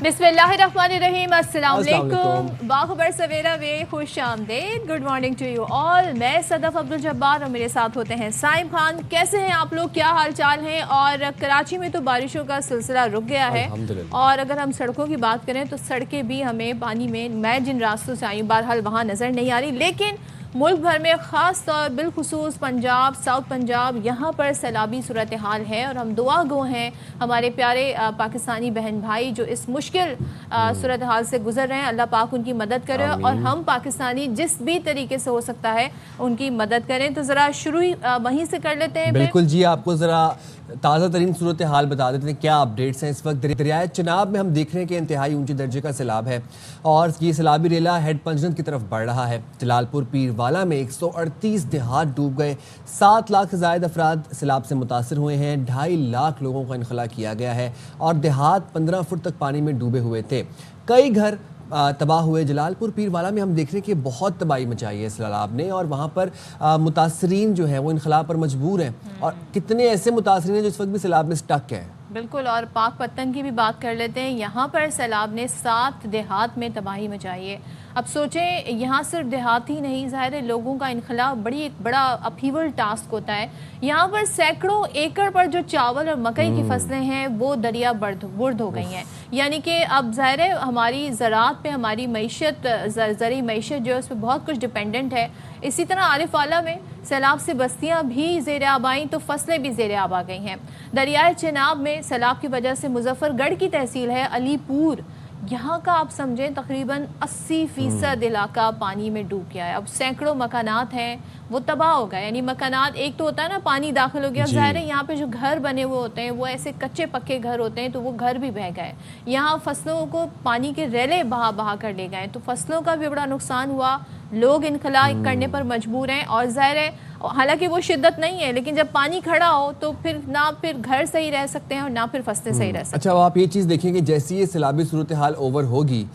बिस्मिल्लाहिर्रहमानिर्रहीम, अस्सलाम वालेकुम। बाखबर सवेरा वे खुश आमदेद। Good morning to you all. मैं सदफ अब्दुल जब्बार और मेरे साथ होते हैं साइम खान। कैसे हैं आप लोग, क्या हाल चाल हैं? और कराची में तो बारिशों का सिलसिला रुक गया है और अगर हम सड़कों की बात करें तो सड़कें भी हमें पानी में, मैं जिन रास्तों से आई हूँ बहरहाल वहाँ नज़र नहीं आ रही, लेकिन मुल्क भर में ख़ास तौर बिलखुसूस पंजाब, साउथ पंजाब, यहाँ पर सैलाबी सूरत हाल है और हम दुआ गो हैं हमारे प्यारे पाकिस्तानी बहन भाई जो इस मुश्किल सूरत हाल से गुजर रहे हैं। अल्लाह पाक उनकी मदद करे और हम पाकिस्तानी जिस भी तरीके से हो सकता है उनकी मदद करें। तो ज़रा शुरू ही वहीं से कर लेते हैं। बिल्कुल जी, आपको ज़रा ताज़ा तरीन सूरत हाल बता देते हैं क्या अपडेट्स हैं। इस वक्त दरियाए चिनाब में हम देख रहे हैं कि इंतहाई ऊंचे दर्जे का सैलाब है और ये सैलाबी रेला हेड पंजनत की तरफ बढ़ रहा है। जलालपुर पीरवाला में 138 देहात डूब गए, 7 लाख से ज़ायद अफराद सैलाब से मुतासर हुए हैं, 2.5 लाख लोगों का इनखला किया गया है और देहात 15 फुट तक पानी में डूबे हुए थे। कई घर तबाह हुए। जलालपुर पीरवाला में हम देख रहे हैं कि बहुत तबाही मचाई है सैलाब ने और वहाँ पर मुतासरीन जो है वो इनखला पर मजबूर हैं और कितने ऐसे मुतासरीन हैं जो इस वक्त भी सैलाब में स्टक हैं। बिल्कुल, और पाक पत्तन की भी बात कर लेते हैं। यहाँ पर सैलाब ने 7 देहात में तबाही मचाई है। अब सोचें, यहाँ सिर्फ देहात ही नहीं, ज़ाहिर है लोगों का इनखला एक बड़ा अपहीवल टास्क होता है। यहाँ पर सैकड़ों एकड़ पर जो चावल और मकई की फसलें हैं वो दरिया बुर्द हो गई हैं। यानी कि अब ज़ाहिर है हमारी ज़राअत पे, हमारी मईशत, ज़रूरी मईशत जो है उस पर बहुत कुछ डिपेंडेंट है। इसी तरह आरिफ आला में सैलाब से बस्तियां भी ज़ेर आब आईं तो फसलें भी ज़ेर आब आ गई हैं। दरियाए चिनाब में सैलाब की वजह से मुजफ्फरगढ़ की तहसील है अलीपुर, यहाँ का आप समझें तकरीबन 80% इलाका पानी में डूब गया है। अब सैकड़ों मकानात हैं वो तबाह हो गए। यानी मकानात, एक तो होता है ना पानी दाखिल हो गया, ज़ाहिर है यहाँ पे जो घर बने हुए होते हैं वो ऐसे कच्चे पक्के घर होते हैं तो वो घर भी बह गए। यहाँ फसलों को पानी के रेले बहा बहा कर ले गए तो फसलों का भी बड़ा नुकसान हुआ। लोग इनखला करने पर मजबूर हैं और ज़ाहिर है हालांकि वो शिद्दत नहीं है, लेकिन जब पानी खड़ा हो तो फिर ना फिर घर सही रह सकते हैं और ना फिर फसलें सही रह सकते हैं। अच्छा, आप ये चीज़ देखें कि जैसी ये सैलाबी सूरत हाल ओवर होगी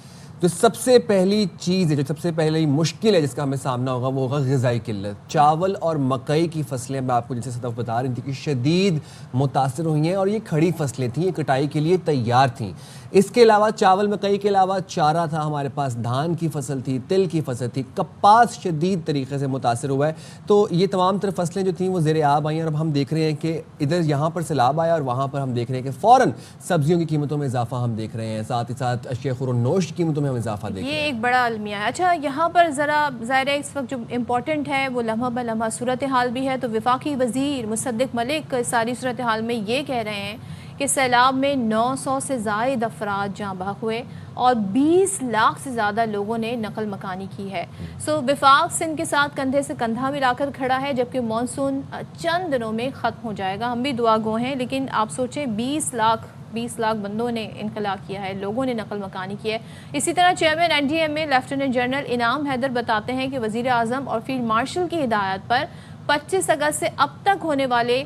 तो सबसे पहली चीज़ है, जो सबसे पहली मुश्किल है जिसका हमें सामना होगा वो होगा ग़िज़ाई किल्लत। चावल और मकई की फसलें, मैं आपको जैसे सदफ बता रही थी कि शदीद मुतासर हुई हैं और ये खड़ी फसलें थीं, ये कटाई के लिए तैयार थीं। इसके अलावा चावल मकई के अलावा चारा था हमारे पास, धान की फसल थी, तिल की फसल थी, कपास शदीद तरीके से मुतासर हुआ है। तो ये तमाम तरह फसलें जो थीं वो ज़ेर आब आई हैं और अब हम देख रहे हैं कि इधर यहाँ पर सैलाब आया और वहाँ पर हम देख रहे हैं कि फ़ौरन सब्जियों की कीमतों में इजाफा हम देख रहे हैं, साथ ही साथ अशिया खुर्नोश की कीमतों में हम इजाफा देख रहे हैं। ये एक बड़ा अलमिया है। अच्छा, यहाँ पर ज़रा ज़ाहिर है इस वक्त जो इम्पोर्टेंट है वो लम्हा ब लम्हा सूरत हाल भी है। तो वफाकी वज़ीर मुसद्दिक मलिक सारी सूरत हाल में ये कह रहे हैं कि सैलाब में 900 से ज़ायद अफराद जाँ बहक हुए और 20 लाख से ज़्यादा लोगों ने नकल मकानी की है। सो वफाक सिंध के साथ कंधे से कंधा मिलाकर खड़ा है, जबकि मानसून चंद दिनों में ख़त्म हो जाएगा। हम भी दुआ गो हैं, लेकिन आप सोचें 20 लाख बंदों ने इनकला किया है, लोगों ने नकल मकानी की है। इसी तरह चेयरमैन NDM में लेफ्टिनेंट जनरल इनाम हैदर बताते हैं कि वज़ीर आज़म और फील्ड मार्शल की हिदायत पर 25 अगस्त से अब तक होने वाले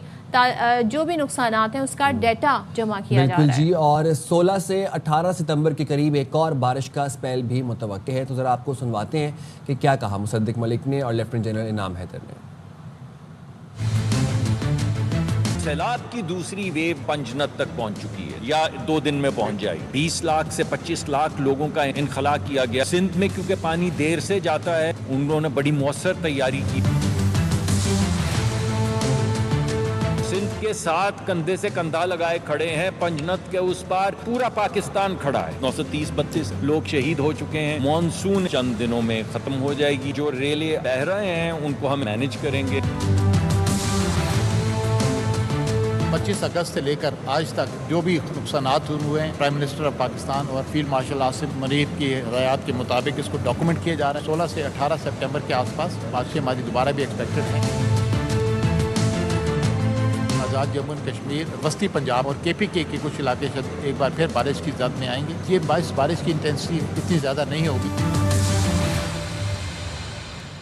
जो भी नुकसानात हैं उसका डाटा जमा किया जा रहा है। बिल्कुल जी, और 16 से 18 सितंबर के करीब एक और बारिश का स्पेल भी मुतवक्के है। तो ज़रा आपको सुनवाते हैं कि क्या कहा मुसद्दिक मलिक ने और लेफ्टिनेंट जनरल इनाम हैदर ने। सैलाब की दूसरी वेव पंजनत तक पहुंच चुकी है या 2 दिन में पहुंच जाएगी। 20 लाख से 25 लाख लोगों का इनखला किया गया। सिंध में क्योंकि पानी देर से जाता है, उन्होंने बड़ी मौसर तैयारी की। सिंध के साथ कंधे से कंधा लगाए खड़े हैं। पंजनत के उस पार पूरा पाकिस्तान खड़ा है। 930-32 लोग शहीद हो चुके हैं। मॉनसून चंद दिनों में खत्म हो जाएगी। जो रेले बह रहे हैं उनको हम मैनेज करेंगे। 25 अगस्त से लेकर आज तक जो भी नुकसानात हुए हैं, प्राइम मिनिस्टर ऑफ पाकिस्तान और फील्ड मार्शल आसिफ मरीफ की हिदायत के मुताबिक इसको डॉक्यूमेंट किए जा रहे हैं। 16 से 18 सितंबर के आसपास बारिश हमारी दोबारा भी एक्सपेक्टेड है। आज़ाद जम्मू एंड कश्मीर, वस्ती पंजाब और KPK के कुछ इलाके एक बार फिर बारिश की जद में आएंगे। ये बारिश की इंटेंसिटी इतनी ज़्यादा नहीं होगी।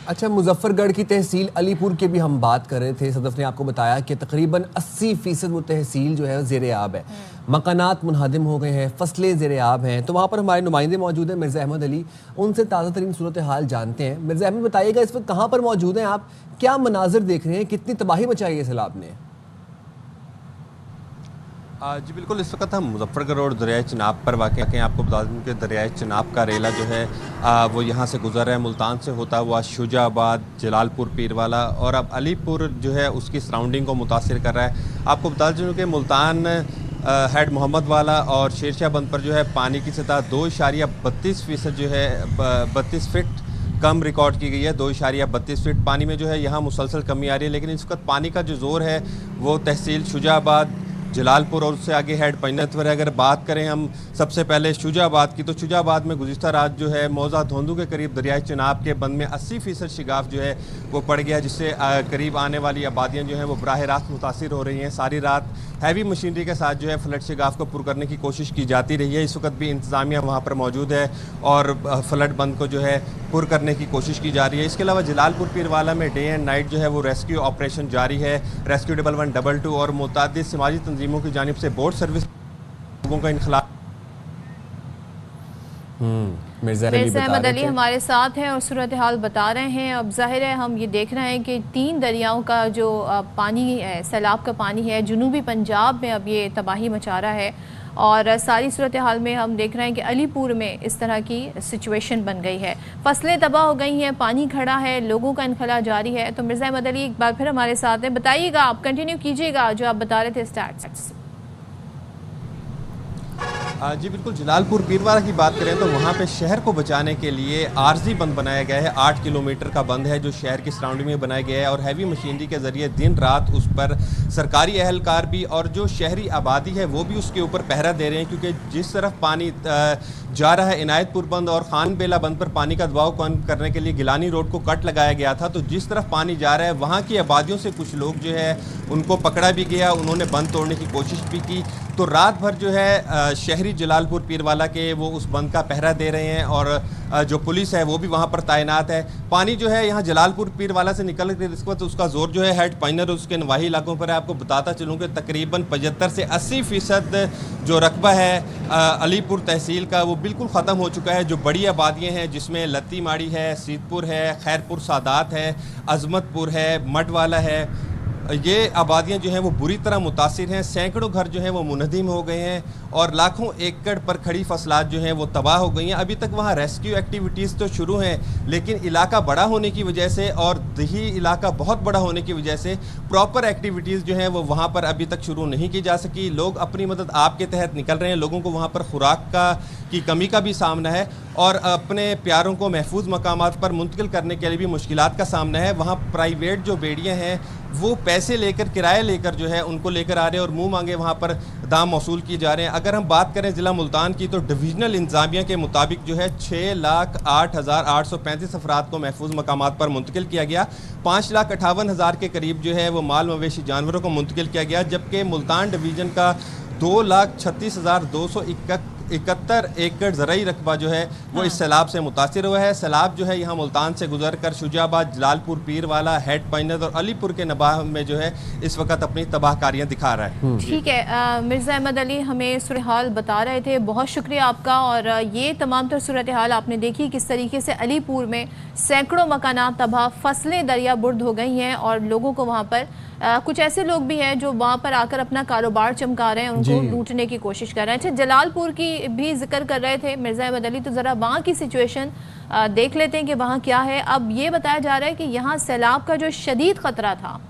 अच्छा, मुजफ्फरगढ़ की तहसील अलीपुर के भी हम बात कर रहे थे। सदफ ने आपको बताया कि तकरीबन 80% वो तहसील जो है ज़ेर आब है, मकानात मुनहदिम हो गए हैं, फसलें ज़ेर आब हैं। तो वहाँ पर हमारे नुमाइंदे मौजूद हैं, मिर्ज़ा अहमद अली, उनसे ताज़ा तरीन सूरत हाल जानते हैं। मिर्ज़ा अहमद, बताइएगा इस वक्त कहाँ पर मौजूद हैं आप, क्या मनाजिर देख रहे हैं, कितनी तबाही मचाई है सैलाब ने? जी बिल्कुल, इस वक्त हम मुजफ्फरगढ़ रोड दरियाए चिनाब पर वाक़ हैं। आपको बता दूं कि दरियाए चिनाब का रेला जो है वो यहाँ से गुजर रहा है, मुल्तान से होता हुआ शुजाबाद, जलालपुर, पीरवाला और अब अलीपुर जो है उसकी सराउंडिंग को मुतासिर कर रहा है। आपको बता दूं कि मुल्तान हेड मोहम्मद वाला और शेरशाह बंद पर जो है पानी की सतह 2.32% जो है 32 फीट कम रिकॉर्ड की गई है। 2.32 फीट पानी में जो है यहाँ मुसलसल कमी आ रही है, लेकिन इस वक्त पानी का जो ज़ोर है वो तहसील शुजाबाद, जलालपुर और उससे आगे हेड पंजत पर है। अगर बात करें हम सबसे पहले शुजाबाद की, तो शुजाबाद में गुज़िश्ता रात जो है मौजा धोंदू के करीब दरियाए चिनाब के बंद में 80% शिगाफ जो है वो पड़ गया, जिससे करीब आने वाली आबादियाँ जो हैं वो बराह रास्त मुतासिर हो रही हैं। सारी रात हैवी मशीनरी के साथ जो है फ्लड शिगाफ को पुर करने की कोशिश की जाती रही है। इस वक्त भी इंतज़ामिया वहाँ पर मौजूद है और फ्लड बंद को जो है पुर करने की कोशिश की जा रही है। इसके अलावा जलालपुर पीरवाला में डे एंड नाइट जो है वो रेस्क्यू ऑपरेशन जारी है। रेस्क्यू 1112 और मुतादिद समाजी तंजीमों की जानिब से बोट सर्विस लोगों का इनखला। मिर्ज़ा अहमद अली हमारे साथ हैं और सूरत हाल बता रहे हैं। अब जाहिर है हम ये देख रहे हैं कि 3 दरियाओं का जो पानी है, सैलाब का पानी है, जुनूबी पंजाब में अब ये तबाही मचा रहा है और सारी सूरत हाल में हम देख रहे हैं कि अलीपुर में इस तरह की सिचुएशन बन गई है। फसलें तबाह हो गई हैं, पानी खड़ा है, लोगों का इनखला जारी है। तो मिर्ज़ा अहमद अली एक बार फिर हमारे साथ हैं, बताइएगा, आप कंटिन्यू कीजिएगा जो आप बता रहे थे स्टार्ट। जी बिल्कुल, जलालपुर पीरवाला की बात करें तो वहाँ पे शहर को बचाने के लिए आर्जी बंद बनाया गया है। 8 किलोमीटर का बंद है जो शहर की सराउंडिंग में बनाया गया है और हैवी मशीनरी के ज़रिए दिन रात उस पर सरकारी अहलकार भी और जो शहरी आबादी है वो भी उसके ऊपर पहरा दे रहे हैं, क्योंकि जिस तरफ पानी जा रहा है इनायतपुर बंद और खान बेला बंद पर पानी का दबाव कम करने के लिए गिलानी रोड को कट लगाया गया था, तो जिस तरफ पानी जा रहा है वहाँ की आबादियों से कुछ लोग जो है उनको पकड़ा भी गया, उन्होंने बंद तोड़ने की कोशिश भी की। तो रात भर जो है शहरी जलालपुर पीरवाला के वो उस बंद का पहरा दे रहे हैं और जो पुलिस है वो भी वहाँ पर तैनात है। पानी जो है यहाँ जलालपुर पीरवाला से निकल के इस वक्त उसका जोर जो है हेड पाइनर उसके नवाही इलाकों पर है। आपको बताता चलूँ कि तकरीबन 75 से 80% जो रकबा है अलीपुर तहसील का वो बिल्कुल ख़त्म हो चुका है। जो बड़ी आबादियाँ हैं जिसमें लत्ती माड़ी है, सीतपुर है, खैरपुर सादात है, अजमतपुर है, मडवाला है, ये आबादियाँ जो हैं वो बुरी तरह मुतासिर हैं। सैकड़ों घर जो हैं वो मुनहदिम हो गए हैं और लाखों एकड़ पर खड़ी फसलात जो हैं वो तबाह हो गई हैं। अभी तक वहाँ रेस्क्यू एक्टिविटीज़ तो शुरू हैं, लेकिन इलाका बड़ा होने की वजह से और दही इलाका बहुत बड़ा होने की वजह से प्रॉपर एक्टिविटीज़ जो हैं वो वहाँ पर अभी तक शुरू नहीं की जा सकी। लोग अपनी मदद आपके तहत निकल रहे हैं। लोगों को वहाँ पर खुराक की कमी का भी सामना है और अपने प्यारों को महफूज मकामात पर मुंतकिल करने के लिए भी मुश्किलात का सामना है। वहाँ प्राइवेट जो बेड़ियाँ हैं वो पैसे लेकर, किराया लेकर जो है उनको लेकर आ रहे हैं और मुंह मांगे वहाँ पर दाम मौसूल किए जा रहे हैं। अगर हम बात करें ज़िला मुल्तान की तो डिविजनल इंतज़ामिया के मुताबिक जो है 6,08,835 अफराद को महफूज मकामात पर मुंतकिल किया गया। 5,58,000 के करीब जो है वो माल मवेशी जानवरों को मुंतकिल किया गया, जबकि मुल्तान डिवीज़न का 2,36,271 एकड़ ज़रई रकबा जो है वो इस सैलाब से मुतासिर हुआ है। सैलाब जो है यहाँ मुल्तान से गुजर कर शुजाबाद, जलालपुर पीरवाला, हेड पाइनर और अलीपुर के नबाह में जो है इस वक्त अपनी तबाहकारियाँ दिखा रहा है। ठीक है, मिर्ज़ा अहमद अली हमें सूरत हाल बता रहे थे, बहुत शुक्रिया आपका। और ये तमाम तर सूरत हाल आपने देखी किस तरीके से अलीपुर में सैकड़ों मकानात तबाह, फसलें दरिया बुर्द हो गई हैं और लोगों को वहाँ पर कुछ ऐसे लोग भी हैं जो वहाँ पर आकर अपना कारोबार चमका रहे हैं, उनको लूटने की कोशिश कर रहे हैं। अच्छा, जलालपुर की भी जिक्र कर रहे थे मिर्ज़ा अहमद अली, तो ज़रा वहाँ की सिचुएशन देख लेते हैं कि वहाँ क्या है। अब ये बताया जा रहा है कि यहाँ सैलाब का जो शदीद ख़तरा था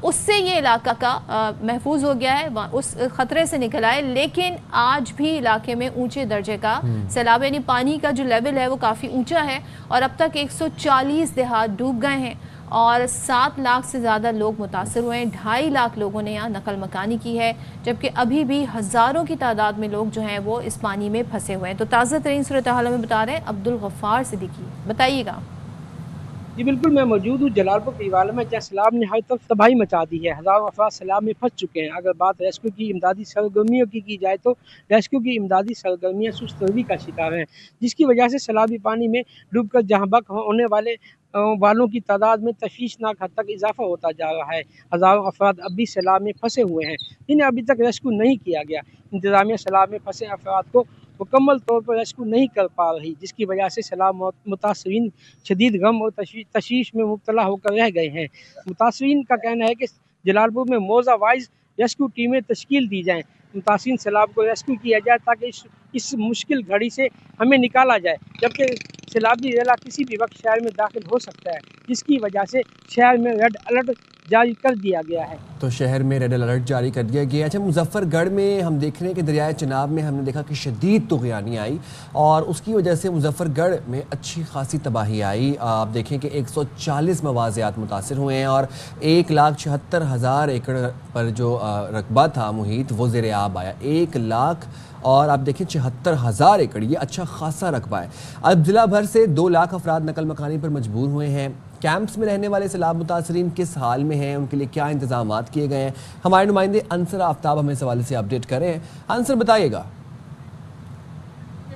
उससे ये इलाका का महफूज हो गया है, उस ख़तरे से निकला है, लेकिन आज भी इलाके में ऊंचे दर्जे का सैलाब, यानी पानी का जो लेवल है वो काफ़ी ऊंचा है और अब तक 140 देहात डूब गए हैं और 7 लाख से ज़्यादा लोग मुतासर हुए हैं। 2.5 लाख लोगों ने यहाँ नकल मकानी की है, जबकि अभी भी हज़ारों की तादाद में लोग जो हैं वो इस पानी में फंसे हुए हैं। तो ताज़ा तरीन सूरत हाल में बता रहे हैं अब्दुल गफ्फार सिद्दीकी, बताइएगा। जी बिल्कुल, मैं मौजूद हूँ जलालपुर पीरवाला में, जहाँ सैलाब ने हर तरफ तबाही मचा दी है। हज़ारों अफराद सैलाब में फंस चुके हैं। अगर बात रेस्क्यू की इमदादी सरगर्मियों की जाए तो रेस्क्यू की इमदादी सरगर्मियाँ सुस्त रवि का शिकार हैं, जिसकी वजह से सैलाबी पानी में डूब कर जहाँ बक होने वालों की तादाद में तशवीशनाक हद तक इजाफा होता जा रहा है। हज़ारों अफराद अब भी सैलाब में फंसे हुए हैं, जिन्हें अभी तक रेस्क्यू नहीं किया गया। इंतज़ामिया सैलाब में फंसे अफराद को मुकम्मल तौर पर रेस्क्यू नहीं कर पा रही, जिसकी वजह से सैलाब मुतासरीन शदीद गम और तशवीश में मुब्तला होकर रह गए हैं। मुतासरीन का कहना है कि जलालपुर में मौजा वाइज रेस्क्यू टीमें तश्कील दी जाएँ, मुतासिर सैलाब को रेस्क्यू किया जाए ताकि इस मुश्किल घड़ी से हमें निकाला जाए, जबकि सैलाबी रेला किसी भी वक्त शहर में दाखिल हो सकता है, जिसकी वजह से शहर में रेड अलर्ट जारी कर दिया गया है। तो शहर में रेड अलर्ट जारी कर दिया गया है। अच्छा, मुजफ्फरगढ़ में हम देख रहे हैं कि दरियाए चिनाब में हमने देखा कि शदीद तुग़यानी आई और उसकी वजह से मुजफ्फरगढ़ में अच्छी खासी तबाही आई। आप देखें कि 140 मवाज़ियात मुतासिर हुए हैं और 1,76,000 एकड़ पर जो रकबा था मुहीत वो ज़ेर आब आया। 1 लाख और आप देखें 76,000 एकड़, ये अच्छा खासा रकबा है। अब ज़िला भर से 2 लाख अफराद नकल मकानी पर मजबूर हुए हैं। कैंप्स में रहने वाले सैलाब मुतासरीन किस हाल में हैं, उनके लिए क्या इंतजाम किए गए हैं, हमारे नुमाइंदे अंसर आफ्ताब हमें इस हवाले से अपडेट करें। अंसर बताइएगा।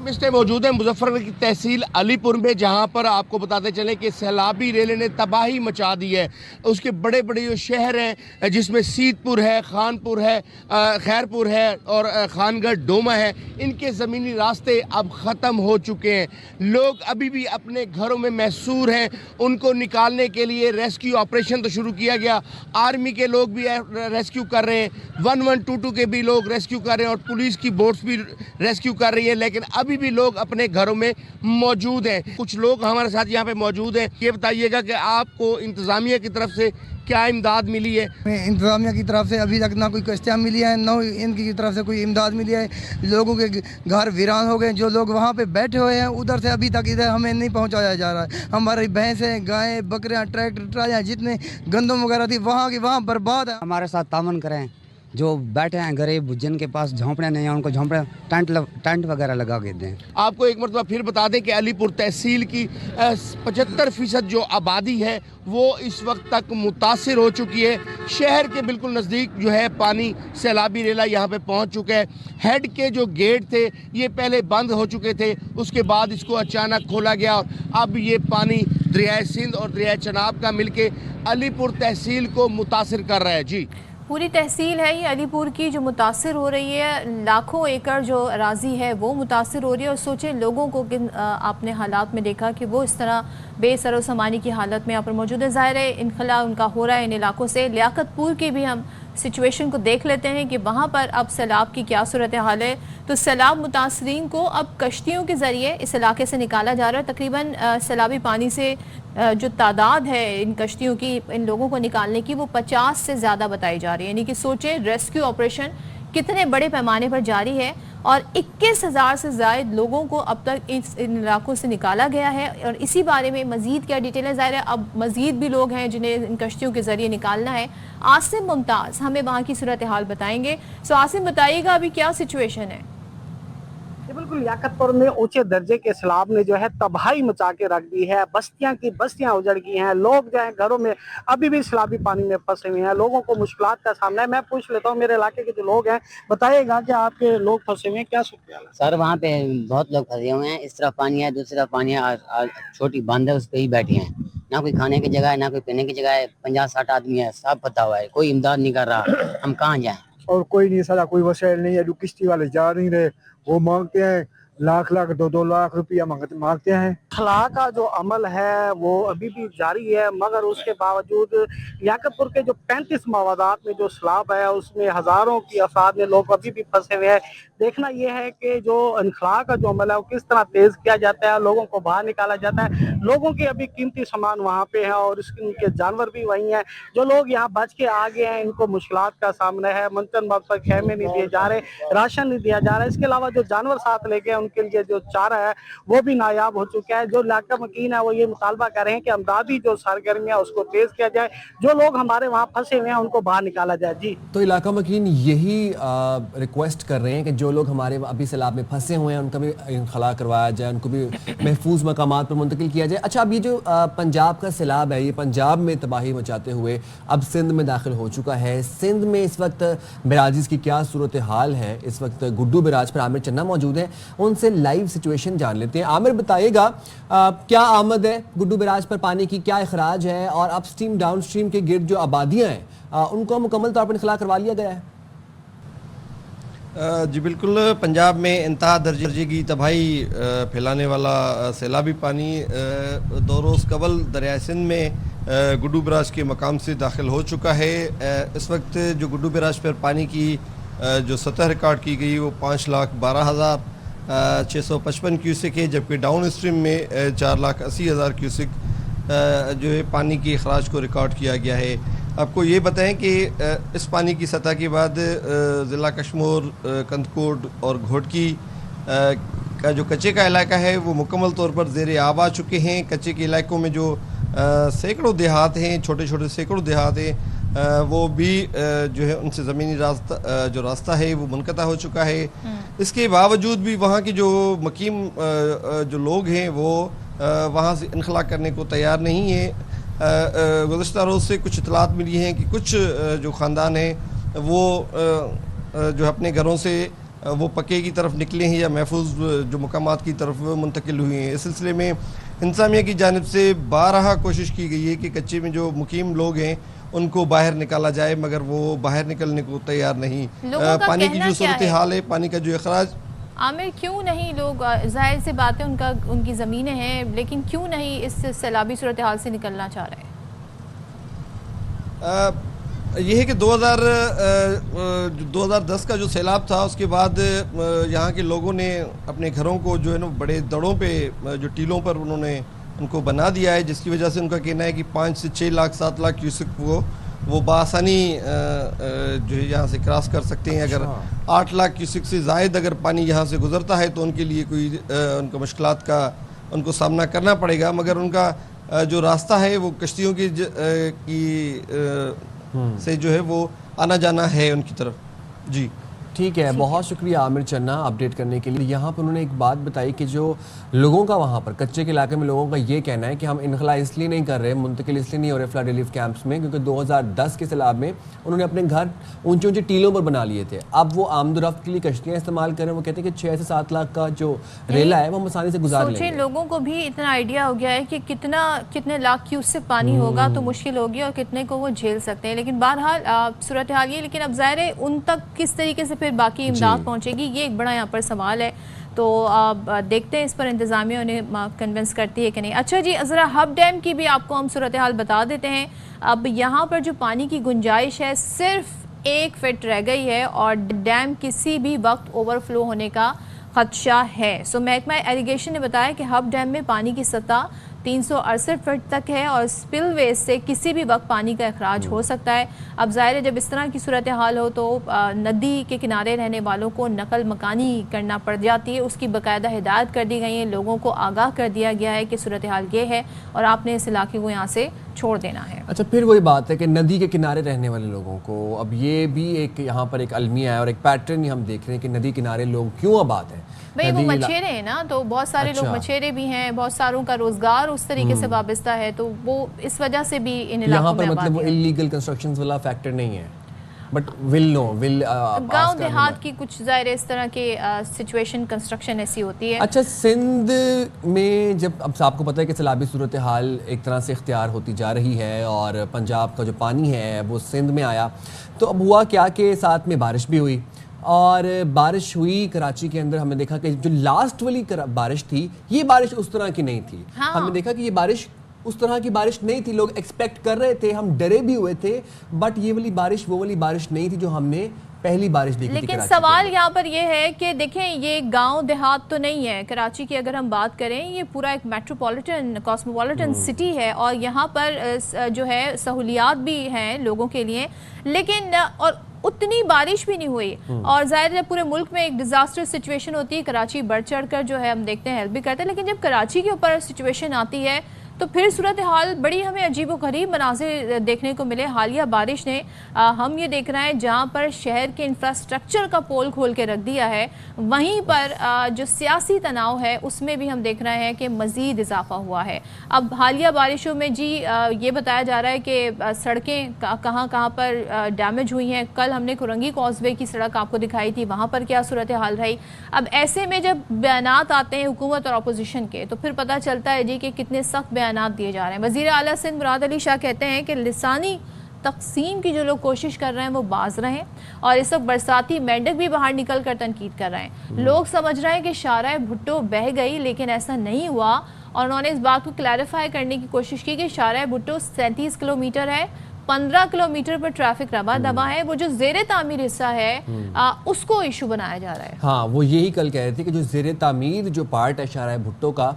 मिस्टर मौजूद है मुजफ्फरनगर की तहसील अलीपुर में, जहां पर आपको बताते चलें कि सैलाबी रेले ने तबाही मचा दी है। उसके बड़े बड़े जो शहर हैं जिसमें सीतपुर है, खानपुर है, खैरपुर है और खानगढ़ डोमा है, इनके ज़मीनी रास्ते अब ख़त्म हो चुके हैं। लोग अभी भी अपने घरों में महसूर हैं। उनको निकालने के लिए रेस्क्यू ऑपरेशन तो शुरू किया गया, आर्मी के लोग भी रेस्क्यू कर रहे हैं, 1122 के भी लोग रेस्क्यू कर रहे हैं और पुलिस की बोट्स भी रेस्क्यू कर रही है, लेकिन अभी भी लोग अपने घरों में मौजूद हैं। कुछ लोग हमारे साथ यहाँ पे मौजूद हैं। ये बताइएगा कि आपको इंतज़ामिया की तरफ से क्या इमदाद मिली है? इंतज़ामिया की तरफ से अभी तक ना कोई कश्तियाँ मिली है, ना इनकी तरफ से कोई इमदाद मिली है। लोगों के घर वीरान हो गए, जो लोग वहाँ पे बैठे हुए हैं उधर से अभी तक इधर हमें नहीं पहुँचाया जा रहा है। हमारी भैंसें, गायें, बकरियाँ, ट्रैक्टर, ट्रालियाँ जितने गंदम वगैरह थी वहाँ की वहाँ बर्बाद है। हमारे साथ तामन करें, जो बैठे हैं गरीब जिनके पास झोंपड़े नहीं हैं उनको झोंपड़े टेंट वगैरह लगा के दें। आपको एक मरतबा फिर बता दें कि अलीपुर तहसील की 75% जो आबादी है वो इस वक्त तक मुतासिर हो चुकी है। शहर के बिल्कुल नज़दीक जो है पानी सैलाबी रेला यहाँ पे पहुँच चुका है। हेड के जो गेट थे ये पहले बंद हो चुके थे, उसके बाद इसको अचानक खोला गया और अब ये पानी दरियाए सिंध और दरियाए चनाब का मिलके अलीपुर तहसील को मुतासिर कर रहा है। जी, पूरी तहसील है ये अलीपुर की जो मुतासिर हो रही है, लाखों एकड़ जो अराजी है वो मुतासिर हो रही है। और सोचें लोगों को किन आपने हालात में देखा कि वो इस तरह बेसरो सामानी की हालत में यहाँ पर मौजूद है। ज़ाहिर है इनखला उनका हो रहा है इन इलाकों से। लियाकतपुर की भी हम सिचुएशन को देख लेते हैं कि वहाँ पर अब सैलाब की क्या सूरत हाल है। तो सैलाब मुतासरीन को अब कश्तियों के ज़रिए इस इलाके से निकाला जा रहा है। तकरीबन सैलाबी पानी से जो तादाद है इन कश्तियों की, इन लोगों को निकालने की, वो 50 से ज़्यादा बताई जा रही है। यानी कि सोचें रेस्क्यू ऑपरेशन कितने बड़े पैमाने पर जारी है और 21,000 से ज़ायद लोगों को अब तक इन इलाकों से निकाला गया है। और इसी बारे में मज़ीद क्या डिटेल है, ज़ाहिर है अब मज़ीद भी लोग हैं जिन्हें इन कश्तियों के ज़रिए निकालना है। आसिम मुमताज़ हमें वहाँ की सूरत हाल बताएंगे। सो आसिम बताइएगा अभी क्या सिचुएशन है? बिल्कुल, लियाकतपुर में ऊंचे दर्जे के सैलाब ने जो है तबाही मचा के रख दी है। बस्तियां की बस्तियां उजड़ गई हैं। लोग जो है घरों में अभी भी सैलाबी पानी में फंसे हुए हैं। लोगों को मुश्किलात का सामना है। मैं पूछ लेता हूं मेरे इलाके के जो लोग हैं, बताइएगा कि आपके लोग फंसे हुए हैं, क्या सूरत हाल है? सर वहाँ पे बहुत लोग फंसे हुए हैं। इस तरफ पानी है, दूसरी तरफ पानी है, छोटी बांध है उस पर ही बैठे हैं। ना कोई खाने की जगह है, ना कोई पीने की जगह है। 50-60 आदमी है, सब पता हुआ है, कोई इमदाद नहीं कर रहा। हम कहाँ जाएं? और कोई नहीं, सारा कोई वसाइल नहीं है। जो किश्ती वाले जा नहीं रहे वो मांगते हैं लाख 2-2 लाख रुपया मांगते हैं। खला का जो अमल है वो अभी भी जारी है, मगर उसके बावजूद लियाकतपुर के जो 35 मवादात में जो सैलाब है उसमें हज़ारों की अफराद में लोग अभी भी फंसे हुए हैं। देखना यह है कि जो इनखला का जो अमल है वो किस तरह तेज किया जाता है, लोगों को बाहर निकाला जाता है। लोगों के अभी कीमती सामान वहाँ पे है और इनके जानवर भी वहीं हैं। जो लोग यहाँ बच के आ गए हैं इनको मुश्किलात का सामना है। मंचन बात पर खेमे नहीं दिए जा रहे, राशन नहीं दिया जा रहा है। इसके अलावा जो जानवर साथ लेके उनके लिए जो चारा है वो भी नायाब हो चुका है। जो इलाका मकीन है वो ये मुतालबा कर रहे हैं कि अमदादी जो सरगर्मी है उसको तेज किया जाए, जो लोग हमारे वहाँ फंसे हुए हैं उनको बाहर निकाला जाए। जी, तो इलाका मकीन यही रिक्वेस्ट कर रहे हैं कि जो लोग हमारे अभी सैलाब में फंसे हुए हैं उनका भी इनखला करवाया जाए, उनको भी महफूज मकामात पर मुंतकिल किया जाए। अच्छा, अब ये जो पंजाब का सैलाब है ये पंजाब में तबाही मचाते हुए अब सिंध में दाखिल हो चुका है। सिंध में इस वक्त बराजिस की क्या सूरत हाल है? इस वक्त गुड्डू बराज पर आमिर चन्ना मौजूद है, उनसे लाइव सिचुएशन जान लेते हैं। आमिर बताइएगा क्या आमद है गुड्डू बराज पर, पानी की क्या अखराज है और अपस्ट्रीम डाउनस्ट्रीम के गिर्द जो आबादियाँ हैं उनको मुकम्मल तौर पर इनखला करवा लिया गया है? जी बिल्कुल, पंजाब में इंतहा दर्जे की तबाही फैलाने वाला सैलाबी पानी 2 रोज़ कबल दरिया सिंध में गुड्डू बराज के मकाम से दाखिल हो चुका है। इस वक्त जो गुड्डू बराज पर पानी की जो सतह रिकॉर्ड की गई वो 5,12,655 क्यूसिक है, जबकि डाउन स्ट्रीम में 4,80,000 क्यूसिक जो है पानी के अखराज को रिकॉर्ड किया गया है। आपको ये बताएं कि इस पानी की सतह के बाद ज़िला कश्मीर, कंदकोट और घोटकी का जो कच्चे का इलाका है वो मुकम्मल तौर पर ज़ेर आब आ चुके हैं। कच्चे के इलाकों में जो सैकड़ों देहात हैं, छोटे छोटे सैकड़ों देहात हैं, वो भी जो है उनसे ज़मीनी रास्ता है वो मुनक़ता हो चुका है। इसके बावजूद भी वहाँ की जो मुकीम जो लोग हैं वो वहाँ से इनखला करने को तैयार नहीं है। गुज़श्ता रोज़ से कुछ इतलात मिली हैं कि कुछ जो ख़ानदान हैं वो जो अपने घरों से वो पक्के की तरफ निकले हैं या महफूज जो मकामात की तरफ मुंतकिल हुए हैं। इस सिलसिले में इंतज़ामिया की जानिब से बारहा कोशिश की गई है कि कच्चे में जो मुकीम लोग हैं उनको बाहर निकाला जाए, मगर वो बाहर निकलने को तैयार नहीं। पानी की जो सूरत हाल है, पानी का जो अखराज, आमिर क्यों नहीं लोग, जाहिर सी बात है उनकी ज़मीनें हैं, लेकिन क्यों नहीं इस सैलाबी सूरत हाल से निकलना चाह रहे हैं? ये है कि 2010 का जो सैलाब था उसके बाद यहाँ के लोगों ने अपने घरों को जो है ना बड़े दड़ों पे जो टीलों पर उन्होंने उनको बना दिया है, जिसकी वजह से उनका कहना है कि 5 से 6 लाख 7 लाख क्यूसिक वो बासानी जो है यहाँ से क्रॉस कर सकते हैं। अगर 8 लाख क्यूसिक से ज़ायद अगर पानी यहाँ से गुजरता है तो उनके लिए कोई उनका मुश्किलात का उनको सामना करना पड़ेगा, मगर उनका जो रास्ता है वो कश्तियों की से जो है वो आना जाना है उनकी तरफ। जी ठीक है, बहुत शुक्रिया आमिर चन्ना अपडेट करने के लिए। यहाँ पर उन्होंने एक बात बताई कि जो लोगों का वहाँ पर कच्चे के इलाके में लोगों का ये कहना है कि हम इनखला इसलिए नहीं कर रहे, मुंतकिल इसलिए नहीं हो रहे फ्लड रिलीफ कैंप्स में, क्योंकि 2010 के सैलाब में उन्होंने अपने घर ऊंचे ऊंचे टीलों पर बना लिए थे। अब वो आमदोरफ्त के लिए कश्तियाँ इस्तेमाल करें। वो कहते हैं कि 6 से 7 लाख का जो रेला है वो हम आसानी से गुजार लेंगे। लोगों को भी इतना आइडिया हो गया है कि कितने लाख क्यूसेक पानी होगा तो मुश्किल होगी और कितने को वो झेल सकते हैं। लेकिन बहरहाल सूरत हाल ये, लेकिन अब ज़ाहिर है उन तक किस तरीके से फिर बाकी इमदाद पहुंचेगी, ये एक बड़ा यहाँ पर सवाल है। तो आप देखते हैं इस पर इंतज़ामिया उन्हें कन्विंस करती है कि नहीं। अच्छा जी, ज़रा हब डैम की भी आपको हम सूरत हाल बता देते हैं। अब यहाँ पर जो पानी की गुंजाइश है सिर्फ 1 फीट रह गई है और डैम किसी भी वक्त ओवरफ्लो होने का खदशा है। सो महकमा इरिगेशन ने बताया कि हब डैम में पानी की सतह 368 फीट तक है और स्पिलवेज से किसी भी वक्त पानी का अखराज हो सकता है। अब ज़ाहिर है जब इस तरह की सूरत हाल हो तो नदी के किनारे रहने वालों को नकल मकानी करना पड़ जाती है। उसकी बाकायदा हिदायत कर दी गई है, लोगों को आगाह कर दिया गया है कि सूरत हाल ये है और आपने इस इलाके को यहाँ से छोड़ देना है। अच्छा, फिर वही बात है कि नदी के किनारे रहने वाले लोगों को अब ये भी एक यहाँ पर एक अलमिया है और एक पैटर्न हम देख रहे हैं कि नदी किनारे लोग क्यों आबाद हैं। भाई वो मछेरे हैं ना, तो बहुत सारे लोग मछेरे भी हैं, बहुत सारों का रोजगार उस तरीके से वाबस्ता है, तो वो इस वजह से भी इन इलाकों में मतलब वो इलीगल कंस्ट्रक्शंस वाला फैक्टर नहीं है, बट गांव देहात की कुछ ज़ाहिर इस तरह के सिचुएशन कंस्ट्रक्शन ऐसी होती है। अच्छा, सिंध में जब अब आपको पता है कि सैलाबी सूरत हाल एक तरह से इख्तियार होती जा रही है और पंजाब का जो पानी है वो सिंध में आया, तो अब हुआ क्या कि साथ में बारिश भी हुई और बारिश हुई कराची के अंदर। हमने देखा कि जो लास्ट वाली बारिश थी ये बारिश उस तरह की नहीं थी। हाँ। हमने देखा कि ये बारिश उस तरह की बारिश नहीं थी, लोग एक्सपेक्ट कर रहे थे, हम डरे भी हुए थे, बट ये वाली बारिश वो वाली बारिश नहीं थी जो हमने पहली बारिश देखी थी। लेकिन सवाल यहाँ पर ये है कि देखें ये गांव देहात तो नहीं है कराची की, अगर हम बात करें ये पूरा एक मेट्रोपॉलिटन कॉस्मोपॉलिटन सिटी है और यहाँ पर जो है सहूलियात भी हैं लोगों के लिए, लेकिन और उतनी बारिश भी नहीं हुई। और जाहिर है पूरे मुल्क में एक डिजास्टर सिचुएशन होती है, कराची बढ़ चढ़ कर जो है हम देखते हैं हेल्प भी करते हैं, लेकिन जब कराची के ऊपर सिचुएशन आती है तो फिर सूरत हाल बड़ी हमें अजीब व गरीब मनाज़िर देखने को मिले। हालिया बारिश ने हम ये देख रहे हैं जहाँ पर शहर के इंफ्रास्ट्रक्चर का पोल खोल के रख दिया है, वहीं पर जो सियासी तनाव है उसमें भी हम देख रहे हैं कि मज़ीद इजाफा हुआ है। अब हालिया बारिशों में जी ये बताया जा रहा है कि सड़कें कहाँ कहाँ पर डैमेज हुई हैं। कल हमने कुरंगी कॉजवे की सड़क आपको दिखाई थी, वहाँ पर क्या सूरत हाल रही। अब ऐसे में जब बयानात आते हैं हुकूमत और अपोजिशन के तो फिर पता चलता है जी कि कितने सख्त बयानात दिए जा रहे हैं। वज़ीर आला सिंध मुराद अली शाह कहते हैं कि लिसानी तकसीम की जो लोग कोशिश कर रहे हैं वो बाज रहें और इस वक्त बरसाती मेंढक भी बाहर निकल कर तनकीद कर रहे हैं। लोग समझ रहे हैं कि शाहराह भुट्टो बह गई, लेकिन ऐसा नहीं हुआ और उन्होंने इस बात को क्लैरिफाई करने की कोशिश की कि शाहराह भुट्टो 37 किलोमीटर है, 15 किलोमीटर पर ट्रैफिक रवा दबा है। वो जो ज़ेरे तामीर हिस्सा है उसको इशू बनाया जा रहा है। हाँ, वो यही कल कह रहे थे कि जो ज़ेरे तामीर जो पार्ट है शाहराह भुट्टो का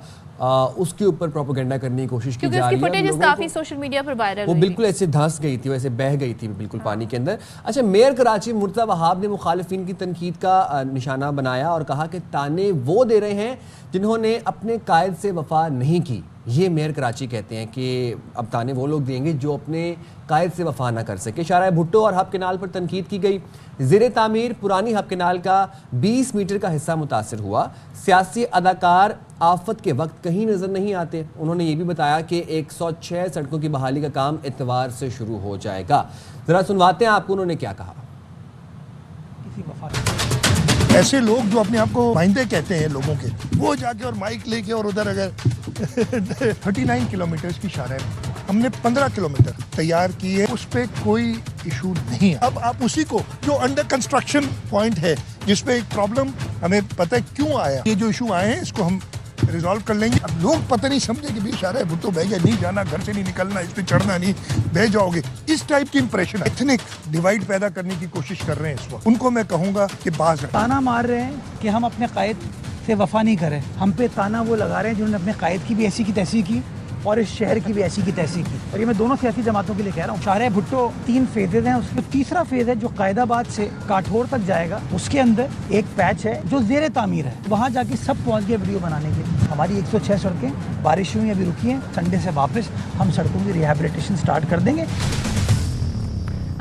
उसके ऊपर प्रोपेगेंडा करने की कोशिश की जा रही है। क्योंकि उसकी फुटेज काफी सोशल मीडिया पर वायरल वो बिल्कुल ऐसे धंस गई थी, वैसे बह गई थी बिल्कुल पानी के अंदर। अच्छा, मेयर कराची मुर्तज़ा वहाब ने मुखालिफिन की तनकीद का निशाना बनाया और कहा कि ताने वो दे रहे हैं जिन्होंने अपने कायद से वफा नहीं की। ये मेयर कराची कहते हैं कि अब ताने वो लोग देंगे जो अपने कायद से वफा ना कर सके। शाहराह भुट्टो और हब केनाल पर तनकीद की गई। ज़ेरे तामीर पुरानी हब केनाल का 20 मीटर का हिस्सा मुतासर हुआ। सियासी अदाकार आफत के वक्त कहीं नज़र नहीं आते। उन्होंने ये भी बताया कि 106 सड़कों की बहाली का काम इतवार से शुरू हो जाएगा। ज़रा सुनवाते हैं आपको उन्होंने क्या कहा। ऐसे लोग जो अपने आप को नुमाइंदे कहते हैं लोगों के, वो जाके और माइक लेके और उधर अगर 39 किलोमीटर की शाहराह हमने 15 किलोमीटर तैयार की है, उस पर कोई इशू नहीं है। अब आप उसी को जो अंडर कंस्ट्रक्शन पॉइंट है जिसपे एक प्रॉब्लम हमें पता है क्यों आया, ये जो इशू आए हैं इसको हम रिजॉल्व कर लेंगे। अब लोग पता नहीं समझे कि भाई शाहराह भुट्टो बह गया, नहीं जाना, घर से नहीं निकलना, इस पे चढ़ना नहीं, बह जाओगे, इस टाइप की इंप्रेशन एथनिक डिवाइड पैदा करने की कोशिश कर रहे हैं इस वक्त। उनको मैं कहूंगा कि बाज ताना मार रहे हैं कि हम अपने कायद से वफा नहीं करें। हम पे ताना वो लगा रहे हैं जिन्होंने अपने कायद की भी ऐसी की तैसी की और इस शहर की भी ऐसी की तैसी की। और ये मैं दोनों सियासी जमातों के लिए कह रहा हूँ। शाहराह भुट्टो 3 फेजेज हैं, उसके तीसरा फेज है जो कायदाबाद से काठौर तक जाएगा। उसके अंदर एक पैच है जो ज़ेरे तामीर है, वहाँ जाके सब पहुँच गए वीडियो बनाने के लिए। हमारी 106 सड़कें बारिश हुई अभी रुकी हैं, संडे से वापस हम सड़कों की रिहैबिलिटेशन स्टार्ट कर देंगे।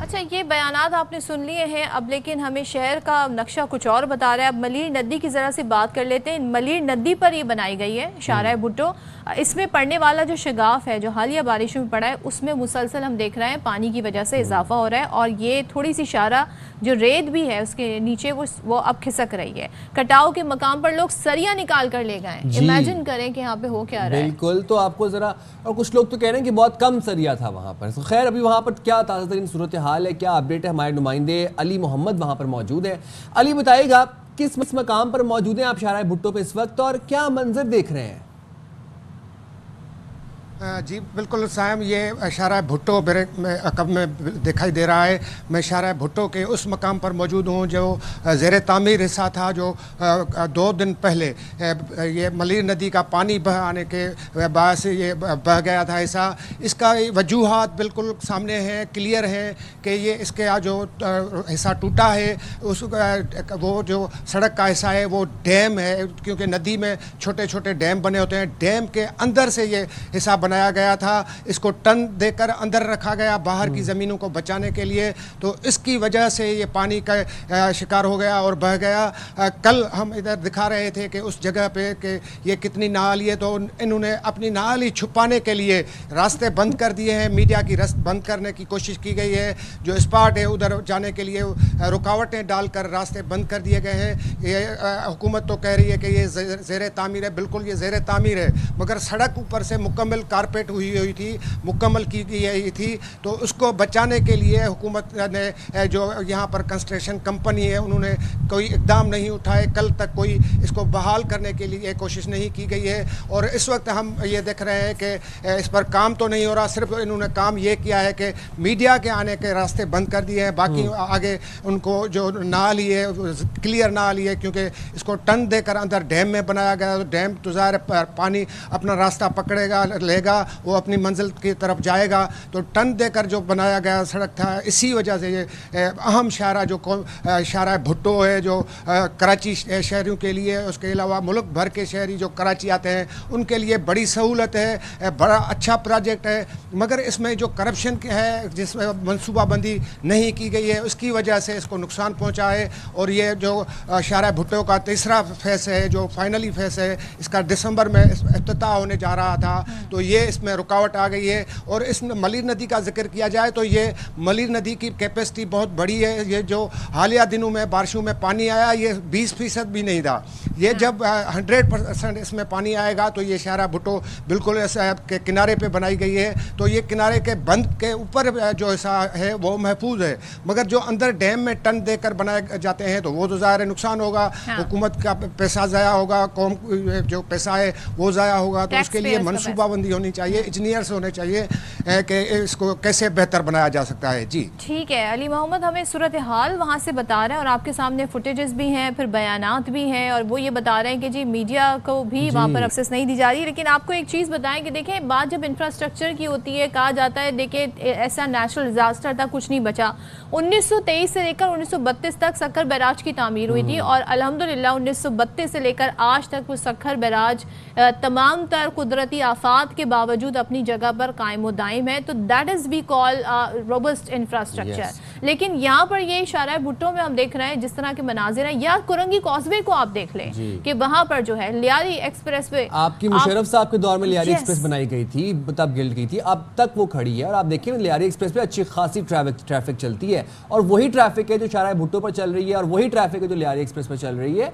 अच्छा, ये बयानात आपने सुन लिए हैं अब, लेकिन हमें शहर का नक्शा कुछ और बता रहा है। अब मलीर नदी की ज़रा सी बात कर लेते हैं। मलीर नदी पर ये बनाई गई है शाहराह भुट्टो। इसमें पड़ने वाला जो शगाफ है जो हालिया बारिशों में पड़ा है उसमें मुसलसल हम देख रहे हैं पानी की वजह से इजाफा हो रहा है और ये थोड़ी सी शाहराह जो रेत भी है उसके नीचे वो अब खिसक रही है। कटाव के मकाम पर लोग सरिया निकाल कर ले गए। इमेजिन करें कि यहाँ पे हो क्या रहा है। बिल्कुल, तो आपको जरा, और कुछ लोग तो कह रहे हैं कि बहुत कम सरिया था वहाँ पर। तो खैर, अभी वहाँ पर क्या ताज़ा तरीन सूरत हाल है, क्या अपडेट है, हमारे नुमाइंदे अली मोहम्मद वहाँ पर मौजूद है। अली, बताइएगा किस मकाम पर मौजूद हैं आप शाहराह भुट्टो पे इस वक्त और क्या मंजर देख रहे हैं? जी बिल्कुल साहब, ये शाहराह भुट्टो मेरे कब में दिखाई दे रहा है। मैं शाहराह भुट्टो के उस मकाम पर मौजूद हूँ जो ज़ेरे तामीर हिस्सा था, जो 2 दिन पहले ये मलीर नदी का पानी बह आने के बाद से ये बह गया था हिस्सा। इसका वजूहात बिल्कुल सामने हैं, क्लियर है कि ये इसके जो हिस्सा टूटा है उस वो जो सड़क का हिस्सा है वो डैम है, क्योंकि नदी में छोटे छोटे डैम बने होते हैं। डैम के अंदर से ये हिस्सा बनाया गया था, इसको टन देकर अंदर रखा गया बाहर की ज़मीनों को बचाने के लिए। तो इसकी वजह से ये पानी का शिकार हो गया और बह गया। कल हम इधर दिखा रहे थे कि उस जगह पे कि ये कितनी नाली है, तो इन्होंने अपनी नाली छुपाने के लिए रास्ते बंद कर दिए हैं। मीडिया की रास्ते बंद करने की कोशिश की गई है। जो स्पॉट है उधर जाने के लिए रुकावटें डालकर रास्ते बंद कर दिए गए हैं। ये हुकूमत तो कह रही है कि ये ज़ेरे तामीर है। बिल्कुल ये ज़ेरे तामीर है, मगर सड़क ऊपर से मुकम्मल कारपेट हुई थी, मुकम्मल की गई थी। तो उसको बचाने के लिए हुकूमत ने जो यहाँ पर कंस्ट्रक्शन कंपनी है उन्होंने कोई इकदाम नहीं उठाए। कल तक कोई इसको बहाल करने के लिए कोशिश नहीं की गई है। और इस वक्त हम ये देख रहे हैं कि इस पर काम तो नहीं हो रहा। सिर्फ इन्होंने काम ये किया है कि मीडिया के आने के रास्ते बंद कर दिए हैं। बाकी आगे उनको जो नाली है क्लियर नाली है, क्योंकि इसको टन देकर अंदर डैम में बनाया गया। तो डैम तो ज़ाहिर पानी अपना रास्ता पकड़ेगा, लेगा, वो अपनी मंजिल की तरफ जाएगा। तो टन देकर जो बनाया गया सड़क था, इसी वजह से ये अहम शाहराह जो शाहराह भुट्टो है जो कराची शहरियों के लिए, उसके अलावा मुल्क भर के शहरी जो कराची आते हैं उनके लिए बड़ी सहूलत है, बड़ा अच्छा प्रोजेक्ट है। मगर इसमें जो करप्शन है, जिसमें मनसूबाबंदी नहीं की गई है, उसकी वजह से इसको नुकसान पहुँचा है। और ये जो शाहराह भुट्टो का तीसरा फेस है, जो फाइनली फेस है, इसका दिसंबर में इफ्तिताह होने जा रहा था। तो ये इसमें रुकावट आ गई है। और इस मलीर नदी का जिक्र किया जाए तो ये मलीर नदी की कैपेसिटी बहुत बड़ी है। ये जो हालिया दिनों में बारिशों में पानी आया, ये 20% भी नहीं था। ये जब 100% इसमें पानी आएगा तो ये शाहराह भुट्टो बिल्कुल के किनारे पे बनाई गई है। तो ये किनारे के बंद के ऊपर जो हिस्सा है वो महफूज है। मगर जो अंदर डैम में टन देकर बनाए जाते हैं तो वो तो ज़ाहिर नुकसान होगा। हुकूमत का पैसा ज़ाया होगा, कौम जो पैसा है वो ज़ाया होगा। तो उसके लिए मनसूबाबंदी होनी होनी चाहिए, इंजीनियर्स होने चाहिए कि इसको कैसे बेहतर बनाया जा सकता है। जी ठीक है, अली मोहम्मद हमें सूरत हाल वहाँ से बता रहे हैं और आपके सामने फुटेजेस भी हैं, फिर बयानात भी हैं, और वो ये बता रहे हैं कि जी मीडिया को भी वहाँ पर एक्सेस नहीं दी जा रही। लेकिन आपको एक चीज़ बताएं कि देखें, बात जब इंफ्रास्ट्रक्चर की होती है, कहा जाता है देखिए ऐसा नेचुरल डिजास्टर था कुछ नहीं बचा। 1923 से लेकर 1932 तक सक्खर बैराज की तामीर हुई थी और अल्हम्दुलिल्लाह 1932 से लेकर आज तक वो सक्खर बैराज तमाम तर कुदरती आफात के बावजूद अपनी जगह पर कायम दायम है। तो that is we call robust infrastructure. लेकिन यहाँ पर ये शारा भुट्टो में हम देख रहे हैं जिस तरह के मनाजिर हैं, या कुरंगी कॉजवे को आप देख लें कि वहाँ पर जो है लियारी एक्सप्रेस वे, आपकी मुशर्रफ साहब के दौर में लियारी एक्सप्रेस बनाई गई थी, तब गिल्ड की थी, अब तक वो खड़ी है। और आप देखिए लियारी एक्सप्रेस पे अच्छी खासी ट्रैफिक चलती है, और वही ट्रैफिक है जो शारा भुट्टो पर चल रही है, और वही ट्रैफिक है जो लियारी एक्सप्रेस पर चल रही है।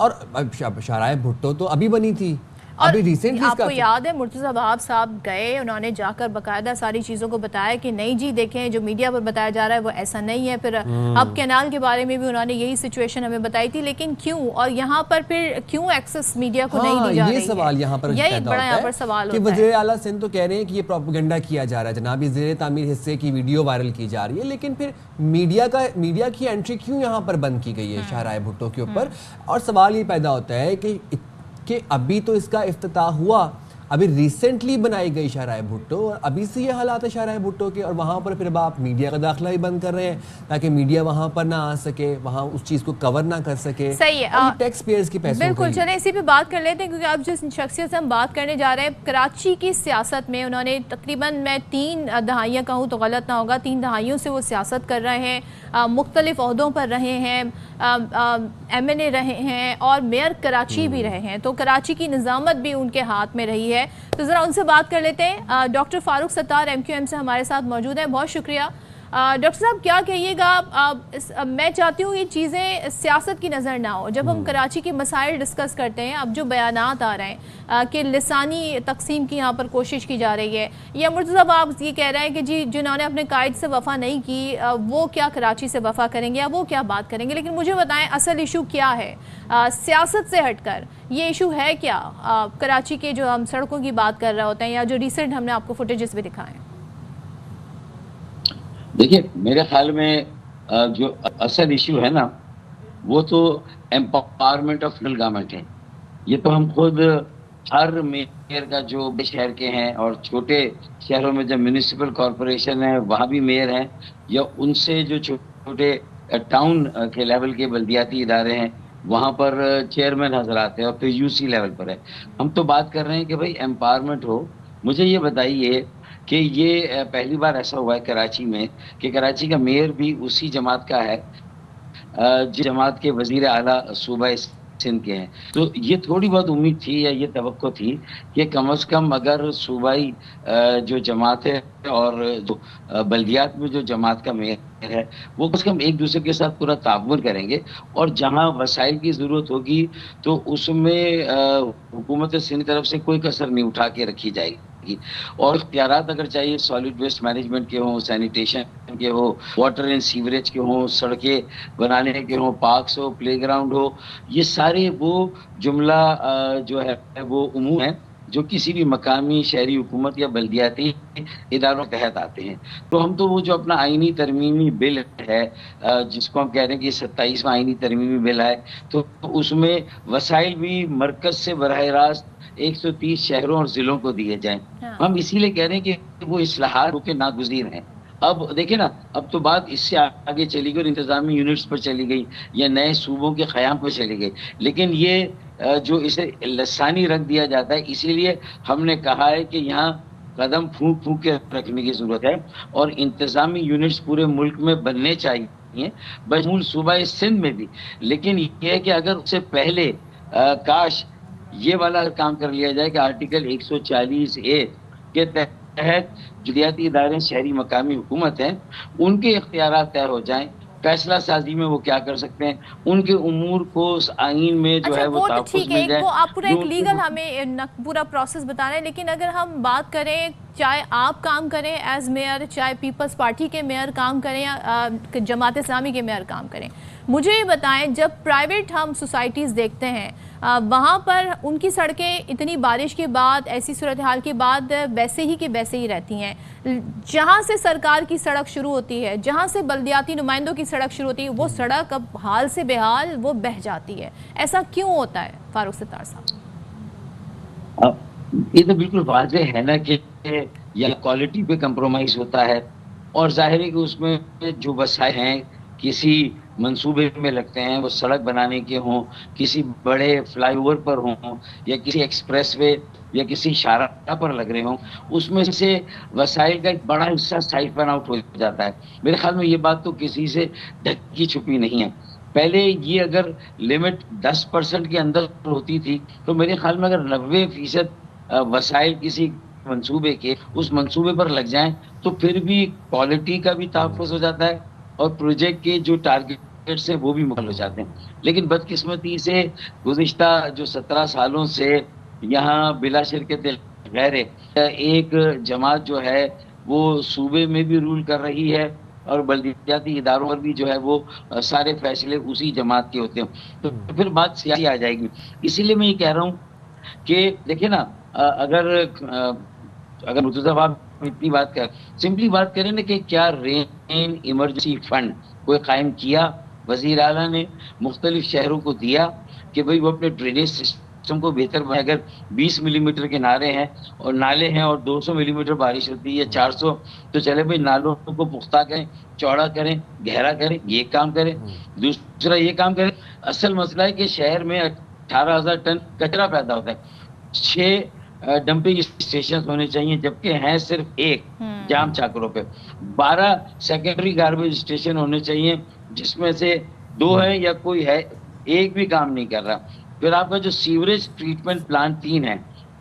और शारा भुट्टो तो अभी बनी थी, अभी रिसेंटली आपको याद है मुर्तज़ा वहाब साहब गए, उन्होंने जाकर बकायदा सारी चीज़ों को बताया कि नहीं जी देखें जो मीडिया पर बताया जा रहा है वो ऐसा नहीं है। फिर अब कैनाल के बारे में भी उन्होंने यही सिचुएशन हमें बताई थी, लेकिन क्यों, और यहाँ पर फिर क्यों एक्सेस मीडिया को नहीं दी जा रही है? सवाल यहाँ पर यही बड़ा यहाँ पर सवाल कि वज़ीर आला सिंध तो कह रहे हैं कि ये प्रोपेगेंडा किया जा रहा है, जनाब ये ज़ेरे तामीर हिस्से की वीडियो वायरल की जा रही है, लेकिन फिर मीडिया की एंट्री क्यों यहाँ पर बंद की गई है शाहराह भुट्टो के ऊपर? और सवाल ये पैदा होता है कि अभी तो इसका इफ्तिताह हुआ, अभी रिसेंटली बनाई गई शाहराह भुट्टो, और अभी से ये हालात है शाहराह भुट्टो के, और वहाँ पर फिर आप मीडिया का दाखिला ही बंद कर रहे हैं ताकि मीडिया वहाँ पर ना आ सके, वहाँ उस चीज़ को कवर ना कर सके। सही है, टैक्स पेयर्स की पैसे। बिल्कुल, चलें इसी पे बात कर लेते हैं, क्योंकि अब जिस शख्सियत से हम बात करने जा रहे हैं, कराची की सियासत में उन्होंने तकरीबन, मैं 3 दहाइयाँ कहूँ तो गलत ना होगा, 3 दहाइयों से वो सियासत कर रहे हैं, मुख्तलिफ ओहदों पर रहे हैं, MNA रहे हैं और मेयर कराची भी रहे हैं, तो कराची की निज़ामत भी उनके हाथ में रही है। तो ज़रा उनसे बात कर लेते हैं। डॉक्टर फारूक सत्तार MQM से हमारे साथ मौजूद हैं, बहुत शुक्रिया। डॉक्टर साहब क्या कहिएगा? मैं चाहती हूँ ये चीज़ें सियासत की नज़र ना हो, जब हम कराची के मसाइल डिस्कस करते हैं, अब जो बयानात आ रहे हैं कि लिसानी तकसीम की यहाँ पर कोशिश की जा रही है, या मुर्तज़ा आप ये कह रहे हैं कि जी जिन्होंने अपने कायद से वफ़ा नहीं की वो क्या कराची से वफ़ा करेंगे या वो क्या बात करेंगे? लेकिन मुझे बताएं असल इशू क्या है सियासत से हटकर? ये इशू है क्या कराची के, जो हम सड़कों की बात कर रहे होते हैं, या जो रिसेंट हमने आपको फुटेजेस भी दिखाए? देखिए मेरे ख्याल में जो असल इशू है ना, वो तो एम्पावरमेंट ऑफ लोकल गवर्नमेंट है। ये तो हम खुद हर मेयर का जो शहर के हैं और छोटे शहरों में जब म्यूनिसिपल कॉरपोरेशन है वहाँ भी मेयर हैं, या उनसे जो छोटे टाउन के लेवल के बल्दियाती इदारे हैं वहाँ पर चेयरमैन हजरात है, और फिर UC लेवल पर है। हम तो बात कर रहे हैं कि भाई एम्पावरमेंट हो। मुझे ये बताइए कि ये पहली बार ऐसा हुआ है कराची में कि कराची का मेयर भी उसी जमात का है जिस जमात के वजीर आला सूबा सिंध के हैं। तो ये थोड़ी बहुत उम्मीद थी या ये तवक्को थी कि कम से कम अगर सूबाई जो जमात है और जो बल्दियात में जो जमात का मेयर है वो कम से कम एक दूसरे के साथ पूरा ताउन करेंगे, और जहाँ वसाइल की ज़रूरत होगी तो उसमें हुकूमत सिंध की तरफ से कोई कसर नहीं उठा के रखी जाएगी, और इख्तियारात अगर चाहिए सॉलिड वेस्ट मैनेजमेंट के हों, सैनिटेशन के हो, वाटर एंड सीवरेज के हों, सड़कें बनाने के हों, पार्क्स हो, प्लेग्राउंड हो, ये सारे वो जुमला जो है वो उमूम है जो किसी भी मकामी शहरी हुकूमत या बल्दियाती इदारों के तहत आते हैं। तो हम तो वो जो अपना आइनी तरमीमी बिल है जिसको हम कह रहे हैं कि 27वां आइनी तरमीमी बिल है, तो उसमें वसाइल भी मरकज से बराह रास्त 130 शहरों और ज़िलों को दिए जाएं। हम इसीलिए कह रहे हैं कि वो इस्लाहात होकर नागुज़ीर हैं। अब देखिए ना, अब तो बात इससे आगे चली गई और इंतजामी यूनिट्स पर चली गई या नए सूबों के क़याम पर चली गई, लेकिन ये जो इसे लसानी रख दिया जाता है, इसीलिए हमने कहा है कि यहाँ कदम फूंक फूंक के रखने की ज़रूरत है और इंतजामी यूनिट्स पूरे मुल्क में बनने चाहिए, बशमूल सूबा सिंध में भी। लेकिन ये है कि अगर उससे पहले काश ये वाला काम कर लिया जाए कि आर्टिकल 140A के तहत जुदियाती इदारे शहरी मकामी हुकूमत हैं, उनके इख्तियारात तय हो जाएं, फैसला साजी में वो क्या कर सकते हैं, उनके उमूर को उस आइन में जो है वो ठीक है। वो आप पूरा एक लीगल हमें पूरा प्रोसेस बता रहे हैं, लेकिन अगर हम बात करें चाहे आप काम करें एज मेयर, चाहे पीपल्स पार्टी के मेयर काम करें या जमात इस्लामी के मेयर काम करें, मुझे ये बताएं, जब प्राइवेट हम सोसाइटीज़ देखते हैं वहाँ पर उनकी सड़कें इतनी बारिश के बाद, ऐसी सूरत हाल के बाद वैसे ही के वैसे ही रहती हैं। जहाँ से सरकार की सड़क शुरू होती है, जहाँ से बल्दियाती नुमाइंदों की सड़क शुरू होती है, वो सड़क अब हाल से बेहाल वो बह जाती है। ऐसा क्यों होता है फारूक सत्तार साहब? ये तो बिल्कुल वाज़ेह है ना कि या क्वालिटी पे कंप्रोमाइज़ होता है, और जाहिर है कि उसमें जो वसाइल हैं किसी मंसूबे में लगते हैं, वो सड़क बनाने के हों, किसी बड़े फ्लाईओवर पर हों, या किसी एक्सप्रेसवे या किसी शाहराह पर लग रहे हों, उसमें से वसाइल का एक बड़ा हिस्सा साइफन आउट हो जाता है। मेरे ख्याल में ये बात तो किसी से ढकी छुपी नहीं है। पहले ये अगर लिमिट 10% के अंदर होती थी, तो मेरे ख्याल में अगर 90% वसाइल किसी मंसूबे के उस मंसूबे पर लग जाएं, तो फिर भी क्वालिटी का भी तहफ़्फ़ुज़ हो जाता है और प्रोजेक्ट के जो टारगेट्स हैं वो भी मुकम्मल हो जाते हैं। लेकिन बदकिस्मती से गुज़िश्ता जो 17 सालों से यहाँ बिला शिरकत गैर एक जमात जो है वो सूबे में भी रूल कर रही है, और बल्दियाती इदारों पर भी जो है वो सारे फैसले उसी जमात के होते हैं, तो फिर बात सियासी आ जाएगी। इसीलिए मैं ये कह रहा हूँ कि देखिए ना, अगर मुर्तज़ा साहब इतनी बात कर, सिंपली बात करें ना कि क्या रेन इमरजेंसी फंड कोई कायम किया वज़ीर आला ने, मुख्तलिफ शहरों को दिया कि भाई वो अपने ड्रेनेज सिस्टम को बेहतर बनाए। अगर 20 मिलीमीटर के नाले हैं और नाले हैं और 200 मिलीमीटर बारिश होती है, 400, तो चले भाई नालों को पुख्ता करें, चौड़ा करें, गहरा करें, ये काम करें। दूसरा ये काम करें, असल मसला है कि शहर में 18,000 टन कचरा पैदा होता है, 6 डंपिंग स्टेशन होने चाहिए, जबकि हैं सिर्फ 1 जाम चाकरों पे। 12 सेकेंडरी गार्बेज स्टेशन होने चाहिए, जिसमें से 2 है या कोई है, एक भी काम नहीं कर रहा। फिर आपका जो सीवरेज ट्रीटमेंट प्लांट 3 है,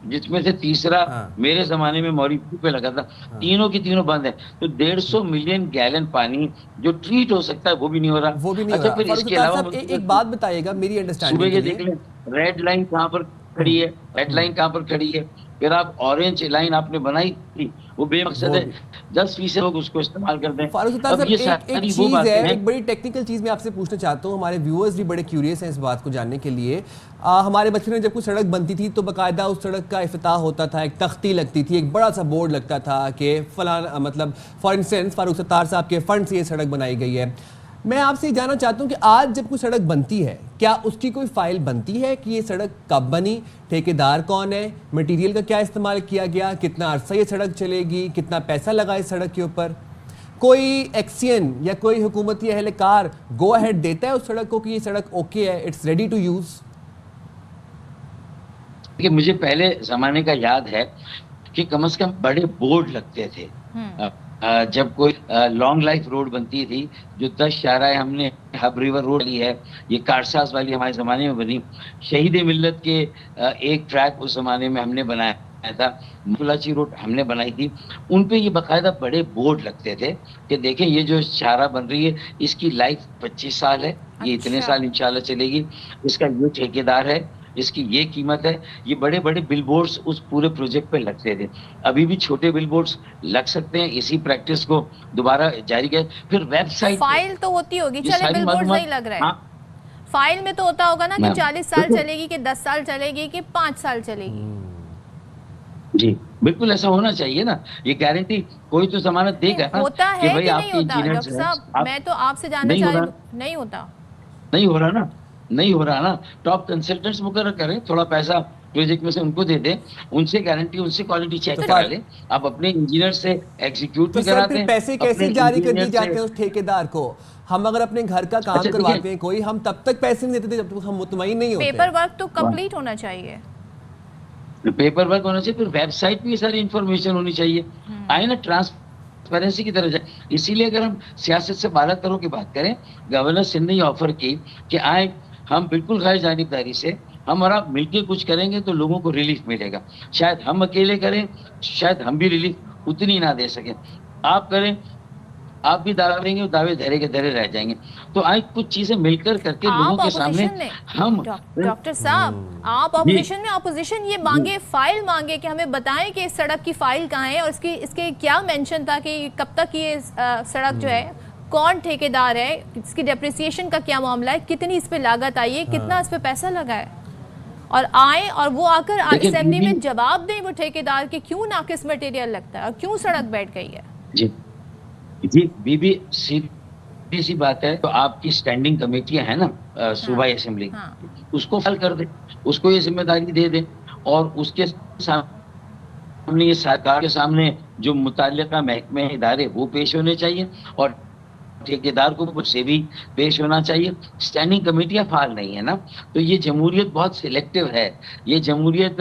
जिसमें से तीसरा मेरे ज़माने में मौरीपुर पे लगा था, तीनों की तीनों बंद है। तो 150 मिलियन गैलन पानी जो ट्रीट हो सकता है वो भी नहीं हो रहा। वो भी नहीं हो रहा। फिर इसके अलावा एक बात बताइएगा मेरी अंडरस्टैंडिंग सुबह के के लिए, देख लें रेड लाइन कहाँ पर खड़ी है, रेड लाइन कहाँ पर खड़ी है, फिर आप ऑरेंज लाइन आपने बनाई थी, वो बेमकसद है, 10% लोग उसको इस्तेमाल करते हैं। फारूक सत्तार साहब, एक चीज़ है, एक बड़ी टेक्निकल चीज़ मैं आपसे पूछना चाहता हूँ, हमारे व्यूअर्स भी बड़े क्यूरियस हैं इस बात को जानने के लिए। हमारे बचपन में जब कोई सड़क बनती थी तो बाकायदा उस सड़क का इफ्तिताह होता था, एक तख्ती लगती थी, एक बड़ा सा बोर्ड लगता था कि फलाना, मतलब फॉर इंस्टेंस फारूक सत्तार साहब के फंड से ये सड़क बनाई गई है। मैं आपसे जानना चाहता हूँ कि आज जब कोई सड़क बनती है, क्या उसकी कोई फाइल बनती है कि ये सड़क कब बनी, ठेकेदार कौन है, मटेरियल का क्या इस्तेमाल किया गया, कितना अरसा ये सड़क चलेगी, कितना पैसा लगा इस सड़क के ऊपर? कोई एक्सियन या कोई हुकूमती अहलकार गो अहेड देता है उस सड़क को कि ये सड़क ओके है, इट्स रेडी टू यूज? कि मुझे पहले ज़माने का याद है कि कम से कम बड़े बोर्ड लगते थे। जब कोई लॉन्ग लाइफ रोड बनती थी, जो 10 शाहराएं हमने हब रिवर रोड ली है, ये कारसाज वाली हमारे ज़माने में बनी, शहीद मिल्लत के एक ट्रैक उस ज़माने में हमने बनाया था, मुलाची रोड हमने बनाई थी, उन पे ये बाकायदा बड़े बोर्ड लगते थे कि देखें ये जो शाहरा बन रही है इसकी लाइफ 25 साल है, ये इतने साल इंशाल्लाह चलेगी, इसका ये ठेकेदार है, इसकी ये कीमत है। ये बड़े बड़े बिलबोर्ड्स उस पूरे प्रोजेक्ट पे लगते थे। अभी भी छोटे बिलबोर्ड्स लग सकते हैं, इसी प्रैक्टिस को दोबारा जारी किया। फिर वेबसाइट फाइल तो होती होगी, चले बिलबोर्ड नहीं लग रहा है, फाइल में तो होता होगा ना कि 40 साल चलेगी, कि 10 साल चलेगी, कि 5 साल चलेगी। जी बिल्कुल ऐसा होना चाहिए ना, ये गारंटी कोई तो जमानत देगा ना होता है कि भाई कि नहीं आपके होता? इंजीनियर डॉक्टर साहब, मैं तो आपसे जानना चाह रही हूँ, नहीं होता, नहीं हो रहा ना, नहीं हो रहा ना। टॉप कंसल्टेंट्स मुकर्रर करें, थोड़ा पैसा प्रोजेक्ट में से उनको दे दें, उनसे गारंटी, उनसे क्वालिटी चेक करा लें। आप अपने इंजीनियर से एग्जीक्यूट तो कराते हैं, पैसे कैसे जारी कर दिए जाते हैं उस ठेकेदार को? हम अगर अपने घर का काम करवाते हैं कोई, हम तब तक पैसे नहीं देते जब तक हम मुतमईन नहीं होते। पेपर वर्क तो कंप्लीट होना चाहिए, पेपर वर्क होना चाहिए, फिर वेबसाइट पे सारी इंफॉर्मेशन होनी चाहिए, आए ना ट्रांसपेरेंसी की तरह जाए। इसीलिए अगर हम सियासत से बाला करो की बात करें, गवर्नर सिंध ने ऑफर की कि आए हम बिल्कुल गैर जानिबदारी से हम और आप मिलके कुछ करेंगे तो लोगों को रिलीफ मिलेगा। शायद हम अकेले करें, शायद हम भी रिलीफ उतनी ना दे सकें, आप करें, आप भी दावा देंगे, वो दावे धरे के धरे रह जाएंगे। तो आज कुछ चीजें मिलकर करके लोगों के सामने हम डॉक्टर साहब, आप ऑपोजिशन में ऑपोजिशन ये मांगे, फाइल मांगे कि हमें बताएं कि इस सड़क की फाइल कहाँ है और इसके क्या मेंशन था कि कब तक ये सड़क जो है, कौन ठेकेदार है, इसकी डेप्रिसिएशन का क्या मामला है, कितनी इस पे लागत आई है, कितना इस पे पैसा लगा है, और आए और वो आकर असेंबली में जवाब दें वो ठेकेदार कि क्यों नाकिस मटेरियल लगता है और क्यों सड़क बैठ गई है। जी जी बीबी, सीधी सी बात है, तो आपकी स्टैंडिंग कमेटियां है ना सूबाई असेंबली, उसको फाइल कर दे, उसको ये जिम्मेदारी दे दे, और उसके सामने, ये सरकार के सामने जो मुताल्लिका महकमे इदारे वो पेश होने चाहिए और ठेकेदार को मुझसे भी पेश होना चाहिए। स्टैंडिंग कमेटियां फाल नहीं है ना, तो ये जमहूरियत बहुत सिलेक्टिव है। ये जमहूरियत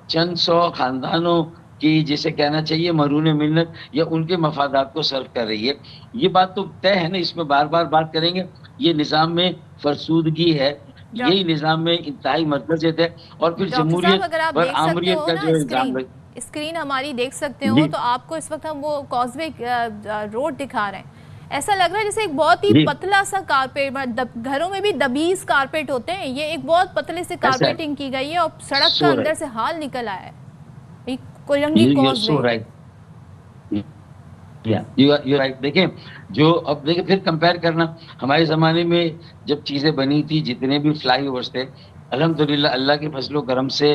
चंद 100 खानदानों की, जिसे कहना चाहिए मरून मिन्नत, या उनके मफादात को सर्व कर रही है। ये बात तो तय है ना, इसमें बार बार बात करेंगे। ये निज़ाम में फरसूदगी है, यही निज़ाम में इंतहाई मरकज़ियत है, और फिर जमहूरियत और आमरीत का जो इल्जाम, स्क्रीन हमारी देख सकते हो तो आपको इस वक्त हम वो कॉजवे रोड दिखा रहे हैं। ऐसा लग रहा है जैसे एक बहुत ही पतला सा कारपेट, घरों में भी दबीज कारपेट होते हैं, ये एक बहुत पतले से कारपेटिंग की गई है और सड़क का अंदर से हाल निकल आया है। देखिए जो अब देखिए फिर कंपेयर करना, हमारे ज़माने में जब चीज़ें बनी थी, जितने भी फ्लाईओवर्स थे, अल्हम्दुलिल्लाह अल्लाह के फजलो करम से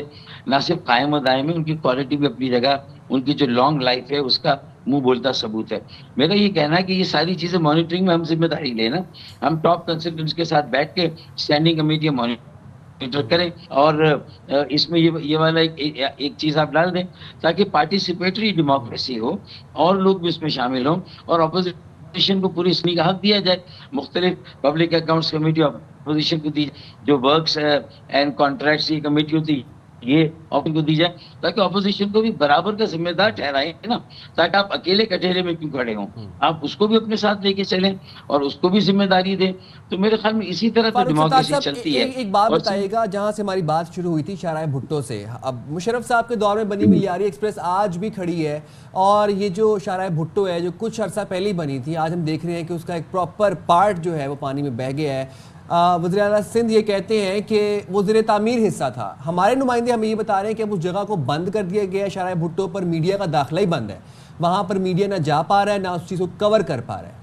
ना सिर्फ कायम दायम है, उनकी क्वालिटी भी अपनी जगह, उनकी जो लॉन्ग लाइफ है उसका मुंह बोलता सबूत है। मेरा ये कहना है कि ये सारी चीज़ें मॉनिटरिंग में हम जिम्मेदारी लेना, हम टॉप कंसल्टेंट्स के साथ बैठ के स्टैंडिंग कमेटी मॉनिटर करें, और इसमें ये वाला एक चीज़ आप डाल दें ताकि पार्टिसिपेटरी डेमोक्रेसी हो और लोग भी इसमें शामिल हों, और अपोजिशन को पूरी इसलिए का हक दिया जाए। मुख्तलिफ पब्लिक अकाउंट्स कमेटी अपोजिशन को दी, जो वर्क्स एंड कॉन्ट्रैक्ट्स की कमेटी होती ये ऑपोजिशन को दी जाए, ताकि ऑपोजिशन को भी बराबर का जिम्मेदार ठहराए ना, ताकि आप अकेले कटहरे में क्यों खड़े हों, आप उसको भी अपने साथ लेके चलें और उसको भी जिम्मेदारी दें। तो मेरे ख्याल में इसी तरह तो डेमोक्रेसी चलती है। एक बात बताइएगा, जहां से हमारी बात शुरू हुई थी शाहराह भुट्टो से, अब मुशर्रफ साहब के दौर में बनी मिलियारी एक्सप्रेस आज भी खड़ी है, और ये जो शाहराह भुट्टो है जो कुछ अर्सा पहले ही बनी थी, आज हम देख रहे हैं कि उसका एक प्रॉपर पार्ट जो है वो पानी में बह गया है। वज़ीर आला सिंध ये कहते हैं कि वो ज़ेर तामीर हिस्सा था। हमारे नुमाइंदे हमें ये बता रहे हैं कि अब उस जगह को बंद कर दिया गया है, शाहराह भुट्टो पर मीडिया का दाखिला ही बंद है, वहाँ पर मीडिया ना जा पा रहा है, ना उस चीज़ को कवर कर पा रहा है।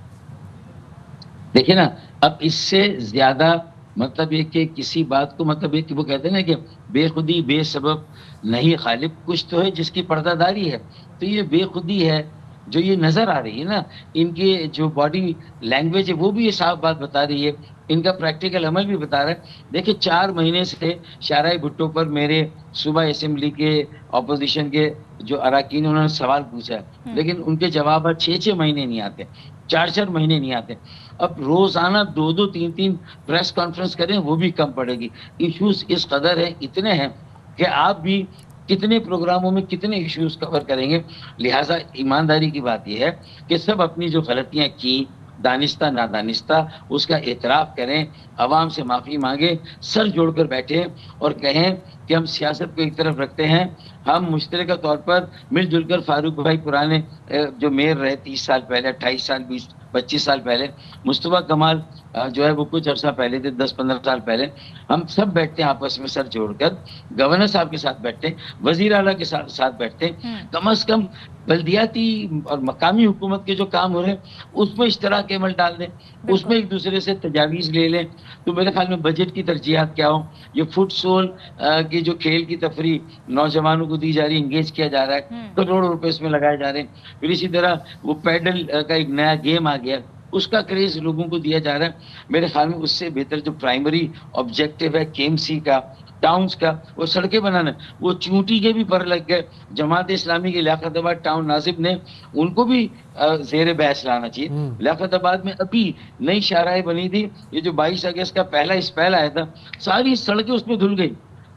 देखिए ना, अब इससे ज़्यादा मतलब ये कि किसी बात को, मतलब ये कि वो कहते हैं ना कि बेखुदी बेसबब नहीं खालिब, कुछ तो है जिसकी पर्दादारी है। तो ये बेखुदी है जो ये नज़र आ रही है ना, इनके जो बॉडी लैंग्वेज है वो भी ये साफ बात बता रही है, इनका प्रैक्टिकल अमल भी बता रहा है। देखिए 4 महीने से शाहराह भुट्टो पर मेरे सूबा असेंबली के अपोजिशन के जो अरकान उन्होंने सवाल पूछा है, लेकिन उनके जवाब 6-6 महीने नहीं आते, 4-4 महीने नहीं आते। अब रोजाना 2-2, 3-3 प्रेस कॉन्फ्रेंस करें वो भी कम पड़ेगी। इश्यूज इस कदर है, इतने हैं कि आप भी कितने प्रोग्रामों में कितने इश्यूज कवर करेंगे। लिहाजा ईमानदारी की बात यह है कि सब अपनी जो गलतियां की, दानिस्ता नादानिस्ता, उसका एतराफ़ करें, आवाम से माफ़ी मांगे, सर जोड़कर बैठे और कहें कि हम सियासत को एक तरफ रखते हैं, हम मुश्तरका तौर पर मिलजुल कर, फारूक भाई पुराने जो मेयर रहे 30 साल पहले, 28 साल, 20-25 साल पहले, मुस्तफा कमाल जो है वो कुछ अर्सा पहले थे, 10-15 साल पहले, हम सब बैठते हैं आपस में सर जोड़कर, गवर्नर साहब के साथ बैठते हैं, वजीर आला के साथ बैठते हैं, कम अज कम बल्दियाती और मकामी हुकूमत के जो काम हो रहे हैं उसमें इश्तराक के अमल डाल दें, उसमें एक दूसरे से तजावीज़ ले लें। तो मेरे ख्याल में बजट की तरजीहात क्या हो, ये फुट सोल की जो खेल की तफरी नौजवानों को दी जा रही है, इंगेज किया जा रहा है, करोड़ों रुपए इसमें लगाए जा रहे हैं। फिर इसी तरह वो पैडल का एक नया गेम आ गया, उसका क्रेज लोगों को दिया जा रहा है। मेरे ख्याल में उससे बेहतर जो प्राइमरी ऑब्जेक्टिव है केएमसी का, टाउन्स का, वो सड़कें बनाना, वो चूंटी के भी पर लग गए। जमात इस्लामी के लियाकताबाद टाउन नाजिब ने उनको भी ज़ेर बहस लाना चाहिए। लियाकताबाद में अभी नई शाहराह बनी थी, ये जो 22 अगस्त का पहला स्पेल आया था, सारी सड़कें उसमें धुल गई।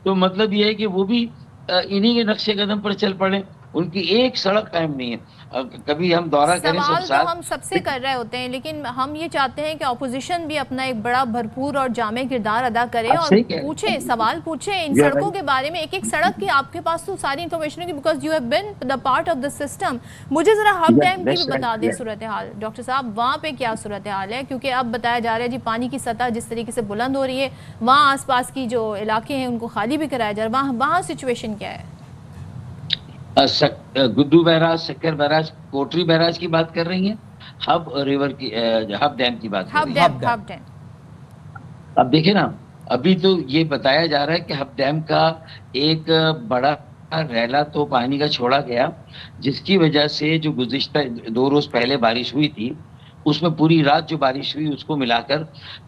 तो मतलब ये है कि वो भी इन्हीं के नक्शे कदम पर चल पड़े। उनकी एक सड़क कायम नहीं है। कभी हम दौरा करें सब सवाल तो साथ, हम सबसे कर रहे होते हैं, लेकिन हम ये चाहते हैं कि ऑपोजिशन भी अपना एक बड़ा भरपूर और जामे किरदार अदा करे आप और सही कह रहे हैं। पूछे, सवाल पूछे इन You are सड़कों right. के बारे में, एक एक सड़क की आपके पास तो सारी इन्फॉर्मेशन होगी, because you have been the part of the system. मुझे जरा हब Yeah, डैम की भी that's right, बता दें yeah. सूरत हाल डॉक्टर साहब, वहाँ पे क्या सूरत हाल है? क्योंकि अब बताया जा रहा है जी पानी की सतह जिस तरीके से बुलंद हो रही है, वहाँ आसपास की जो इलाके हैं उनको खाली भी कराया जा रहा है, वहाँ सिचुएशन क्या है? गुड्डू बैराज, शक्कर बैराज, कोटरी बैराज की बात कर रही हैं, हब रिवर की, हब डैम की बात कर रही हैं। हब डैम अब देखिए ना, अभी तो ये बताया जा रहा है कि हब डैम का एक बड़ा रैला तो पानी का छोड़ा गया, जिसकी वजह से जो गुज़िश्ता 2 रोज पहले बारिश हुई थी, उसमें पूरी रात जो बारिश हुई उसको मिलाकर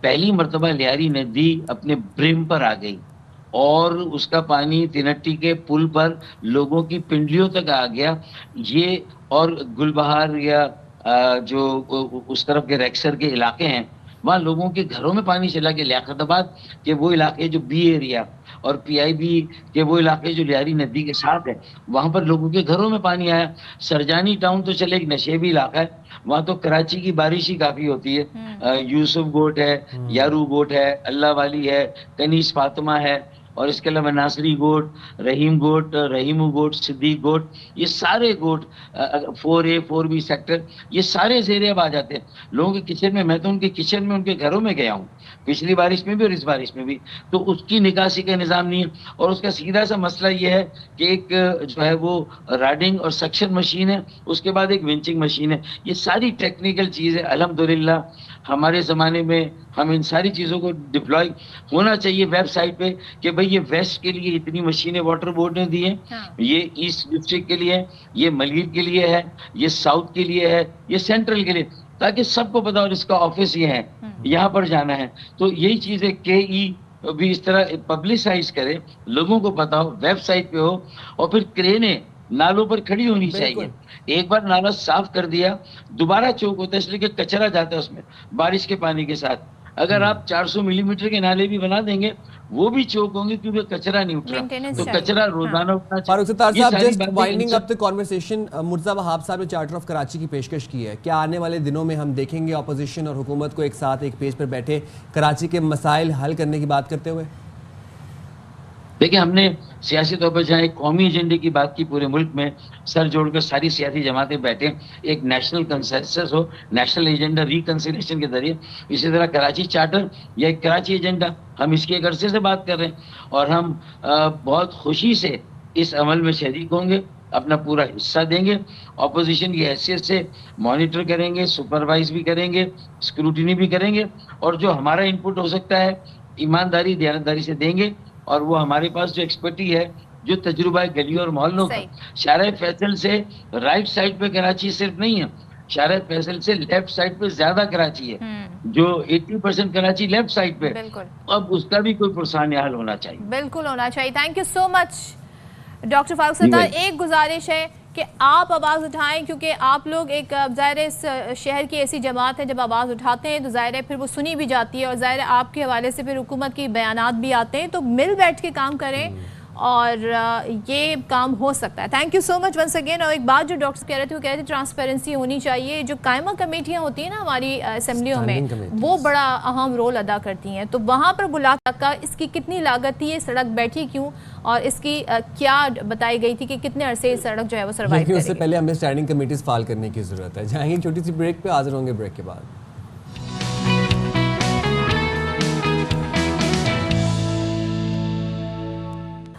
पहली मर्तबा लियारी नदी अपने ब्रिम पर आ गई और उसका पानी तिनट्टी के पुल पर लोगों की पिंडलियों तक आ गया। ये और गुलबहार या जो उस तरफ के रेक्सर के इलाके हैं, वहाँ लोगों के घरों में पानी चला गया। लियाकताबाद के वो इलाके जो बी एरिया और पीआईबी के वो इलाके जो लियारी नदी के साथ है, वहाँ पर लोगों के घरों में पानी आया। सरजानी टाउन तो चले एक नशेबी इलाका है, वहाँ तो कराची की बारिश ही काफी होती है। यूसुफ गोट है, यारू गोट है, अल्लाह वाली है, कनीस फातिमा है, और इसके अलावा नासरी गोट, रहीम गोट, रहीमू गोट, सिद्दीक गोट, ये सारे गोट 4A 4B सेक्टर, ये सारे ज़ेरे अब आ जाते हैं लोगों के किचन में। मैं तो उनके किचन में, उनके घरों में गया हूँ, पिछली बारिश में भी और इस बारिश में भी, तो उसकी निकासी का निज़ाम नहीं है। और उसका सीधा सा मसला ये है कि एक जो है वो राडिंग और सक्शन मशीन है, उसके बाद एक विंचिंग मशीन है। ये सारी टेक्निकल चीज़ है। अल्हम्दुलिल्लाह हमारे ज़माने में हम इन सारी चीज़ों को डिप्लॉय होना चाहिए वेबसाइट पे कि भाई ये वेस्ट के लिए इतनी मशीनें वाटर बोर्ड ने दी है, ये ईस्ट डिस्ट्रिक्ट के लिए है, ये मलगीर के लिए है, ये साउथ के लिए है, ये सेंट्रल के लिए, ताकि सबको पता हो इसका ऑफिस ये है, यहाँ पर जाना है। तो यही चीज़ें KE भी इस तरह पब्लिसाइज करे, लोगों को पता हो, वेबसाइट पे हो, और फिर क्रेनें नालों पर खड़ी होनी चाहिए। एक बार नाला साफ कर दिया, दोबारा चौक होता है, इसलिए कि कचरा जाता है उसमें बारिश के पानी के साथ। अगर आप 400 मिलीमीटर के नाले भी बना देंगे, वो भी चौक होंगे क्योंकि कचरा नहीं उठ रहा। तो कचरा रोजाना उठना चाहिए। फारूक सत्तार साहब, just winding up the conversation, Murtaza Wahab साहब ने चार्टर ऑफ कराची की पेशकश की है। क्या आने वाले दिनों में हम देखेंगे अपोजिशन और हुकूमत को एक साथ एक पेज पर बैठे कराची के मसाइल हल करने की बात करते हुए? देखिए, हमने सियासी तौर पर जहाँ एक कौमी एजेंडे की बात की, पूरे मुल्क में सर जोड़कर सारी सियासी जमातें बैठे, एक नेशनल कंसेंसस हो, नेशनल एजेंडा रिकंसिलिएशन के जरिए। इसी तरह कराची चार्टर या एक कराची एजेंडा, हम इसके एक अरसे से बात कर रहे हैं और हम बहुत खुशी से इस अमल में शरीक होंगे, अपना पूरा हिस्सा देंगे, ऑपोजिशन की हैसियत से मॉनिटर करेंगे, सुपरवाइज भी करेंगे, स्क्रूटिनी भी करेंगे, और जो हमारा इनपुट हो सकता है ईमानदारी दयानतदारी से देंगे। और वो हमारे पास जो एक्सपर्टी है, जो तजुर्बा है गलियों और मोहल्लों का, शारा फैसल से राइट साइड पे कराची सिर्फ नहीं है, शारा फैसल से लेफ्ट साइड पे ज्यादा कराची है, जो 80% कराची लेफ्ट साइड पे, अब उसका भी कोई पुरसान हाल होना चाहिए। बिल्कुल होना चाहिए। Thank you so much doctor Farooq Sattar. एक गुजारिश है कि आप आवाज़ उठाएं, क्योंकि आप लोग एक ज़ाहिर इस शहर की ऐसी जमात है, जब आवाज़ उठाते हैं तो ज़ाहिर है फिर वो सुनी भी जाती है, और ज़ाहिर है आपके हवाले से फिर हुकूमत की बयानात भी आते हैं। तो मिल बैठ के काम करें और ये काम हो सकता है। Thank you so much once again. और एक बात जो डॉक्टर कह रहे थे, वो कह रहे थे ट्रांसपेरेंसी होनी चाहिए। जो कायमा कमेटियाँ होती हैं ना हमारी असेंबलियों में, वो बड़ा अहम रोल अदा करती हैं। तो वहाँ पर बुला का इसकी कितनी लागत थी, ये सड़क बैठी क्यों, और इसकी क्या बताई गई थी कि कितने अरसे ये सड़क जो है वो सर्वाइव करेगी। उससे पहले हमें स्टैंडिंग कमेटीज फाइल करने की जरूरत है। जाएंगे छोटी सी ब्रेक पे, हाजिर होंगे ब्रेक के बाद।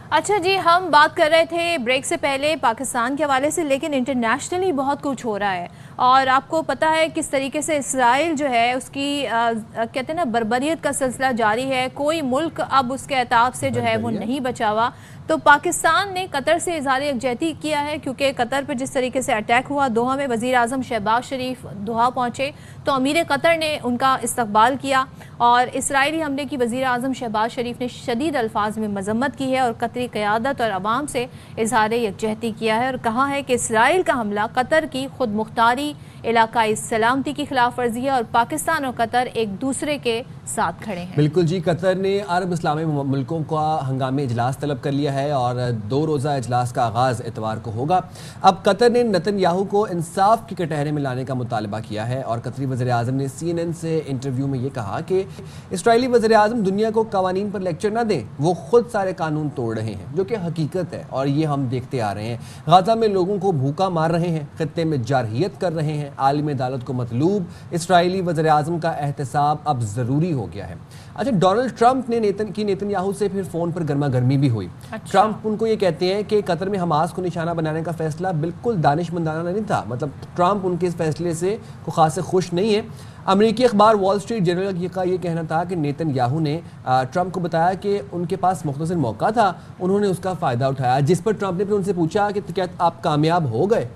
अच्छा जी, हम बात कर रहे थे ब्रेक से पहले पाकिस्तान के हवाले से, लेकिन इंटरनेशनली बहुत कुछ हो रहा है। और आपको पता है किस तरीके से इसराइल जो है उसकी कहते हैं ना बर्बरियत का सिलसिला जारी है। कोई मुल्क अब उसके अताब से जो है वो नहीं बचा हुआ। तो पाकिस्तान ने कतर से इज़हार यकजहती किया है, क्योंकि कतर पर जिस तरीके से अटैक हुआ, दोहा में वज़ीर आज़म शहबाज शरीफ दोहा पहुँचे तो अमीर कतर ने उनका इस्तकबाल किया, और इसराइली हमले की वज़ीर आज़म शहबाज शरीफ ने शदीद अल्फाज में मजम्मत की है और कतरी क़यादत और अवाम से इज़हार यकजहती किया है, और कहा है कि इसराइल का हमला कतर की खुद मुख्तारी, इलाकाई सलामती की खिलाफ वर्जी है और पाकिस्तान और कतर एक दूसरे के साथ खड़े हैं। बिल्कुल जी, कतर ने अरब इस्लामी मुल्कों का हंगामी इजलास तलब कर लिया है और 2 रोज़ा इजलास का आगाज़ इतवार को होगा। अब कतर ने नेतन्याहू को इंसाफ के कटहरे में लाने का मुतालबा किया है और कतरी वज़ीर-ए-आज़म ने CNN से इंटरव्यू में ये कहा कि इसराइली वज़ीर-ए-आज़म दुनिया को कवानीन पर लेक्चर ना दें, वो खुद सारे कानून तोड़ रहे हैं, जो कि हकीकत है और ये हम देखते आ रहे हैं। गाज़ा में लोगों को भूखा मार रहे हैं, खित्ते में जारहियत कर रहे हैं। आलिम अदालत को मतलूब इसराइली वज़ीर-ए-आज़म का एहतसाब अब ज़रूरी हो गया है। अच्छा, डोनाल्ड ट्रंप ने नेतन्याहू से फिर फ़ोन पर गर्मा गर्मी भी हुई। ट्रंप उनको ये कहते हैं कि कतर में हमास को निशाना बनाने का फैसला बिल्कुल दानिशमंदाना नहीं था। मतलब ट्रंप उनके इस फैसले से को खास खुश नहीं है। अमेरिकी अखबार वॉल स्ट्रीट जर्नल का ये कहना था कि नेतन्याहू ने ट्रंप को बताया कि उनके पास मुख्तसर मौका था, उन्होंने उसका फ़ायदा उठाया। जिस पर ट्रंप ने फिर उनसे पूछा कि क्या आप कामयाब हो गए।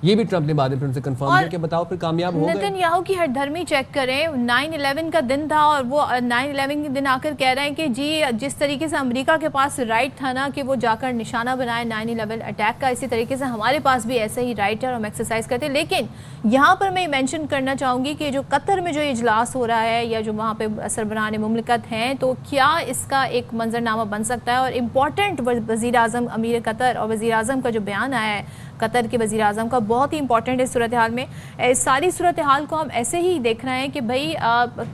ये भी ट्रंप ने बाद में फिर उनसे कंफर्म किया कि बताओ फिर कामयाब हो गए। नेतन्याहू की हठधर्मी चेक करें, 9/11 का दिन था और वो 9/11 के दिन आकर कह रहे हैं कि जी जिस तरीके से अमेरिका के पास राइट था ना कि वो जाकर निशाना बनाए 9/11 अटैक का, इसी तरीके से हमारे पास भी ऐसा ही राइट है और हम एक्सरसाइज करते हैं। लेकिन यहाँ पर मैं मेंशन करना चाहूँगी कि जो कतर में जो इजलास हो रहा है या जो वहाँ पे सरबराह मुमलिकत हैं, तो क्या इसका एक मंजरनामा बन सकता है। और इम्पॉर्टेंट वज़ीर-ए-आज़म अमीर कतर और वज़ीर-ए-आज़म का जो बयान आया है कतर के वज़ीर-ए-आज़म का, बहुत ही इंपॉर्टेंट है सूरत हाल में। इस सारी सूरत हाल को हम ऐसे ही देख रहे हैं कि भाई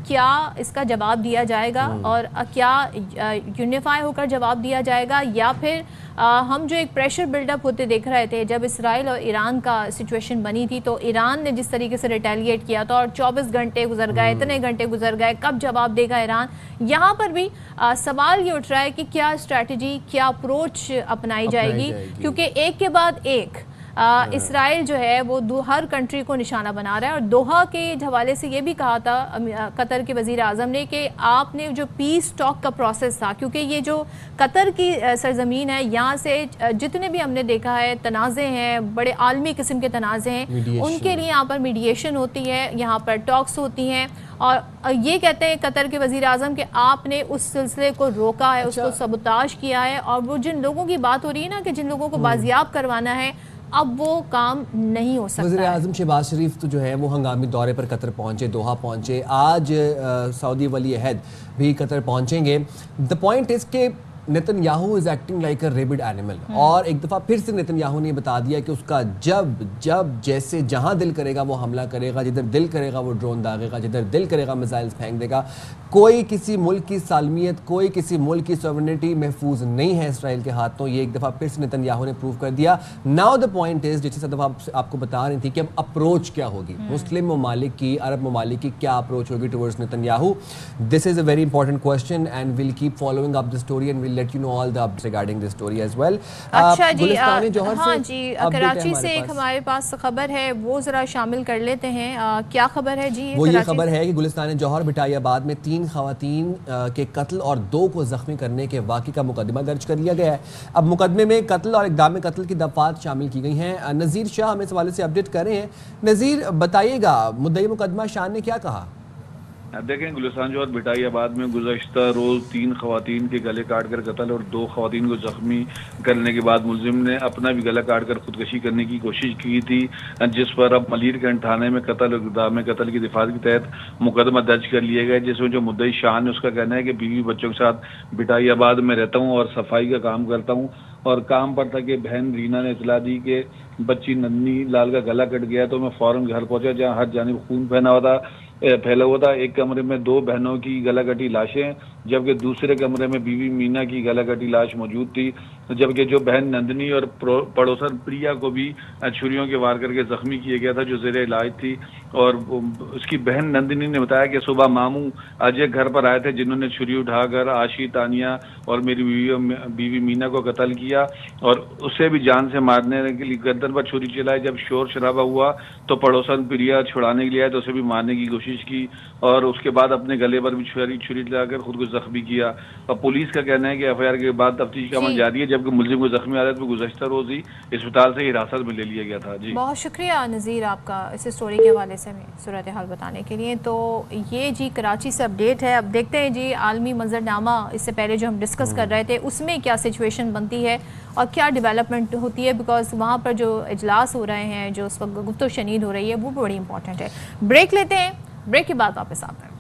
क्या इसका जवाब दिया जाएगा और क्या यूनिफाई होकर जवाब दिया जाएगा, या फिर हम जो एक प्रेशर बिल्डअप होते देख रहे थे जब इसराइल और ईरान का सिचुएशन बनी थी, तो ईरान ने जिस तरीके से रिटेलिएट किया था और 24 घंटे गुजर गए, इतने घंटे गुजर गए, कब जवाब देगा ईरान। यहाँ पर भी सवाल ये उठ रहा है कि क्या स्ट्रैटेजी, क्या अप्रोच अपनाई जाएगी, क्योंकि एक के बाद एक इसराइल जो है वो हर कंट्री को निशाना बना रहा है। और दोहा के हवाले से ये भी कहा था कतर के वज़ीर-ए-आज़म ने कि आपने जो पीस टॉक का प्रोसेस था, क्योंकि ये जो कतर की सरजमीन है, यहाँ से जितने भी हमने देखा है तनाज़े हैं, बड़े आलमी किस्म के तनाज़े हैं, उनके लिए यहाँ पर मीडिएशन होती है, यहाँ पर टॉक्स होती हैं। और ये कहते हैं कतर के वज़ीर-ए-आज़म कि आपने उस सिलसिले को रोका है, उसको सबुताज किया है, और वो जिन लोगों की बात हो रही है ना कि जिन लोगों को बाजियाब करवाना है, अब वो काम नहीं हो सकता। वज़ीर-ए-आज़म शहबाज शरीफ तो जो है वो हंगामी दौरे पर कतर पहुंचे, दोहा पहुंचे। आज सऊदी वली अहद भी कतर पहुंचेंगे। द पॉइंट इज के Netanyahu is acting like a rapid animal. और एक दफ़ा फिर से नेतन्याहू ने बता दिया कि उसका जब जैसे जहां दिल करेगा वो हमला करेगा, जिधर दिल करेगा वो ड्रोन दागेगा, जिधर दिल करेगा मिसाइल्स फेंक देगा। कोई किसी मुल्क की सालमियत, कोई किसी मुल्क की सॉवरेनिटी महफूज नहीं है इसराइल के हाथों। ये एक दफ़ा फिर से नेतन्याहू ने प्रूव कर दिया। नाउ द पॉइंट इज, जैसे दफ़ा आपको बता रही थी कि अब अप्रोच क्या होगी मुस्लिम ममालिक की, अरब ममालिक की क्या अप्रोच होगी towards Netanyahu. This is a very important question and will keep following up the story and will let you know all the updates regarding this story as well. अच्छा जी, जौहर हाँ जी, कराची से एक हमारे पास खबर है, वो जरा शामिल कर लेते हैं। क्या खबर है जी? वो ये खबर है कि गुलिस्तान जौहर बिटाइयाबाद में 3 खवातीन के कत्ल और 2 को जख्मी करने के वाक़े का मुकदमा दर्ज कर लिया गया है। अब मुकदमे में कत्ल और इक़दाम कत्ल की दफ़ात शामिल की गई हैं। नज़ीर शाह हमें इस हवाले से अपडेट कर रहे हैं। नज़ीर, बताइएगा मुद्दई मुकदमा शान ने क्या कहा? देखें, गुलिस्तान जौहर बिटाइयाबाद में गुज़श्ता रोज़ 3 खवातीन के गले काट कर कत्ल और 2 खवातीन को जख्मी करने के बाद मुलजिम ने अपना भी गला काट कर खुदकशी करने की कोशिश की थी, जिस पर अब मलीरगंज थाने में कत्ल और इक़दाम कत्ल की दिफात के तहत मुकदमा दर्ज कर लिया गया, जिसमें जो मुद्दई शान है उसका कहना है कि बीवी बच्चों के साथ बिटाइयाबाद में रहता हूँ और सफाई का काम करता हूँ, और काम पर था कि बहन रीना ने इतला दी कि बच्ची नन्नी लाल का गला कट गया, तो मैं फ़ौरन घर पहुंचा जहाँ हर जानिब खून फैला हुआ था। एक कमरे में 2 बहनों की गला कटी लाशें, जबकि दूसरे कमरे में बीवी मीना की गला कटी लाश मौजूद थी, जबकि जो बहन नंदनी और पड़ोसन प्रिया को भी छुरियों के वार करके जख्मी किया गया था, जो ज़ेरे इलाज थी। और उसकी बहन नंदनी ने बताया कि सुबह मामू अजय घर पर आए थे, जिन्होंने छुरी उठाकर आशी, तानिया और मेरी बीवी मीना को कत्ल किया और उसे भी जान से मारने के लिए गर्दन पर छुरी चलाई। जब शोर शराबा हुआ तो पड़ोसन प्रिया छुड़ाने के लिए आए तो उसे भी मारने की कोशिश की और उसके बाद अपने गले पर भी छुरी चलाकर खुद को जख्मी किया। और पुलिस का कहना है कि FIR के बाद तफ्तीश का अमल जारी है, जबकि मुलजिम को जख्मी हालत में गुज़श्ता रोज ही अस्पताल से हिरासत में ले लिया गया था। जी बहुत शुक्रिया नज़ीर आपका इस स्टोरी के हवाले से हमें सूरत हाल बताने के लिए। तो ये जी कराची से अपडेट है। अब देखते हैं जी आलमी मंजरनामा इससे पहले जो हम डिस्कस कर रहे थे उसमें क्या सिचुएशन बनती है और क्या डेवलपमेंट होती है, बिकॉज वहाँ पर जो इजलास हो रहे हैं, जो उस वक्त गुफ्तगू शनीद हो रही है, वो बड़ी इंपॉर्टेंट है। ब्रेक लेते हैं, ब्रेक के बाद वापस आते हैं।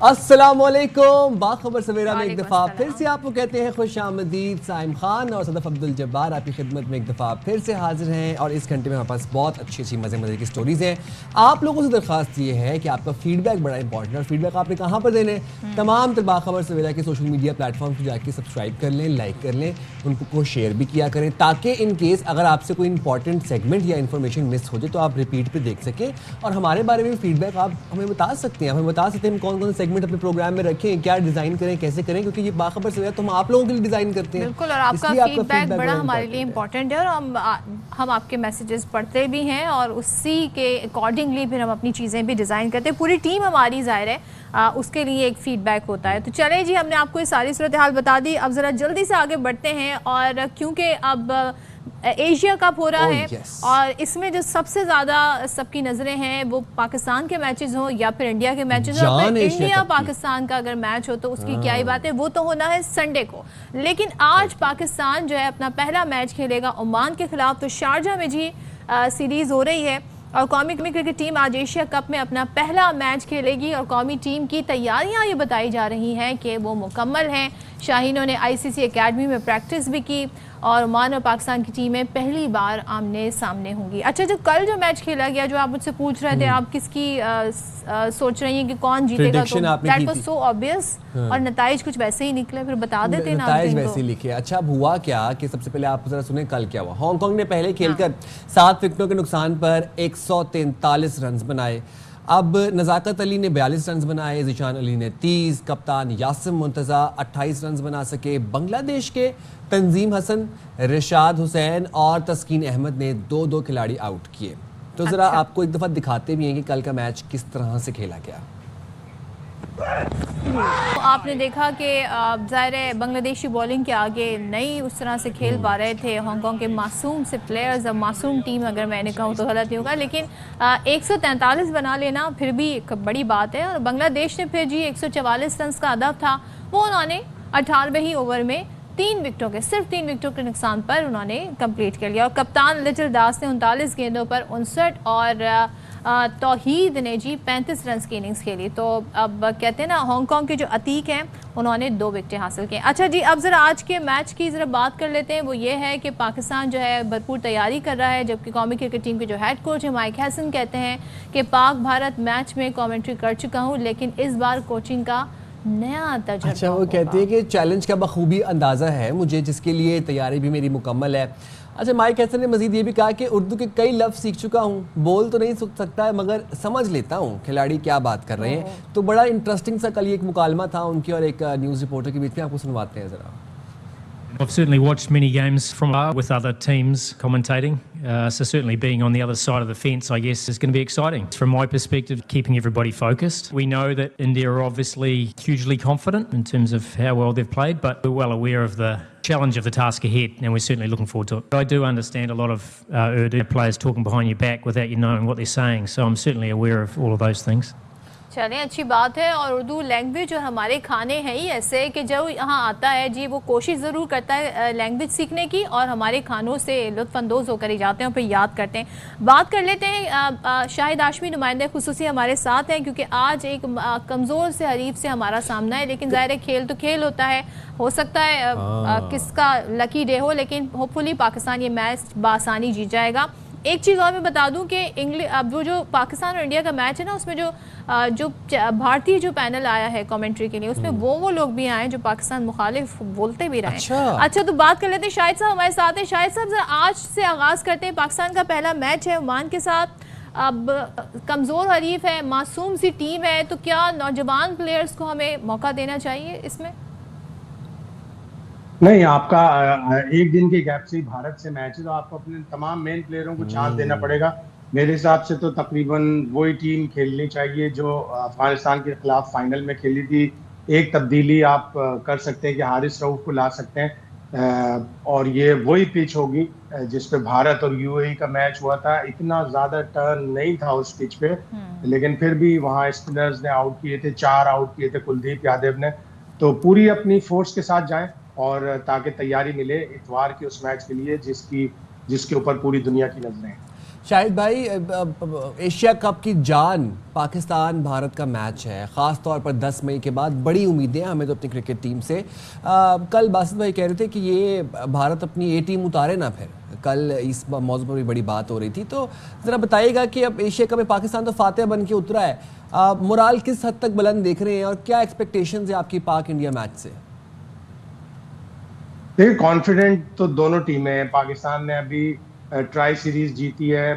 अस्सलामुअलैकुम, बाखबर सवेरा में एक दफ़ा फिर से आपको कहते हैं खुश आमदीद। साइम खान और सदफ अब्दुल जब्बार आपकी खिदमत में एक दफ़ा फिर से हाजिर हैं और इस घंटे में हमारे पास बहुत अच्छी अच्छी मज़े की स्टोरीज़ हैं। आप लोगों से दरख्वास्त ये है कि आपका फीडबैक बड़ा इंपॉर्टेंट है और फीडबैक आपने कहाँ पर देने, तमाम बाखबर सवेरा के सोशल मीडिया प्लेटफॉर्म पर जाके सब्सक्राइब कर लें, लाइक कर लें, उनको शेयर भी किया करें, ताकि इन केस अगर आपसे कोई इंपॉर्टेंट सेगमेंट या इन्फॉर्मेशन मिस हो जाए तो आप रिपीट पर देख सकें। और हमारे बारे में फीडबैक आप हमें बता सकते हैं, हमें बता सकते हैं हम कौन कौन से सेगमेंट अपने प्रोग्राम में रखें, क्या डिजाइन करें, कैसे करें, क्योंकि ये बाखबर सवेरा तो हम आप लोगों के लिए डिजाइन करते हैं। बिल्कुल, और आपका फीडबैक बड़ा हमारे लिए इंपॉर्टेंट है और हम आपके मैसेजेस पढ़ते भी हैं और उसी के अकॉर्डिंगली फिर हम अपनी चीज़ें भी डिज़ाइन करते हैं। पूरी टीम हमारी ज़ाहिर है उसके लिए एक फीडबैक होता है। तो चले जी, हमने आपको ये सारी सूरत हाल बता दी। अब ज़रा जल्दी से आगे बढ़ते हैं और क्योंकि अब एशिया कप हो रहा है और इसमें जो सबसे ज़्यादा सबकी नज़रें हैं वो पाकिस्तान के मैचेस हो या फिर इंडिया के मैचेस हो। इंडिया पाकिस्तान का अगर मैच हो तो उसकी क्या ही बात है, वो तो होना है संडे को। लेकिन आज पाकिस्तान जो है अपना पहला मैच खेलेगा ओमान के खिलाफ। तो शारजा में जी सीरीज़ हो रही है और कौमी क्रिकेट टीम आज एशिया कप में अपना पहला मैच खेलेगी और कौमी टीम की तैयारियां ये बताई जा रही हैं कि वो मुकम्मल हैं। शाहीनों ने आईसीसी एकेडमी में प्रैक्टिस भी की और ओमान और पाकिस्तान की टीमें पहली बार आमने सामने होंगी। अच्छा, जो कल जो मैच खेला गया, जो आप मुझसे पूछ रहे थे, आप किसकी सोच रही हैं कि कौन जीतेगा, तो दैट वाज सो ऑब्वियस और नताइज कुछ वैसे ही निकले। फिर बता देते हैं नताइज वैसे ही लिखे। अच्छा, अब हुआ क्या कि सबसे पहले आप जरा सुने कल क्या हुआ। हांगकांग ने पहले खेलकर 7 विकेटों के नुकसान पर 143 रन बनाए। अब नज़ाकत अली ने 42 रन बनाए, ज़िशान अली ने 30, कप्तान यासिम मुंतज़ा 28 रन बना सके। बांग्लादेश के तंजीम हसन, रिशाद हुसैन और तस्कीन अहमद ने 2-2 खिलाड़ी आउट किए। तो ज़रा आपको एक दफ़ा दिखाते भी हैं कि कल का मैच किस तरह से खेला गया। तो आपने देखा कि ज़ाहिर है बांग्लादेशी बॉलिंग के आगे नहीं उस तरह से खेल पा रहे थे हांगकांग के मासूम से प्लेयर्स। अब मासूम टीम अगर मैंने कहूँ तो गलत नहीं होगा, लेकिन 143 बना लेना फिर भी एक बड़ी बात है। और बांग्लादेश ने फिर जी 144 रन का हदफ था, वो उन्होंने 18वें ओवर में 3 विकेटों के सिर्फ 3 विकेटों के नुकसान पर उन्होंने कंप्लीट कर लिया। और कप्तान लिटिल दास ने 39 गेंदों पर 59 और तौहीद ने जी 35 रन की इनिंग्स खेली। तो अब कहते हैं ना, हांगकांग के जो अतीक हैं उन्होंने 2 विकेटें हासिल की। अच्छा जी, अब ज़रा आज के मैच की ज़रा बात कर लेते हैं। वो ये है कि पाकिस्तान जो है भरपूर तैयारी कर रहा है, जबकि कौमी क्रिकेट टीम के जो हेड कोच हैं माइक हैसन कहते हैं कि पाक भारत मैच में कमेंट्री कर चुका हूँ, लेकिन इस बार कोचिंग का नया तजुर्बा। अच्छा, वो कहते हैं कि चैलेंज का बखूबी अंदाज़ा है मुझे, जिसके लिए तैयारी भी मेरी मुकम्मल है। अच्छा, माइक हैसन ने मजीद ये भी कहा कि उर्दू के कई लफ्ज़ सीख चुका हूँ, बोल तो नहीं सकता है मगर समझ लेता हूँ खिलाड़ी क्या बात कर रहे हैं। तो बड़ा इंटरेस्टिंग सा कल एक मुकालमा था उनकी और एक न्यूज़ रिपोर्टर के बीच में, आपको सुनवाते हैं ज़रा। I've certainly watched many games from with other teams commentating, so certainly being on the other side of the fence, I guess, is going to be exciting. From my perspective, keeping everybody focused. We know that India are obviously hugely confident in terms of how well they've played, but we're well aware of the challenge of the task ahead, and we're certainly looking forward to it. I do understand a lot of Urdu players talking behind your back without you knowing what they're saying, so I'm certainly aware of all of those things. चलें, अच्छी बात है। और Urdu language और हमारे खाने हैं ही ऐसे कि जो यहाँ आता है जी वो कोशिश ज़रूर करता है लैंग्वेज सीखने की और हमारे खानों से लुत्फ़अंदोज़ होकर ही जाते हैं और फिर याद करते हैं। बात कर लेते हैं, शाहिद हाशमी नुमाइंदे खुसूसी हमारे साथ हैं क्योंकि आज एक कमज़ोर से हरीफ से हमारा सामना है, लेकिन ज़ाहिर है खेल तो खेल होता है, हो सकता है किसका लकी डे हो, लेकिन होपफुली पाकिस्तान ये मैच बासानी जीत जाएगा। एक चीज़ और मैं बता दूं कि अब जो पाकिस्तान और इंडिया का मैच है ना, उसमें जो भारतीय जो पैनल आया है कमेंट्री के लिए, उसमें वो लोग भी आए जो पाकिस्तान मुखालिफ बोलते भी रहे। अच्छा, तो बात कर लेते हैं, शाहिद साहब हमारे साथ हैं। शाहिद साहब, जरा आज से आगाज़ करते हैं। पाकिस्तान का पहला मैच है ओमान के साथ, अब कमज़ोर हरीफ है, मासूम सी टीम है, तो क्या नौजवान प्लेयर्स को हमें मौका देना चाहिए इसमें? नहीं, आपका एक दिन के गैप से भारत से मैच है, तो आपको अपने तमाम मेन प्लेयरों को चांस देना पड़ेगा। मेरे हिसाब से तो तकरीबन वही टीम खेलनी चाहिए जो अफगानिस्तान के खिलाफ फाइनल में खेली थी। एक तब्दीली आप कर सकते हैं कि हारिस रऊफ को ला सकते हैं, और ये वही पिच होगी जिस पे भारत और यूएई का मैच हुआ था। इतना ज़्यादा टर्न नहीं था उस पिच पे, लेकिन फिर भी वहाँ स्पिनर्स ने आउट किए थे, 4 आउट किए थे कुलदीप यादव ने। तो पूरी अपनी फोर्स के साथ जाएं और ताकि तैयारी मिले इतवार के उस मैच के लिए जिसके ऊपर पूरी दुनिया की नजरें हैं। शाहिद भाई, एशिया कप की जान पाकिस्तान भारत का मैच है, ख़ास तौर पर 10 मई के बाद बड़ी उम्मीदें हमें तो अपनी क्रिकेट टीम से। कल बासित भाई कह रहे थे कि ये भारत अपनी ए टीम उतारे ना, फिर कल इस मौजू पर भी बड़ी बात हो रही थी। तो ज़रा बताइएगा कि अब एशिया कप में पाकिस्तान तो फातेह बन के उतरा है, मोराल किस हद तक बुलंद देख रहे हैं और क्या एक्सपेक्टेशंस है आपकी पाक इंडिया मैच से? देखिए, कॉन्फिडेंट तो दोनों टीमें हैं। पाकिस्तान ने अभी ट्राई सीरीज जीती है,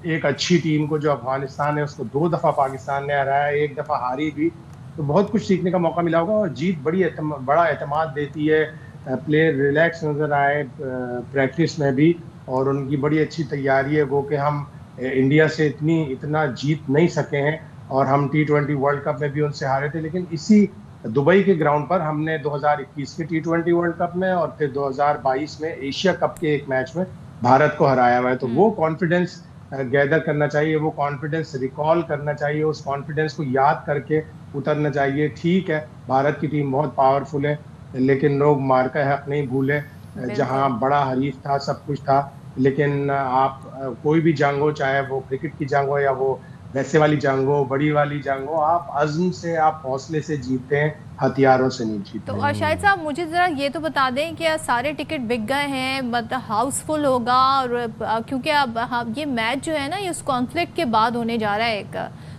एक अच्छी टीम को जो अफगानिस्तान है उसको 2 दफ़ा पाकिस्तान ने हराया, 1 दफ़ा हारी भी, तो बहुत कुछ सीखने का मौका मिला होगा। और जीत बड़ा एतमाद देती है, प्लेयर रिलैक्स नज़र आए प्रैक्टिस में भी, और उनकी बड़ी अच्छी तैयारी है। वो कि हम इंडिया से इतना जीत नहीं सके हैं, और हम T20 वर्ल्ड कप में भी उनसे हारे थे, लेकिन इसी दुबई के ग्राउंड पर हमने 2021 के T20 वर्ल्ड कप में और फिर 2022 में एशिया कप के एक मैच में भारत को हराया हुआ है। तो वो कॉन्फिडेंस गैदर करना चाहिए, वो कॉन्फिडेंस रिकॉल करना चाहिए, उस कॉन्फिडेंस को याद करके उतरना चाहिए। ठीक है, भारत की टीम बहुत पावरफुल है, लेकिन लोग मार का हक नहीं भूले। जहां बड़ा हरीफ था, सब कुछ था, लेकिन आप कोई भी जंग हो, चाहे वो क्रिकेट की जंग हो या वो वैसे वाली जंग हो, बड़ी वाली जंग हो, आप अज़्म से, आप हौसले से जीतते हैं, हथियारों से नहीं जीतते। तो और शाहिद साहब, मुझे ज़रा ये तो बता दें कि सारे टिकट बिक गए हैं, मतलब हाउसफुल होगा, और क्योंकि अब ये मैच जो है ना, ये उस कॉन्फ्लिक्ट के बाद होने जा रहा है एक,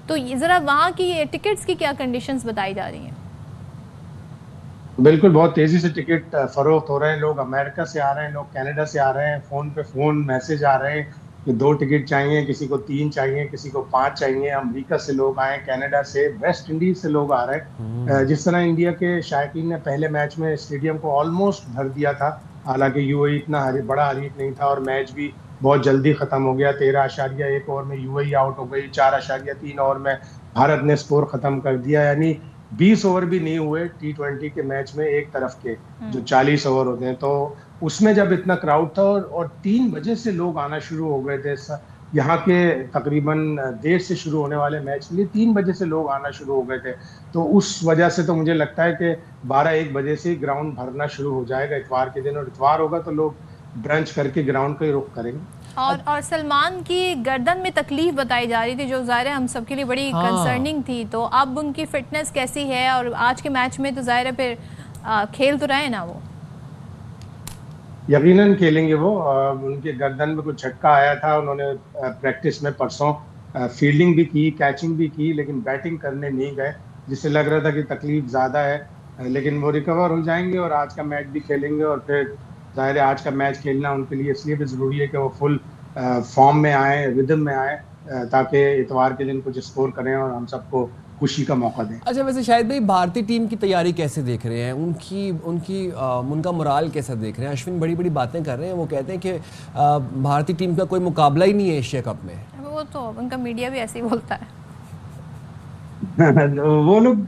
तो ज़रा वहाँ की टिकट्स की क्या कंडीशंस बताई जा रही हैं? बिल्कुल, बहुत तेज़ी से टिकट फरोख्त हो रहे हैं। लोग अमेरिका से आ रहे हैं, लोग कनाडा से आ रहे हैं, फ़ोन पे फ़ोन मैसेज आ रहे हैं कि 2 टिकट चाहिए, किसी को 3 चाहिए, किसी को 5 चाहिए। अमेरिका से लोग आए, कनाडा से, वेस्ट इंडीज़ से लोग आ रहे हैं। जिस तरह इंडिया के शायकीन ने पहले मैच में स्टेडियम को ऑलमोस्ट भर दिया था, हालांकि यूएई इतना बड़ा हरीफ नहीं था, और मैच भी बहुत जल्दी ख़त्म हो गया। 13.1 ओवर में यूएई आउट हो गई, 4.3 ओवर में भारत ने स्कोर ख़त्म कर दिया। यानी 20 ओवर भी नहीं हुए T20 के मैच में एक तरफ के, जो 40 ओवर होते हैं। तो उसमें जब इतना क्राउड था और 3 बजे से लोग आना शुरू हो गए थे, यहाँ के तकरीबन देर से शुरू होने वाले मैच के लिए 3 बजे से लोग आना शुरू हो गए थे। तो उस वजह से तो मुझे लगता है कि 12-1 बजे से ग्राउंड भरना शुरू हो जाएगा इतवार के दिन, और इतवार होगा तो लोग ब्रंच करके ग्राउंड का ही रुख करेंगे। और सलमान की गर्दन में तकलीफ बताई जा रही थी, जो ज़ाहिर है हम सबके लिए बड़ी कंसर्निंग थी। तो अब उनकी फिटनेस कैसी है? और आज के मैच में तो ज़ाहिर है फिर खेल तो रहे ना वो? यकीनन खेलेंगे वो। उनके गर्दन में कुछ झटका आया था, उन्होंने प्रैक्टिस में परसों फील्डिंग भी की, कैचिंग भी की, लेकिन बैटिंग करने नहीं गए, जिससे लग रहा था कि तकलीफ ज़्यादा है, लेकिन वो रिकवर हो जाएंगे और आज का मैच भी खेलेंगे। और फिर ज़ाहिर है आज का मैच खेलना उनके लिए इसलिए भी ज़रूरी है कि वो फुल फॉर्म में आए, रिदम में आए, ताकि इतवार के दिन कुछ स्कोर करें और हम सबको खुशी का मौका दें। अच्छा, वैसे शायद भाई भारतीय टीम की तैयारी कैसे देख रहे हैं? उनका मोराल कैसा देख रहे हैं? अश्विन बड़ी बड़ी बातें कर रहे हैं, वो कहते हैं कि भारतीय टीम का कोई मुकाबला ही नहीं है एशिया कप में। वो तो उनका मीडिया भी ऐसे ही बोलता है। वो लोग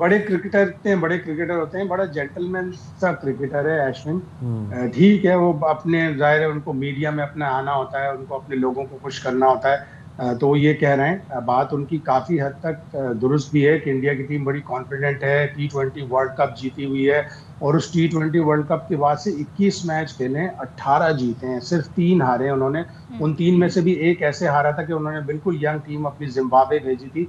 बड़े क्रिकेटर होते हैं, बड़ा जेंटलमैन सा क्रिकेटर है अश्विन। ठीक है, वो अपने ज़ाहिर है उनको मीडिया में अपना आना होता है, उनको अपने लोगों को खुश करना होता है, तो वो ये कह रहे हैं। बात उनकी काफ़ी हद तक दुरुस्त भी है कि इंडिया की टीम बड़ी कॉन्फिडेंट है, T20 वर्ल्ड कप जीती हुई है, और उस T20 वर्ल्ड कप के बाद से 21 मैच खेले, 18 जीते हैं, सिर्फ 3 हारे हैं उन्होंने। उन 3 में से भी एक ऐसे हारा था कि उन्होंने बिल्कुल यंग टीम अपनी जिम्बाब्वे भेजी थी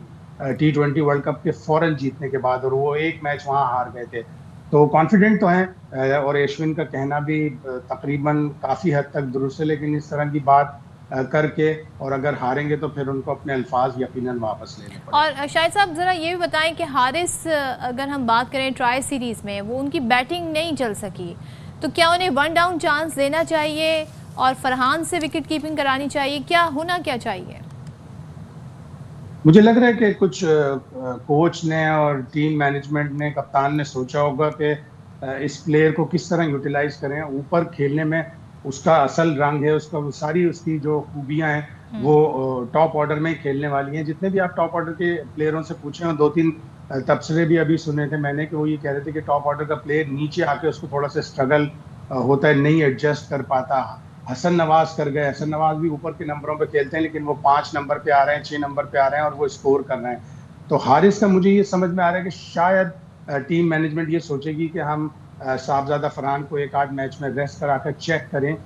T20 वर्ल्ड कप के फौरन जीतने के बाद, और वो एक मैच वहाँ हार गए थे। तो कॉन्फिडेंट तो हैं, और अश्विन का कहना भी तकरीबन काफ़ी हद तक दुरुस्त है, लेकिन इस तरह की बात करके और अगर हारेंगे तो फिर उनको अपने अल्फाज यकीनन वापस लेने पड़ेंगे। और शाहिद साहब ज़रा ये भी बताएं कि हारिस, अगर हम बात करें ट्राई सीरीज़ में, वो उनकी बैटिंग नहीं चल सकी, तो क्या उन्हें 1 डाउन चांस देना चाहिए और फरहान से विकेट कीपिंग करानी चाहिए? क्या होना क्या चाहिए? मुझे लग रहा है कि कुछ कोच ने और टीम मैनेजमेंट ने, कप्तान ने सोचा होगा कि इस प्लेयर को किस तरह यूटिलाइज करें। ऊपर खेलने में उसका असल रंग है, उसका वो सारी उसकी जो खूबियां हैं वो टॉप ऑर्डर में ही खेलने वाली हैं। जितने भी आप टॉप ऑर्डर के प्लेयरों से पूछे हो, 2-3 तबसरे भी अभी सुने थे मैंने कि वो ये कह रहे थे कि टॉप ऑर्डर का प्लेयर नीचे आके उसको थोड़ा सा स्ट्रगल होता है, नहीं एडजस्ट कर पाता। हसन नवाज कर गए, हसन नवाज भी ऊपर के नंबरों पे खेलते हैं लेकिन वो 5 नंबर पे आ रहे हैं, 6 नंबर पे आ रहे हैं और वो स्कोर कर रहे हैं। तो हारिस का मुझे ये समझ में आ रहा है कि शायद टीम मैनेजमेंट ये सोचेगी कि हम साहबजादा फरहान को 1-8 मैच में रेस्ट कराकर चेक करें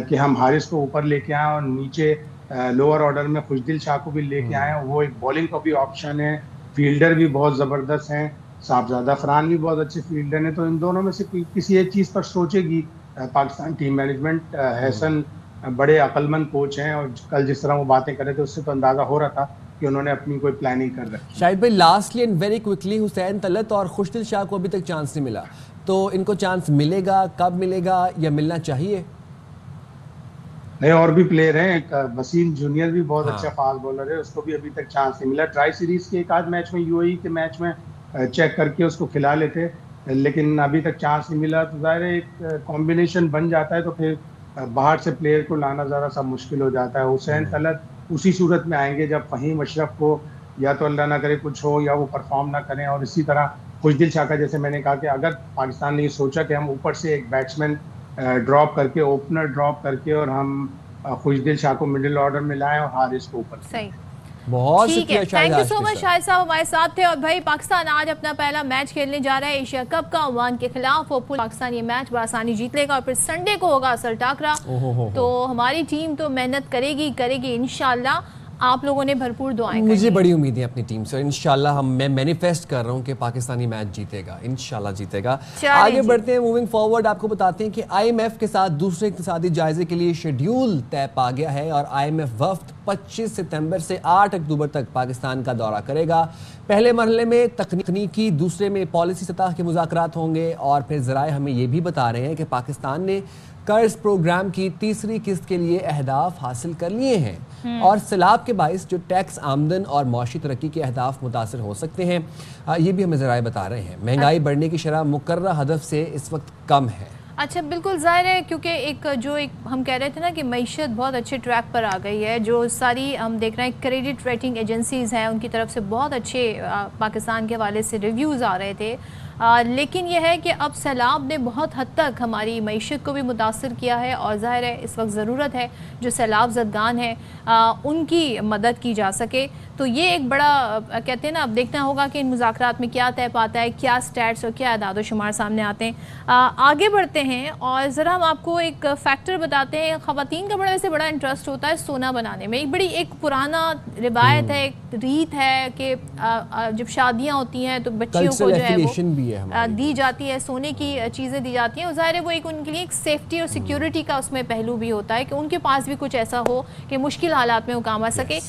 कि हम हारिस को ऊपर लेके आएँ और नीचे लोअर ऑर्डर में खुशदिल शाह को भी लेके आएँ। वो एक बॉलिंग का भी ऑप्शन है, फील्डर भी बहुत ज़बरदस्त हैं, साहबजादा फरहान भी बहुत अच्छे फील्डर हैं। तो इन दोनों में से किसी एक चीज़ पर सोचेगी पाकिस्तान टीम मैनेजमेंट। हसन बड़े अक्लमंद कोच हैं और कल जिस तरह वो बातें कर रहे थे उससे तो अंदाज़ा हो रहा था कि उन्होंने अपनी कोई प्लानिंग कर रखी। शाहिद भाई, lastly and very quickly, Hussain Talat और खुशदिल शाह को अभी तक चांस नहीं मिला, तो इनको चांस मिलेगा, कब मिलेगा या मिलना चाहिए? नहीं, और भी प्लेयर हैं, एक वसीम जूनियर भी बहुत अच्छा फास्ट बॉलर है, उसको भी अभी तक चांस नहीं मिला। ट्राई सीरीज के 1-8 मैच में, यूएई के मैच में चेक करके उसको खिला लेते, लेकिन अभी तक चांस नहीं मिला। तो ज़ाहिर है एक कॉम्बिनेशन बन जाता है तो फिर बाहर से प्लेयर को लाना ज़रा सा मुश्किल हो जाता है। हुसैन तलत उसी सूरत में आएंगे जब फ़हीम अशरफ को या तो अल्लाह ना करे कुछ हो या वो परफॉर्म ना करें। और इसी तरह खुशदिल शाह का, जैसे मैंने कहा कि अगर पाकिस्तान ने ये सोचा कि हम ऊपर से एक बैट्समैन ड्रॉप करके, ओपनर ड्रॉप करके और हम खुशदिल शाह को मिडिल ऑर्डर में लाएं और हारिस को ऊपर। सही, बहुत ठीक है, thank you so much Shahid साहब हमारे साथ थे। और भाई, पाकिस्तान आज अपना पहला मैच खेलने जा रहा है एशिया कप का ओमान के खिलाफ। और पाकिस्तान ये मैच बआसानी जीत लेगा और फिर संडे को होगा असल टाकरा। तो हमारी टीम तो मेहनत करेगी इंशाल्लाह। आप लोगों ने भरपूर दुआएं करनी। मुझे बड़ी उम्मीद है अपनी टीम से, इंशाल्लाह मैं मैनिफेस्ट कर रहा हूँ कि पाकिस्तानी मैच जीतेगा, इंशाल्लाह जीतेगा। आगे बढ़ते हैं, मूविंग फॉरवर्ड, आपको बताते हैं कि IMF के साथ दूसरे इक़्तिसादी जायजे के लिए शेड्यूल तय पा गया है और IMF वफ्द 25 सितंबर से 8 अक्टूबर तक पाकिस्तान का दौरा करेगा। पहले मरहले में तकनीकी, दूसरे में पॉलिसी सतह के मुज़ाकरात होंगे और फिर ज़राए हमें ये भी बता रहे हैं कि पाकिस्तान ने कर्ज प्रोग्राम की तीसरी किस्त के लिए अहदाफ हासिल कर लिए हैं और सैलाब के बाइस जो टैक्स, आमदन और मौशी तरक्की के अहदाफ मुतासर हो सकते हैं, ये भी हमें ज़राए बता रहे हैं। महंगाई बढ़ने की शरह मुकर्रर हदफ से इस वक्त कम है। अच्छा, बिल्कुल ज़ाहिर है, क्योंकि एक हम कह रहे थे ना कि मईशत बहुत अच्छे ट्रैक पर आ गई है। जो सारी हम देख रहे हैं क्रेडिट रेटिंग एजेंसीज़ हैं उनकी तरफ से बहुत अच्छे पाकिस्तान के हवाले से रिव्यूज़ आ रहे थे। लेकिन यह है कि अब सैलाब ने बहुत हद तक हमारी मईशत को भी मुतासर किया है और ज़ाहिर है इस वक्त ज़रूरत है जो सैलाब ज़दगान है उनकी मदद की जा सके। तो ये एक बड़ा कहते हैं ना, अब देखना होगा कि इन मुज़ाकरात में क्या तय पाता है, क्या स्टैट्स और क्या अदाद शुमार सामने आते हैं। आगे बढ़ते हैं और ज़रा हम आपको एक फैक्टर बताते हैं। ख़वातीन का वैसे बड़ा इंटरेस्ट होता है सोना बनाने में। एक पुराना रिवायत है, एक रीत है कि जब शादियाँ होती हैं तो बच्चियों को जो है वो दी जाती है, सोने की चीज़ें दी जाती हैं। और ज़ाहिर है वो एक उनके लिए एक सेफ्टी और सिक्योरिटी का उसमें पहलू भी होता है कि उनके पास भी कुछ ऐसा हो कि मुश्किल हालात में वो काम आ सके।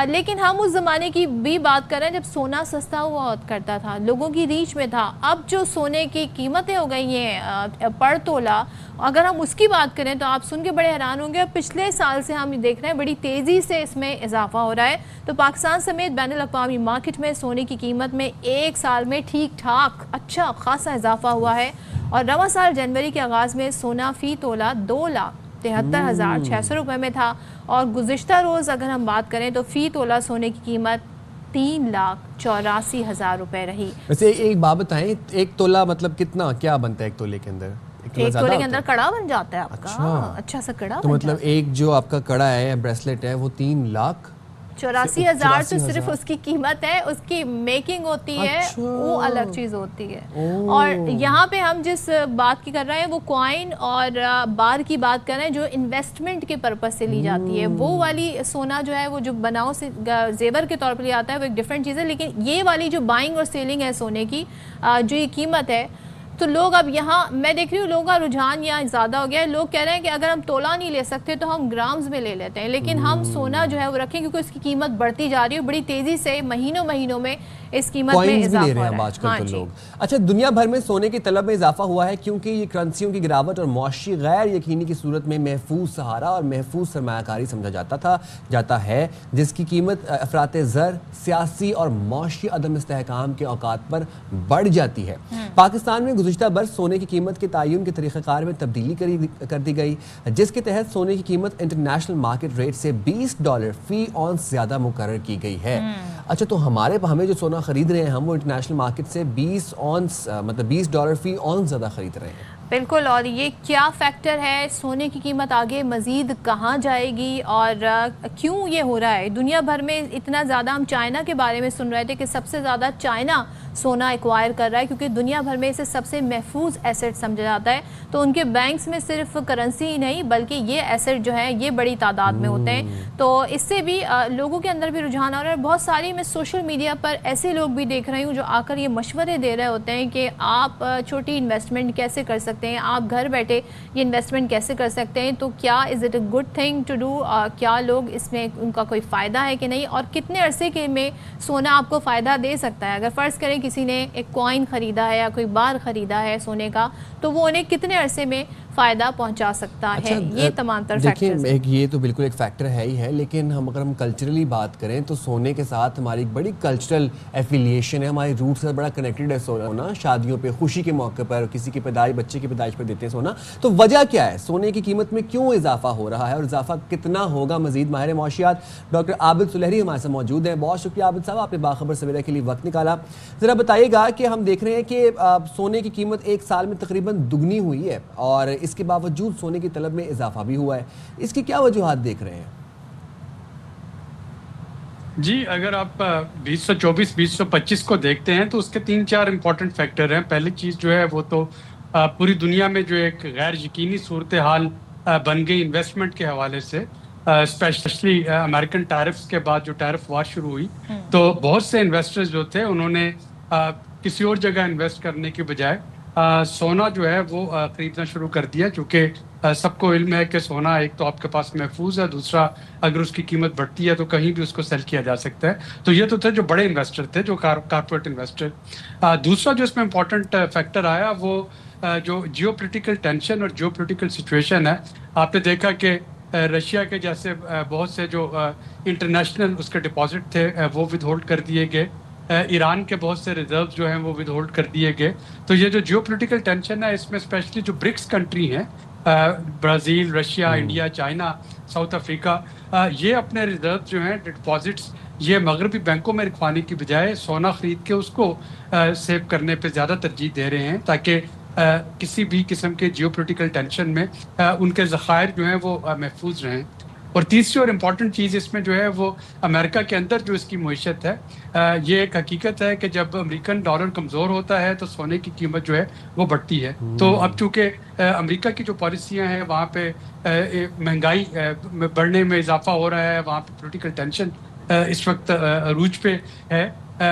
लेकिन हम उस ज़माने की भी बात कर रहे हैं जब सोना सस्ता हुआ करता था, लोगों की रीच में था। अब जो सोने की कीमतें हो गई हैं पर तोला, अगर हम उसकी बात करें तो आप सुन के बड़े हैरान होंगे। पिछले साल से हम देख रहे हैं बड़ी तेज़ी से इसमें इजाफा हो रहा है। तो पाकिस्तान समेत बैनुल-अक़वामी मार्केट में सोने की कीमत में एक साल में ठीक ठाक अच्छा खासा इजाफा हुआ है। और रवां साल जनवरी के आगाज़ में सोना फ़ी तोला 2,73,600 रुपये में था और गुज़िश्ता रोज़ अगर हम बात करें तो फ़ी तोला सोने की कीमत 3,84,000 रुपये रही। वैसे एक बात बताएं, एक तोला मतलब कितना, क्या बनता है एक तोले के अंदर? एक तोले के अंदर कड़ा बन जाता है आपका। अच्छा सा कड़ा। तो मतलब एक जो आपका कड़ा है, ब्रेसलेट है, वो 3,84,000 तो सिर्फ उसकी कीमत है, उसकी मेकिंग होती है वो अलग चीज़ होती है। और यहाँ पे हम जिस बात की कर रहे हैं वो कॉइन और बार की बात कर रहे हैं जो इन्वेस्टमेंट के पर्पस से ली जाती है। वो वाली सोना जो है वो जो बनाओ से जेवर के तौर पर लिया जाता है वो एक डिफरेंट चीज़ है। लेकिन ये वाली जो बाइंग और सेलिंग है सोने की, जो ये कीमत है, तो लोग अब यहाँ मैं देख रही हूँ लोगों का रुझान यहाँ ज़्यादा हो गया है। लोग कह रहे हैं कि अगर हम तोला नहीं ले सकते तो हम ग्राम्स में ले लेते हैं, लेकिन हम सोना जो है वो रखें क्योंकि उसकी कीमत बढ़ती जा रही है बड़ी तेज़ी से। महीनों में इस कीमत में कॉइन्स भी इजाफा ले रहे हैं हो अब रहा है। आजकल हाँ तो जी। लोग। अच्छा, दुनिया भर में सोने की तलब में इजाफा हुआ है क्योंकि ये करेंसियों की गिरावट और मौशी गैर यकीनी की सूरत में महफूज सहारा और महफूज सरमायाकारी समझा जाता है, जिसकी कीमत अफरात ज़र, सियासी और मौशी अदम इस्तेहकाम के औकात पर बढ़ जाती है। पाकिस्तान में गुज़िश्ता बरस सोने की कीमत के तयन के तरीक़ाकार में तब्दीली कर दी गई, जिसके तहत सोने की कीमत इंटरनेशनल मार्केट रेट से $20 फी ऑन्स ज़्यादा मुकर्रर की गई है। अच्छा, तो हमें जो सोना खरीद रहे हैं हम, वो इंटरनेशनल मार्केट से मतलब $20 फी ऑन्स ज़्यादा खरीद रहे हैं। बिल्कुल। और ये क्या फैक्टर है, सोने की कीमत आगे मज़ीद कहाँ जाएगी और क्यों ये हो रहा है? दुनिया भर में इतना ज़्यादा, हम चाइना के बारे में सुन रहे थे कि सबसे ज़्यादा चाइना सोना एक्वायर कर रहा है क्योंकि दुनिया भर में इसे सबसे महफूज एसेट समझा जाता है। तो उनके बैंक्स में सिर्फ करेंसी ही नहीं बल्कि ये एसेट जो है ये बड़ी तादाद में होते हैं। तो इससे भी लोगों के अंदर भी रुझान आ रहा है। बहुत सारी मैं सोशल मीडिया पर ऐसे लोग भी देख रही हूँ जो आकर ये मशवरे दे रहे होते हैं कि आप छोटी इन्वेस्टमेंट कैसे कर सकते हैं, आप घर बैठे ये इन्वेस्टमेंट कैसे कर सकते हैं, तो क्या is it a good thing to do, क्या लोग इसमें उनका कोई फ़ायदा है कि नहीं, और कितने अरसे के में सोना आपको फ़ायदा दे सकता है। अगर फ़र्ज़ करें किसी ने एक कॉइन ख़रीदा है या कोई बार ख़रीदा है सोने का, तो वो उन्हें कितने अरसे में फ़ायदा पहुंचा सकता है। ये तमाम तर फैक्टर्स देखिए, ये तो बिल्कुल एक फैक्टर है ही है, लेकिन अगर हम कल्चरली बात करें तो सोने के साथ हमारी एक बड़ी कल्चरल एफिलिएशन है, हमारी रूट से बड़ा कनेक्टेड है सोना। शादियों पे, खुशी के मौके पर, किसी की बच्चे की पैदाइश पर देते हैं सोना। तो वजह क्या है, सोने की कीमत में क्यों इजाफा हो रहा है और इजाफा कितना होगा मजीद? माहिर मौशियात डॉक्टर आबिद सुलहरी हमारे साथ मौजूद हैं। बहुत शुक्रिया आबिद साहब, आपने बाखबर सवेरा के लिए वक्त निकाला। ज़रा बताइएगा कि हम देख रहे हैं कि सोने की कीमत एक साल में तकरीबन दुगनी हुई है और इसके बावजूद सोने की तलब में इजाफा भी हुआ है। इसकी क्या वजूहात देख रहे हैं? जी, अगर आप 2024, 2025 को देखते हैं तो उसके 3-4 इंपॉर्टेंट फैक्टर हैं। पहली चीज़ जो है वो तो पूरी दुनिया में जो एक गैर यकीनी सूरत हाल बन गई इन्वेस्टमेंट के हवाले से, स्पेशली अमेरिकन टैरिफ्स के बाद जो टैरिफ वार शुरू हुई, तो बहुत से इन्वेस्टर्स जो थे उन्होंने किसी और जगह इन्वेस्ट करने की बजाय सोना जो है वो खरीदना शुरू कर दिया, क्योंकि सबको इल्म है कि सोना एक तो आपके पास महफूज है, दूसरा अगर उसकी कीमत बढ़ती है तो कहीं भी उसको सेल किया जा सकता है। तो ये तो थे जो बड़े इन्वेस्टर थे, जो कारपोरेट इन्वेस्टर। दूसरा जो इसमें इम्पोर्टेंट फैक्टर आया वो जो जियोपॉलिटिकल टेंशन और जियोपॉलिटिकल सिचुएशन है। आपने देखा कि रशिया के जैसे बहुत से जो इंटरनेशनल उसके डिपॉजिट थे वो विदहोल्ड कर दिए गए, ईरान के बहुत से रिजर्व जो हैं वो विदहोल्ड कर दिए गए। तो ये जो जियोपॉलिटिकल टेंशन है, इसमें स्पेशली जो ब्रिक्स कंट्री हैं, Brazil, Russia, India, China, south Africa, ये अपने रिजर्व जो हैं, डिपॉजिट्स, ये मगरबी बैंकों में रखवाने की बजाय सोना खरीद के उसको सेव करने पे ज़्यादा तरजीह दे रहे हैं, ताकि किसी भी किस्म के जियोपॉलिटिकल टेंशन में उनके ज़खायर जो हैं वो महफूज रहें। और तीसरी और इम्पॉर्टेंट चीज़ इसमें जो है वो अमेरिका के अंदर जो इसकी मईशत है, ये एक हकीकत है कि जब अमेरिकन डॉलर कमज़ोर होता है तो सोने की कीमत जो है वो बढ़ती है। तो अब चूँकि अमेरिका की जो पॉलिसियाँ हैं वहाँ पे महंगाई बढ़ने में इजाफा हो रहा है, वहाँ पे पॉलिटिकल टेंशन इस वक्त अरूज पे है,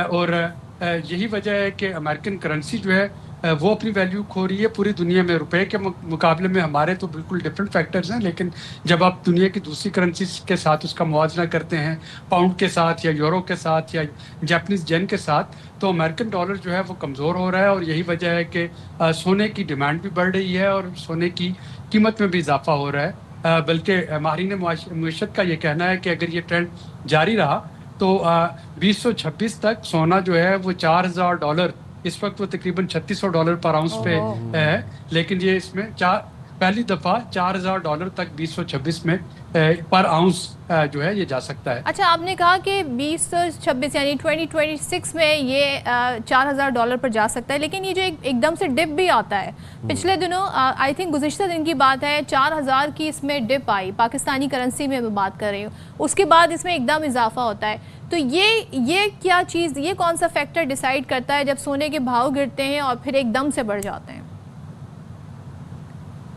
और यही वजह है कि अमेरिकन करेंसी जो है वो अपनी वैल्यू खो रही है पूरी दुनिया में। रुपए के मुकाबले में हमारे तो बिल्कुल डिफरेंट फैक्टर्स हैं, लेकिन जब आप दुनिया की दूसरी करेंसी के साथ उसका मुआवजा करते हैं, पाउंड के साथ या यूरो के साथ या जापानीज येन के साथ, तो अमेरिकन डॉलर जो है वो कमज़ोर हो रहा है। और यही वजह है कि सोने की डिमांड भी बढ़ रही है और सोने की कीमत में भी इजाफा हो रहा है। बल्कि माहिरीन मईशत का ये कहना है कि अगर ये ट्रेंड जारी रहा तो 2026 तक सोना जो है वो $4000, इस वक्त वो तकरीबन $3600 पर आउंस पे है, लेकिन ये इसमें पहली दफ़ा $4000 तक 2026 में पर आउंस जो है ये जा सकता है। अच्छा, आपने कहा कि 2026 यानी 2026 में ये $4000 पर जा सकता है, लेकिन ये जो एकदम से डिप भी आता है, पिछले दिनों आई थिंक गुज़िश्ता दिन की बात है 4000 की इसमें डिप आई, पाकिस्तानी करेंसी में मैं बात कर रही हूँ, उसके बाद इसमें एकदम इजाफा होता है। तो ये क्या चीज़, ये कौन सा फैक्टर डिसाइड करता है जब सोने के भाव गिरते हैं और फिर एकदम से बढ़ जाते हैं?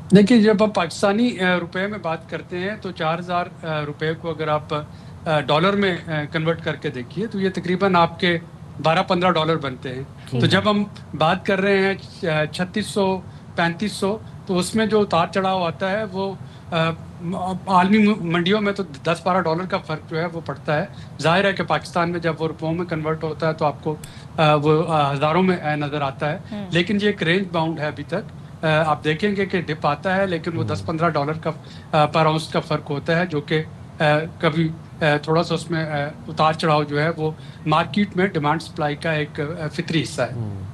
देखिए, जब आप पाकिस्तानी रुपए में बात करते हैं तो 4000 रुपए को अगर आप डॉलर में कन्वर्ट करके देखिए तो ये तकरीबन आपके $12-15 बनते हैं। तो जब हम बात कर रहे हैं 3600-3500, तो उसमें जो उतार चढ़ाव आता है वो आलमी मंडियों में तो 10-12 डॉलर का फ़र्क जो है वो पड़ता है। ज़ाहिर है कि पाकिस्तान में जब वो रुपयों में कन्वर्ट होता है तो आपको वो हज़ारों में नज़र आता है, लेकिन ये एक रेंज बाउंड है अभी तक। आप देखेंगे कि डिप आता है, लेकिन वो 10-15 डॉलर का पर आउंस का फ़र्क होता है, जो कि कभी थोड़ा सा उसमें उतार चढ़ाव जो है वो मार्केट में डिमांड सप्लाई का एक फितरी हिस्सा है।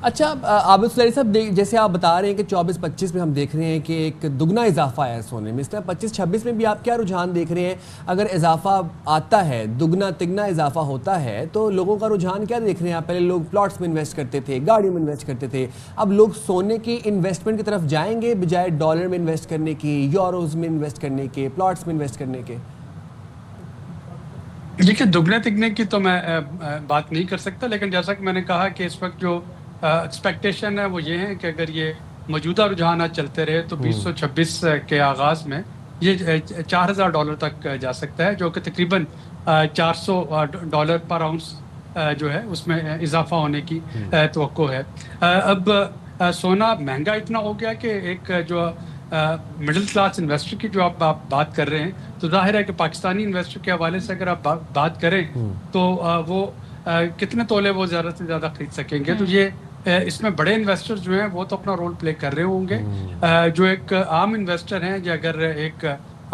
अच्छा आबिद सुलैनी साहब, जैसे आप बता रहे हैं कि 24-25 में हम देख रहे हैं कि एक दुगना इजाफा है सोने में, इस तरह 25-26 में भी आप क्या रुझान देख रहे हैं? अगर इजाफा आता है, दुगना तिगना इजाफा होता है, तो लोगों का रुझान क्या देख रहे हैं आप? पहले लोग प्लॉट्स में इन्वेस्ट करते थे, गाड़ियों में इन्वेस्ट करते थे, अब लोग सोने की इन्वेस्टमेंट की तरफ जाएंगे बजाय डॉलर में इन्वेस्ट करने की, यूरोज में इन्वेस्ट करने के, प्लॉट्स में इन्वेस्ट करने के? देखिए, दुगने तिगने की तो मैं बात नहीं कर सकता, लेकिन जैसा कि मैंने कहा कि इस वक्त जो एक्सपेक्टेशन है वो ये है कि अगर ये मौजूदा रुझान चलते रहे तो 2026 के आगाज़ में ये $4000 तक जा सकता है, जो कि तकरीबन $400 पर आउंस जो है उसमें इजाफा होने की तवक्को है। अब सोना महंगा इतना हो गया कि एक जो मिडिल क्लास इन्वेस्टर की जो आप बात कर रहे हैं, तो जाहिर है कि पाकिस्तानी इन्वेस्टर के हवाले से अगर आप बात करें तो वो कितने तोले वो ज़्यादा से ज़्यादा खरीद सकेंगे। तो ये इसमें बड़े इन्वेस्टर्स जो हैं वो तो अपना रोल प्ले कर रहे होंगे। जो एक आम इन्वेस्टर हैं, या अगर एक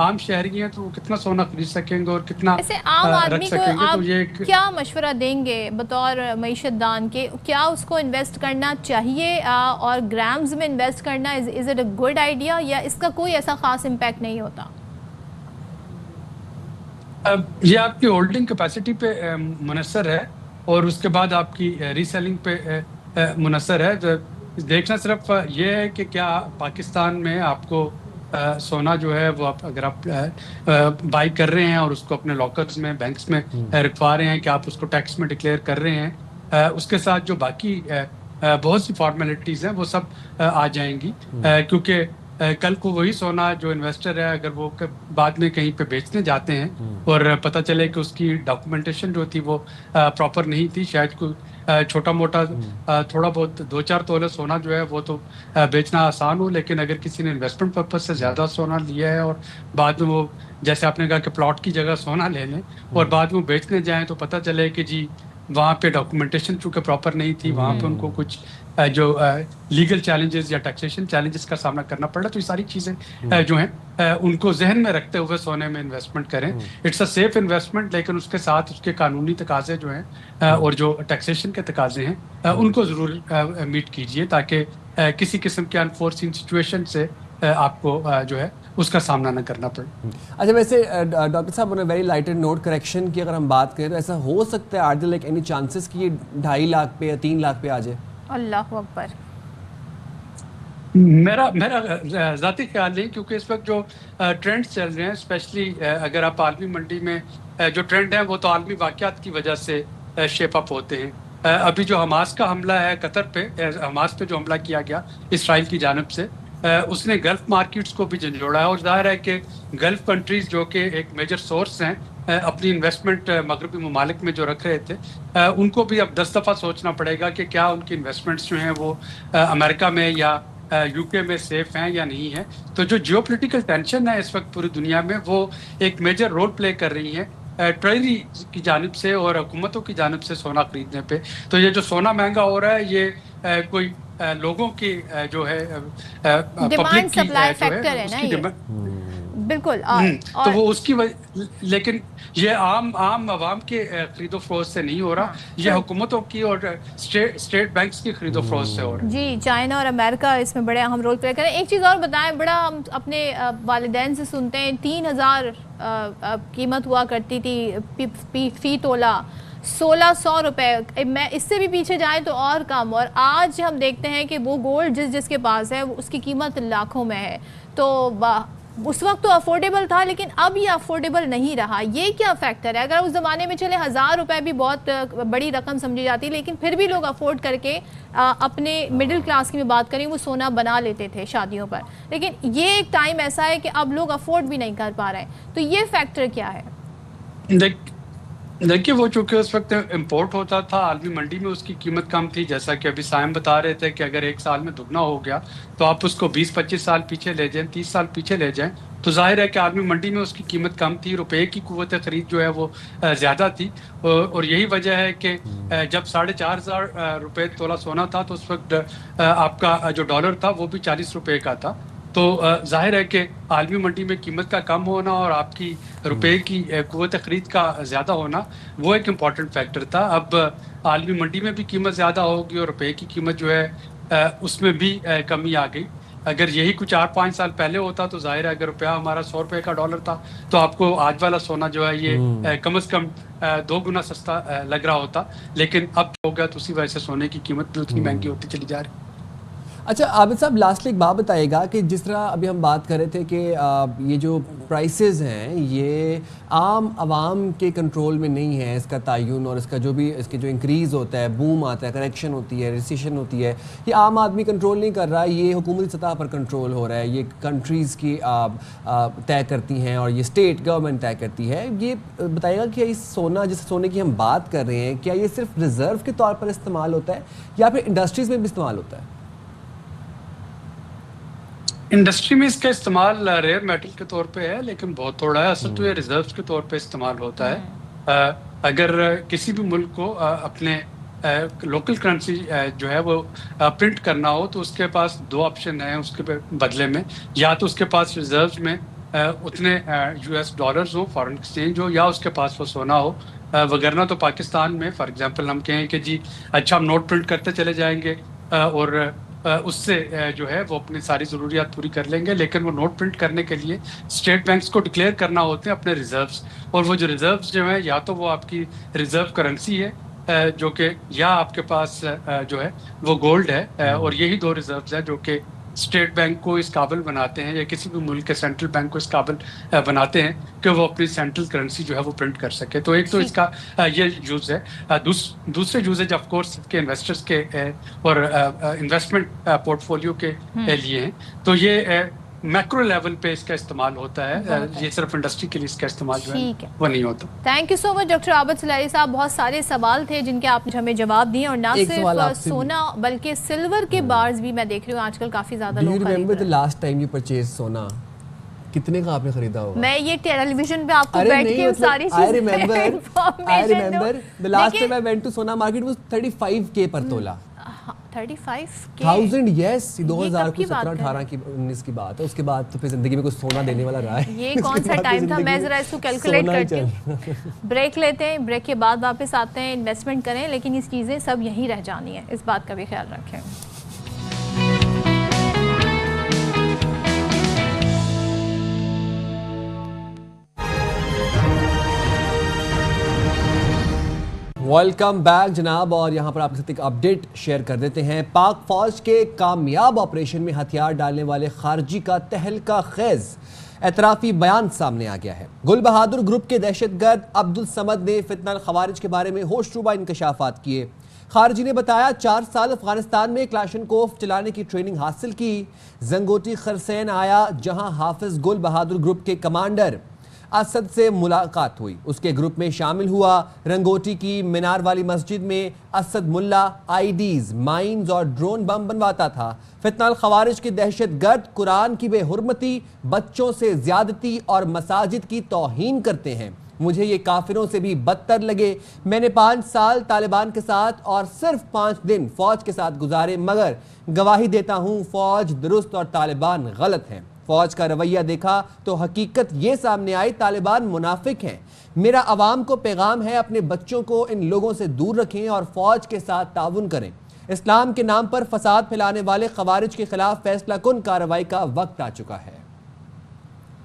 आम शहरी हैं, तो वो कितना सोना खरीद सकेंगे और कितना ऐसे आम आदमी को आप तो ये क्या मशवरा देंगे बतौर मईशतदान के? क्या उसको इन्वेस्ट करना चाहिए और ग्राम्स में इन्वेस्ट करना is it a good idea, या इसका कोई ऐसा खास इम्पैक्ट नहीं होता? ये आपकी होल्डिंग कैपेसिटी पे मुनसर है और उसके बाद आपकी रीसेलिंग पे मुनसर है। देखना सिर्फ ये है कि क्या पाकिस्तान में आपको सोना जो है वो अगर आप बाई कर रहे हैं और उसको अपने लॉकर्स में, बैंक्स में रखवा रहे हैं, कि आप उसको टैक्स में डिक्लेयर कर रहे हैं, उसके साथ जो बाकी बहुत सी फॉर्मेलिटीज़ हैं वो सब आ जाएंगी। क्योंकि कल को वही सोना जो इन्वेस्टर है, अगर वो बाद में कहीं पे बेचने जाते हैं और पता चले कि उसकी डॉक्यूमेंटेशन जो थी वो प्रॉपर नहीं थी, शायद कोई छोटा मोटा थोड़ा बहुत 2-4 तोले सोना जो है वो तो बेचना आसान हो, लेकिन अगर किसी ने इन्वेस्टमेंट पर्पज से ज़्यादा सोना लिया है और बाद में वो, जैसे आपने कहा कि प्लॉट की जगह सोना ले लें और बाद में बेचने जाएँ तो पता चले कि जी वहाँ पे डॉक्यूमेंटेशन चूँकि प्रॉपर नहीं थी, वहाँ पे उनको कुछ जो लीगल चैलेंजेस या टैक्सेशन चैलेंजेस का सामना करना पड़ रहा है। तो ये सारी चीज़ें जो हैं उनको जहन में रखते हुए सोने में इन्वेस्टमेंट करें। इट्स अ सेफ इन्वेस्टमेंट, लेकिन उसके साथ उसके कानूनी तकाजे जो हैं और जो टैक्सेशन के तकाजे हैं उनको ज़रूर मीट कीजिए, ताकि किसी किस्म के अनफोर्सिन सिचुएशन से आपको जो है उसका सामना न करना पड़े। अच्छा, वैसे डॉक्टर साहब, on a very lighted note, correction की अगर हम बात करें तो ऐसा हो सकता है are there like any chances कि ये 2.5 लाख पे या 3 लाख पे आ जाए? अल्लाह अकबर। मेरा ज़ाती ख्याल नहीं, क्योंकि इस वक्त जो ट्रेंड्स चल रहे हैं, स्पेशली अगर आप आलमी मंडी में जो ट्रेंड है वो तो आलमी वाक़यात की वजह से शेप अप होते हैं। अभी जो हमास का हमला है कतर पे, हमास पे जो हमला किया गया इसराइल की जानिब से, उसने गल्फ मार्केट्स को भी झंझोड़ा है और जाहिर है कि गल्फ कंट्रीज़ जो कि एक मेजर सोर्स हैं अपनी इन्वेस्टमेंट मगरबी ममालिक में जो रख रहे थे, उनको भी अब 10 दफ़ा सोचना पड़ेगा कि क्या उनकी इन्वेस्टमेंट्स जो हैं वो अमेरिका में या यूके में सेफ हैं या नहीं है। तो जो जियोपॉलिटिकल टेंशन है इस वक्त पूरी दुनिया में, वो एक मेजर रोल प्ले कर रही है ट्रेजरी की जानिब से और हुकूमतों की जानिब से सोना खरीदने पे। तो ये जो सोना महंगा हो रहा है, ये कोई लोगों की जो है डिमांड सप्लाई फैक्टर है ना ये, बिल्कुल। तो वो उसकी लेकिन ये आम आवाम के खरीदो फरोख्त से नहीं हो रहा, ये हुकूमतों की और स्टेट बैंक्स की खरीदो फरोख्त से हो रहा है। जी, चाइना और अमेरिका इसमें बड़े अहम रोल प्ले करें। एक चीज़ और बताएं, बड़ा हम अपने वालिदैन से सुनते हैं 3000 कीमत हुआ करती थी फी तोला, 1600 रुपये, मैं इससे भी पीछे जाएं तो और कम। और आज हम देखते हैं कि वो गोल्ड जिसके पास है उसकी कीमत लाखों में है। तो उस वक्त तो अफोर्डेबल था, लेकिन अब ये अफोर्डेबल नहीं रहा। ये क्या फैक्टर है? अगर उस ज़माने में चले 1000 रुपये भी बहुत बड़ी रकम समझी जाती, लेकिन फिर भी लोग अफोर्ड करके अपने मिडिल क्लास की भी बात करें वो सोना बना लेते थे शादियों पर। लेकिन ये एक टाइम ऐसा है कि अब लोग अफोर्ड भी नहीं कर पा रहे हैं। तो ये फैक्टर क्या है? देखिए, वो चूँकि उस वक्त इम्पोर्ट होता था, आलमी मंडी में उसकी कीमत कम थी। जैसा कि अभी साइम बता रहे थे कि अगर 1 साल में दुगना हो गया तो आप उसको 20-25 साल पीछे ले जाएं, 30 साल पीछे ले जाएं, तो जाहिर है कि आलमी मंडी में उसकी कीमत कम थी, रुपए की कुव्वत खरीद जो है वो ज़्यादा थी, और यही वजह है कि जब 4,500 रुपये तोला सोना था तो उस वक्त आपका जो डॉलर था वो भी 40 रुपये का था। तो जाहिर है कि आलमी मंडी में कीमत का कम होना और आपकी रुपए की कुव्वत खरीद का ज़्यादा होना वो एक इम्पॉर्टेंट फैक्टर था। अब आलमी मंडी में भी कीमत ज़्यादा होगी और रुपए की कीमत जो है उसमें भी कमी आ गई। अगर यही कुछ 4-5 साल पहले होता तो जाहिर है अगर रुपया हमारा 100 रुपये का डॉलर था तो आपको आज वाला सोना जो है ये कम से कम 2 गुना सस्ता लग रहा होता, लेकिन अब हो गया तो उसी वजह से सोने की कीमत भी उतनी महंगी होती चली जा रही। अच्छा आबिद साहब, लास्टली एक बात बताइएगा कि जिस तरह अभी हम बात कर रहे थे कि ये जो प्राइसेस हैं ये आम आवाम के कंट्रोल में नहीं है, इसका तयन और इसका जो भी इसके जो इंक्रीज़ होता है, बूम आता है, करेक्शन होती है, रिसेशन होती है, ये आम आदमी कंट्रोल नहीं कर रहा, ये हुकूमती सतह पर कंट्रोल हो रहा है, ये कंट्रीज़ की तय करती हैं और ये स्टेट गवर्नमेंट तय करती है। ये बताइएगा कि इस जिस सोने की हम बात कर रहे हैं क्या ये सिर्फ रिज़र्व के तौर पर इस्तेमाल होता है या फिर इंडस्ट्रीज़ में भी इस्तेमाल होता है? इंडस्ट्री में इसका इस्तेमाल रेयर मेटल के तौर पे है, लेकिन बहुत थोड़ा है। असल तो ये रिजर्व्स के तौर पे इस्तेमाल होता है। अगर किसी भी मुल्क को अपने लोकल करेंसी जो है वो प्रिंट करना हो तो उसके पास 2 ऑप्शन हैं उसके बदले में, या तो उसके पास रिजर्व्स में उतने US डॉलर्स हो, फॉरेन एक्सचेंज हो, या उसके पास वो सोना हो। वगरना तो पाकिस्तान में फॉर एग्जांपल हम कहें कि जी अच्छा हम नोट प्रिंट करते चले जाएंगे और उससे जो है वो अपनी सारी ज़रूरियात पूरी कर लेंगे, लेकिन वो नोट प्रिंट करने के लिए स्टेट बैंक्स को डिक्लेयर करना होते हैं अपने रिजर्व्स, और वो जो रिजर्व्स जो है या तो वो आपकी रिजर्व करेंसी है जो कि या आपके पास जो है वो गोल्ड है, और यही 2 रिजर्व्स हैं जो कि स्टेट बैंक को इस काबिल बनाते हैं या किसी भी मुल्क के सेंट्रल बैंक को इस काबिल बनाते हैं कि वो अपनी सेंट्रल करेंसी जो है वो प्रिंट कर सके। तो एक तो इसका ये यूज़ है। दूसरे यूजेज ऑफ कोर्स के इन्वेस्टर्स के और इन्वेस्टमेंट पोर्टफोलियो के लिए हैं। तो ये मैक्रो लेवल पे इसका इस्तेमाल होता है, ये सिर्फ इंडस्ट्री के लिए इसका इस्तेमाल जो है वो नहीं होता। Thank you so much doctor Abid Salari साहब, बहुत सारे सवाल थे जिनके आपने हमें जवाब दिए, और ना सिर्फ सोना बल्कि सिल्वर के बार्स भी मैं देख रही हूँ आजकल काफी ज्यादा लोग खरीद रहे हैं। लास्ट टाइम यू परचेज सोना कितने का आपने खरीदा होगा? मैं ये टेलीविजन पे आपको बैठ के सारी चीजें I remember the last time I went to Sona market was 35K पर तोला। 35,000 यस, 2017-18 की 19 की बात है। उसके बाद तो फिर जिंदगी में कुछ सोना देने वाला रहा है। ये कौन सा टाइम था? मैं जरा इसको कैलकुलेट करती हूँ। ब्रेक लेते हैं, ब्रेक के बाद वापस आते हैं। इन्वेस्टमेंट करें लेकिन इस चीज़ें सब यहीं रह जानी है, इस बात का भी ख्याल रखें। वेलकम बैक जनाब, और यहाँ पर आपके साथ एक अपडेट शेयर कर देते हैं। पाक फौज के कामयाब ऑपरेशन में हथियार डालने वाले खारजी का तहलका खेज एतराफ़ी बयान सामने आ गया है। गुल बहादुर ग्रुप के दहशतगर्द अब्दुल समद ने फितना खवारिज के बारे में होशरुबा इंकशाफात किए। खारजी ने बताया 4 साल अफगानिस्तान में क्लाशनकोफ चलाने की ट्रेनिंग हासिल की। जंगोटी खरसैन आया जहां हाफिज गुल बहादुर ग्रुप के कमांडर असद से मुलाकात हुई, उसके ग्रुप में शामिल हुआ। रंगोटी की मीनार वाली मस्जिद में असद मुल्ला आईडीज, माइंस और ड्रोन बम बनवाता था। फितनाल खवारिज के दहशतगर्द कुरान की बेहुरमती, बच्चों से ज्यादती और मसाजिद की तौहीन करते हैं। मुझे ये काफिरों से भी बदतर लगे। मैंने 5 साल तालिबान के साथ और सिर्फ 5 दिन फौज के साथ गुजारे, मगर गवाही देता हूँ फौज दुरुस्त और तालिबान गलत हैं। फौज का रवैया देखा तो हकीकत ये सामने आई, तालिबान मुनाफिक हैं। मेरा अवाम को पैगाम है, अपने बच्चों को इन लोगों से दूर रखें और फौज के साथ ताउन करें। इस्लाम के नाम पर फसाद फैलाने वाले खवारिज के खिलाफ फैसला कुन कार्रवाई का वक्त आ चुका है।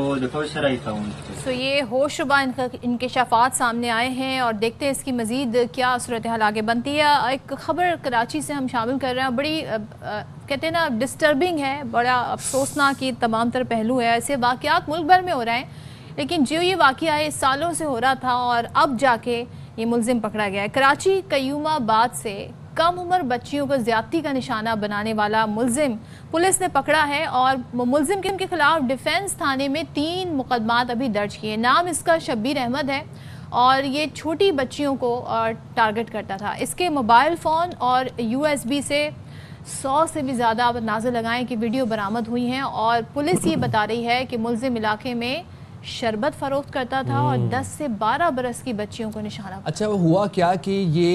और देखो इस तरह था सो ये होशरुबा इंकशाफात सामने आए हैं और देखते हैं इसकी मज़ीद क्या सूरत हाल आगे बनती है. एक ख़बर कराची से हम शामिल कर रहे हैं, बड़ी कहते हैं ना डिस्टर्बिंग है, बड़ा अफसोसनाक ये तमाम तर पहलू है. ऐसे वाक़यात मुल्क भर में हो रहे हैं लेकिन जो ये वाक़या है सालों से हो रहा था और अब जाके ये मुलजिम पकड़ा गया है. कराची कयूमाबाद से कम उम्र बच्चियों को ज़्यादती का निशाना बनाने वाला मुलजिम पुलिस ने पकड़ा है और मुलजिम के खिलाफ डिफेंस थाने में 3 मुकदमात अभी दर्ज किए. नाम इसका शब्बीर अहमद है और ये छोटी बच्चियों को टारगेट करता था. इसके मोबाइल फ़ोन और USB से 100 से भी ज़्यादा आप अंदाज़ा लगाएं कि वीडियो बरामद हुई हैं और पुलिस ये बता रही है कि मुलजिम इलाके में शरबत फरोख्त करता था और 10 से 12 बरस की बच्चियों को निशाना. अच्छा, वो हुआ क्या कि ये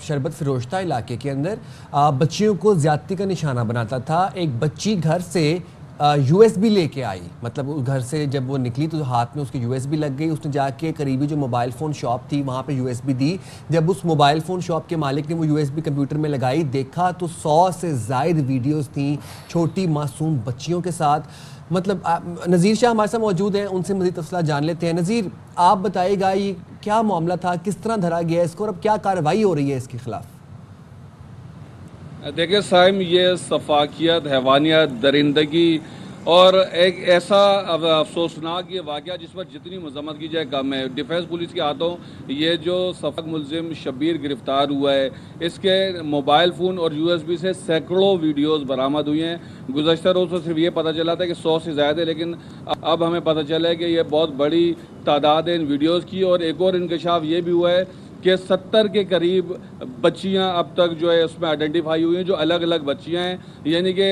शरबत फरोश्ता इलाके के अंदर बच्चियों को ज़्यादती का निशाना बनाता था. एक बच्ची घर से USB लेके आई, मतलब घर से जब वो निकली तो हाथ में उसकी USB लग गई. उसने जाके करीबी जो मोबाइल फ़ोन शॉप थी वहाँ पे USB दी. जब उस मोबाइल फ़ोन शॉप के मालिक ने वो USB कंप्यूटर में लगाई, देखा तो 100 से ज़ायद वीडियोस थी छोटी मासूम बच्चियों के साथ. मतलब नज़ीर शाह हमारे साथ मौजूद हैं, उनसे मज़ीद तफसीलात जान लेते हैं. नज़ीर, आप बताइएगा ये क्या मामला था, किस तरह धरा गया इसको और अब क्या कार्रवाई हो रही है इसके खिलाफ? देखिए साइम, ये सफाकियत, हैवानियत, दरिंदगी और एक ऐसा अफसोसनाक ये वाक़या जिस पर जितनी मजम्मत की जाए कम है. डिफेंस पुलिस के हाथों ये जो सफाक मुलजिम शब्बीर गिरफ्तार हुआ है, इसके मोबाइल फ़ोन और USB से सैकड़ों वीडियोस बरामद हुए हैं. गुज़श्ता रोज़ से सिर्फ ये पता चला था कि 100 से ज़्यादा, लेकिन अब हमें पता चला है कि ये बहुत बड़ी तादाद है इन वीडियोज़ की. और एक और इंकशाफ ये भी हुआ है कि 70 के करीब बच्चियाँ अब तक जो है उसमें आइडेंटिफाई हुई हैं, जो अलग अलग बच्चियाँ हैं. यानी कि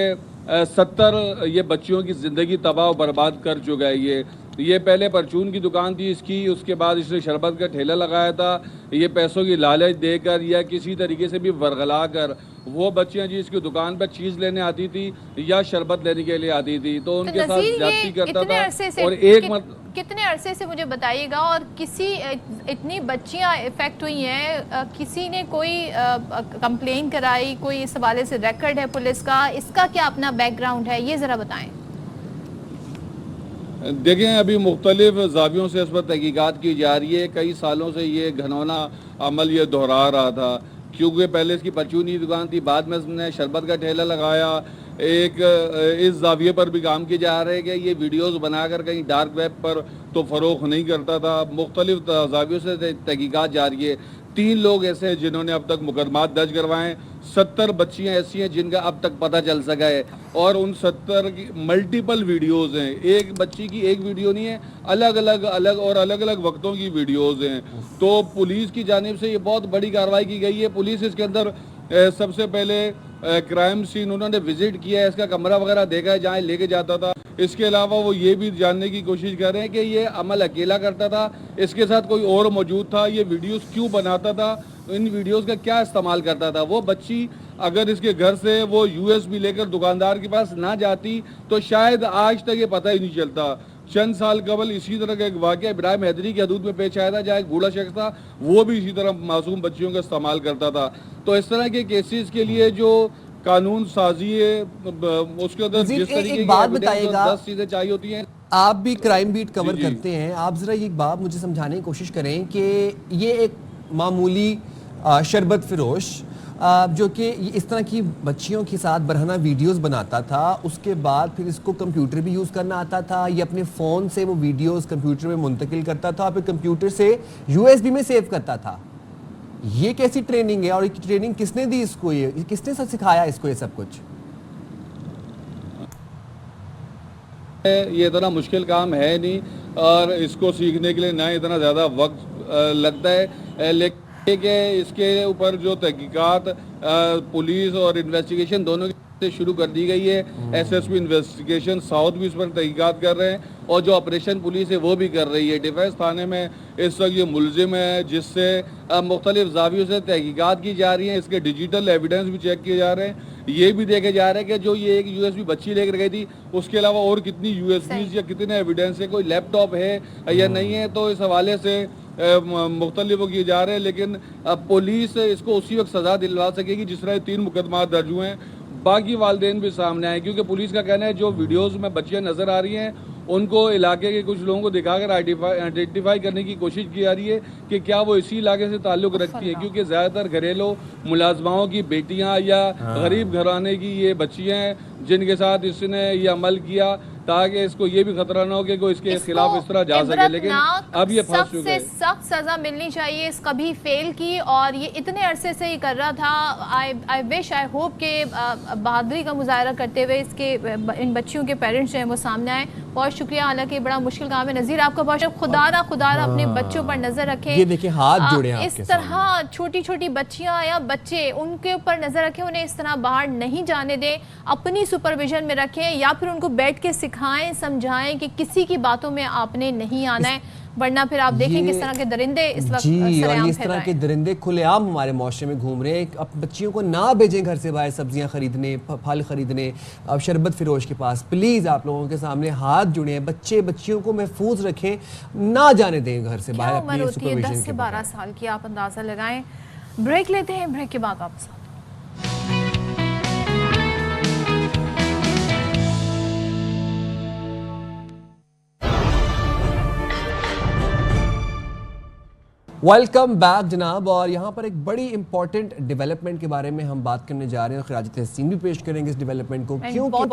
70 ये बच्चियों की ज़िंदगी तबाह और बर्बाद कर चुका है. ये पहले परचून की दुकान थी इसकी, उसके बाद इसने शरबत का ठेला लगाया था. ये पैसों की लालच देकर या किसी तरीके से भी वरगला कर वो बच्चियां जी इसकी दुकान पर चीज़ लेने आती थी या शरबत लेने के लिए आती थी तो उनके साथ ज्यादती करता था. और एक कितने अरसे से मुझे बताइएगा, और किसी इतनी बच्चियां इफेक्ट हुई हैं, किसी ने कोई कंप्लेन कराई, कोई इस हवाले से रिकॉर्ड है पुलिस का, इसका क्या अपना बैकग्राउंड है, ये ज़रा बताएं. देखें, अभी मुख्तलिफ ज़ावियों से इस पर तहकीकात की जा रही है. कई सालों से ये घनौना अमल ये दोहरा रहा था, क्योंकि पहले इसकी परचून की दुकान थी, बाद में इसने शरबत का ठेला लगाया. एक इस ज़ाविये पर भी काम किए जा रहे हैं कि ये वीडियोस बनाकर कहीं डार्क वेब पर तो फ़रोख्त नहीं करता था. मुख्तलिफ ज़ावियों से तहकीकात जारी है. 3 लोग ऐसे हैं जिन्होंने अब तक मुकदमात दर्ज करवाए. 70 बच्चियां ऐसी हैं जिनका अब तक पता चल सका है और उन 70 की मल्टीपल वीडियोस हैं. एक बच्ची की एक वीडियो नहीं है, अलग अलग वक्तों की वीडियोस हैं. तो पुलिस की जानिब से ये बहुत बड़ी कार्रवाई की गई है. पुलिस इसके अंदर सबसे पहले क्राइम सीन उन्होंने विजिट किया है, इसका कमरा वगैरह देखा है जहाँ लेके जाता था. इसके अलावा वो ये भी जानने की कोशिश कर रहे हैं कि ये अमल अकेला करता था, इसके साथ कोई और मौजूद था, ये वीडियोस क्यों बनाता था, इन वीडियोस का क्या इस्तेमाल करता था. वो बच्ची अगर इसके घर से वो USB लेकर दुकानदार के पास ना जाती तो शायद आज तक ये पता ही नहीं चलता. चंद साल कबल इसी तरह का एक वाक़या इब्राहिम हैदरी की हदूद में पेश आया था, जहाँ एक बूढ़ा शख्स था वो भी इसी तरह मासूम बच्चियों का इस्तेमाल करता था. तो इस तरह के केसेस के लिए जो कानून साजी है उसके अंदर जिस तरीके की बात बताइएगा 10 चीज़ें चाहिए होती हैं. आप भी क्राइम बीट कवर करते हैं, आप ज़रा ये बात मुझे समझाने की कोशिश करें कि ये एक मामूली शरबत फरोश जो कि इस तरह की बच्चियों के साथ बरहना वीडियोस बनाता था, उसके बाद फिर इसको कंप्यूटर भी यूज़ करना आता था, ये अपने फ़ोन से वो वीडियोस कंप्यूटर में मुंतकिल करता था, फिर कंप्यूटर से USB में सेव करता था। ये कैसी ट्रेनिंग है और ये ट्रेनिंग किसने दी इसको, ये किसने सिखाया इसको ये सब कुछ? ये इतना मुश्किल काम है नहीं और इसको सीखने के लिए ना इतना ज़्यादा वक्त लगता है, लेकिन इसके ऊपर जो तहकीकात पुलिस और इन्वेस्टिगेशन दोनों से शुरू कर दी गई है। SSP इन्वेस्टिगेशन साउथ भी इस पर तहकीकात कर रहे हैं और जो ऑपरेशन पुलिस है वो भी कर रही है। डिफेंस थाने में इस वक्त ये मुलजिम है जिससे मुख्तलिफ जावियों से तहकीकात की जा रही है, इसके डिजिटल एविडेंस भी चेक किए जा रहे हैं। ये भी देखे जा रहा है कि जो ये एक USB बच्ची लेकर गई थी उसके अलावा और कितनी USBs या कितने एविडेंस है, कोई लैपटॉप है या नहीं है। तो इस हवाले से मुख्तलिफ वो किए जा रहे हैं, लेकिन पुलिस इसको उसी वक्त सज़ा दिलवा सकेगी जिस तरह 3 मुकदमा दर्ज हुए हैं। बाकी वालिदैन भी सामने आए क्योंकि पुलिस का कहना है जो वीडियोस में बच्चियां नज़र आ रही हैं उनको इलाके के कुछ लोगों को दिखाकर आइडेंटिफाई करने की कोशिश की जा रही है कि क्या वो इसी इलाके से ताल्लुक़ रखती है, क्योंकि ज़्यादातर घरेलू मुलाजमाओं की बेटियां या गरीब घराने की ये बच्चियां हैं जिनके साथ इसने ये अमल किया, ताकि इसको ये भी खतरा ना हो कि कोई इसके खिलाफ इस तरह जा सके। लेकिन अब ये फंस चुके हैं। सख्त सजा मिलनी चाहिए, इस कभी फेल की और ये इतने अरसे से ही कर रहा था। आई विश आई होप के बहादुरी का मुजाहरा करते हुए इसके इन बच्चियों के पेरेंट्स जो हैं वो सामने आए। बहुत शुक्रिया, हालांकि बड़ा मुश्किल काम है। नज़ीर आपका बहुत खुदा ना अपने बच्चों पर नजर रखें। ये देखिए हाथ जोड़े हैं इस तरह छोटी छोटी बच्चियां या बच्चे उनके ऊपर नजर रखें, उन्हें इस तरह बाहर नहीं जाने दें, अपनी सुपरविजन में रखें या फिर उनको बैठ के सिखाएं, समझाएं कि किसी की बातों में आपने नहीं आना है, वरना फिर आप देखें किस तरह के दरिंदे इस वक्त जी, और इस फैल तरह रहे के हैं। दरिंदे खुलेआम हमारे माशरे में घूम रहे हैं। अब बच्चियों को ना भेजें घर से बाहर सब्जियां खरीदने, फल खरीदने, अब शरबत फिरोश के पास। प्लीज़ आप लोगों के सामने हाथ जुड़े, बच्चियों को महफूज रखें, ना जाने दें घर से बाहर अपनी सुपरविजन के। 10 से 12 साल की आप अंदाज़ा लगाएं। ब्रेक लेते हैं, ब्रेक के बाद वापस वेलकम बैक जनाब। और यहाँ पर एक बड़ी इंपॉर्टेंट डेवलपमेंट के बारे में हम बात करने जा रहे हैं। खिराज तहसीन भी पेश करेंगे इस डेवलपमेंट को, क्योंकि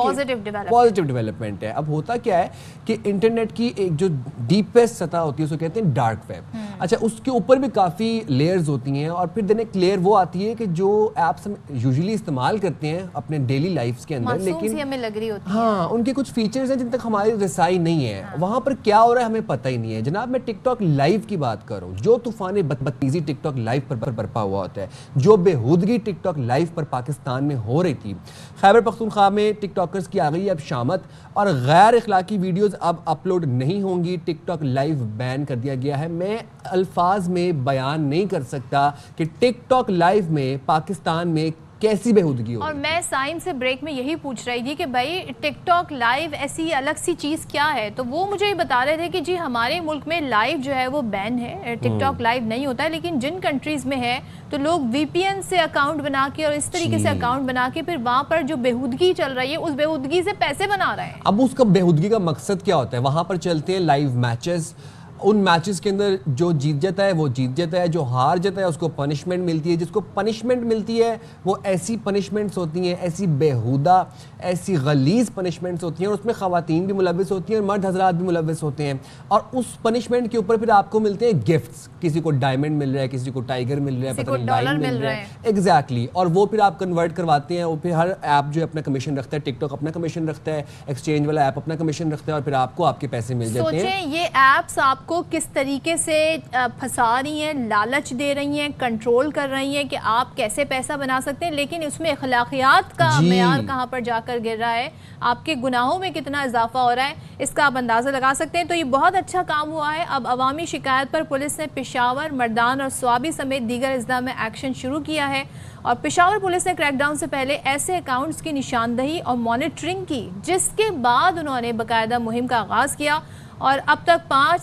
पॉजिटिव डेवलपमेंट है। अब होता क्या है कि इंटरनेट की एक जो डीपेस्ट सतह होती है उसको कहते हैं डार्क वेब। अच्छा, उसके ऊपर भी काफ़ी लेयर्स होती हैं और फिर देन एक लेयर वो आती है कि जो ऐप्स हम यूजुअली इस्तेमाल करते हैं अपने डेली लाइफ के अंदर, लेकिन हमें लग रही होती हाँ उनके कुछ फीचर्स हैं जिन तक हमारी रसाई नहीं है। वहाँ पर क्या हो रहा है हमें पता ही नहीं है। जनाब मैं टिकटॉक लाइव की बात कर रहा हूँ। जो तूफान बदतमीजी टिकटॉक लाइव पर बरपा हुआ होता है, जो बेहूदगी टिकटॉक लाइव पर पाकिस्तान में हो रही थी। खैबर पख्तूनख्वा में टिकटॉकर्स की आ गई अब शामत और गैर इखलाकी वीडियोस अब अपलोड नहीं होंगी। टिकटॉक लाइव बैन कर दिया गया है। मैं अल्फाज में बयान नहीं कर सकता कि टिकटॉक लाइव में पाकिस्तान में कैसी बेहूदगी हो। और मैं साइम से ब्रेक में यही पूछ रही थी कि भाई टिकटॉक लाइव ऐसी अलग सी चीज़ क्या है, तो वो मुझे ये बता रहे थे कि जी हमारे मुल्क में लाइव जो है वो बैन है, टिकटॉक लाइव नहीं होता है, लेकिन जिन कंट्रीज़ में है तो लोग VPN से अकाउंट बना के और इस तरीके से अकाउंट बना के फिर वहाँ पर जो बेहूदगी चल रही है उस बेहूदगी से पैसे बना रहे हैं। अब उसका बेहूदगी का मकसद क्या होता है? वहाँ पर चलते हैं लाइव मैचेस। उन मैचेस के अंदर जो जीत जाता है वो जीत जाता है, जो हार जाता है उसको पनिशमेंट मिलती है। जिसको पनिशमेंट मिलती है वो ऐसी पनिशमेंट्स होती हैं, ऐसी बेहुदा, ऐसी गलीज पनिशमेंट्स होती हैं और उसमें ख़वातीन भी मुलव्वस होती हैं और मर्द हजरात भी मुलव्वस होते हैं। और उस पनिशमेंट के ऊपर फिर आपको मिलते हैं गिफ्ट्स। किसी को डायमंड मिल रहा है, किसी को टाइगर मिल रहा है, पता नहीं लाइन मिल रहा है। एग्जैक्टली। और वो फिर आप कन्वर्ट करवाते हैं और फिर हर ऐप जो अपना कमीशन रखता है, टिकटॉक अपना कमीशन रखता है, एक्सचेंज वाला ऐप अपना कमीशन रखता है और फिर आपको आपके पैसे मिल जाते हैं। सोचें ये ऐप्स आपको किस तरीके से फंसा रही हैं, लालच दे रही हैं, कंट्रोल कर रही हैं कि आप कैसे पैसा बना सकते हैं, लेकिन उसमें अखलाकियात का मेयार कहाँ पर जाकर गिर रहा है, आपके गुनाहों में कितना इजाफा हो रहा है, इसका आप अंदाज़ा लगा सकते हैं। तो ये बहुत अच्छा काम हुआ है। अब अवामी शिकायत पर पुलिस ने पेशावर, मर्दान और स्वाबी समेत दीगर अजला में एक्शन शुरू किया है और पेशावर पुलिस ने क्रैकडाउन से पहले ऐसे अकाउंट्स की निशानदही और मॉनिटरिंग की, जिसके बाद उन्होंने बाकायदा मुहिम का आगाज़ किया और अब तक 5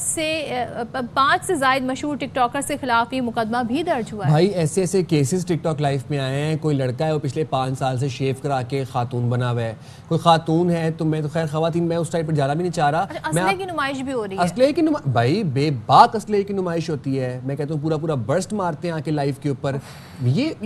से ज़ायद मशहूर टिकटॉकर के खिलाफ ये मुकदमा भी दर्ज हुआ है। भाई ऐसे ऐसे केसेस टिकटॉक लाइफ में आए हैं। कोई लड़का है वो पिछले 5 साल से शेव करा के खातून बना हुआ है, कोई खातून है, तो मैं तो खैर खवातीन मैं उस टाइप पर जाना भी नहीं चाह रहा। असले की नुमाइश भी हो रही है, असले की नुमाइश भाई बेबाक असले की नुमाइश होती है। मैं कहता हूँ पूरा पूरा बर्स्ट मारते हैं आके लाइफ के ऊपर। ये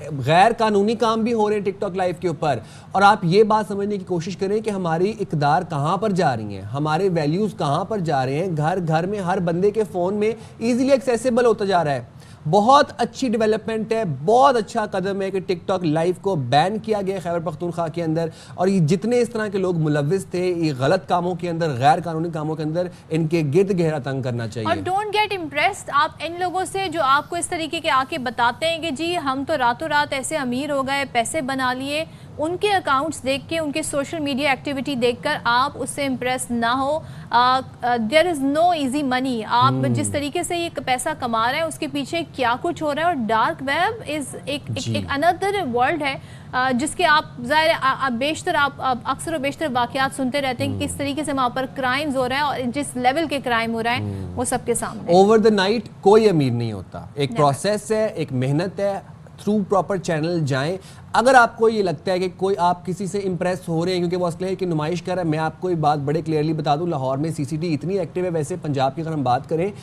गैर कानूनी काम भी हो रहे हैं टिकटॉक लाइफ के ऊपर। और आप ये बात समझने की कोशिश करें कि हमारी इकदार कहाँ पर जा रही हैं, हमारे वैल्यूज़ कहाँ पर जा रहे हैं। घर घर में हर बंदे के फ़ोन में ईजिली एक्सेसिबल होता जा रहा है। बहुत अच्छी डेवलपमेंट है, बहुत अच्छा कदम है कि टिकटॉक लाइव को बैन किया गया खैबर पख्तूनख्वा के अंदर। और ये जितने इस तरह के लोग मुलव्विस थे ये गलत कामों के अंदर, गैर कानूनी कामों के अंदर, इनके गिर्द गहरा तंग करना चाहिए। और डोंट गेट इम्प्रेस्ड आप इन लोगों से जो आपको इस तरीके के आके बताते हैं कि जी हम तो रातों रात ऐसे अमीर हो गए, पैसे बना लिए। उनके अकाउंट्स देख के, उनके सोशल मीडिया एक्टिविटी देखकर आप उससे इम्प्रेस ना हो। There is no easy money. आप जिस तरीके से ये पैसा कमा रहे हैं उसके पीछे क्या कुछ हो रहा है। और डार्क वेब इज़ एक अनदर वर्ल्ड है जिसके आप ज़ाहिर बेशतर आप अक्सर और बेशतर वाक़यात सुनते रहते हैं कि किस तरीके से वहाँ पर क्राइम्स हो रहा है और जिस लेवल के क्राइम हो रहा है वो सबके सामने। ओवर द नाइट कोई अमीर नहीं होता, एक प्रोसेस है, एक मेहनत है। थ्रू प्रॉपर चैनल जाएं। अगर आपको ये लगता है कि कोई आप किसी से इंप्रेस हो रहे हैं क्योंकि वो असले की नुमाइश कर रहा है, मैं आपको एक बात बड़े क्लियरली बता दूं, लाहौर में सीसीडी इतनी एक्टिव है। वैसे पंजाब की अगर हम बात करें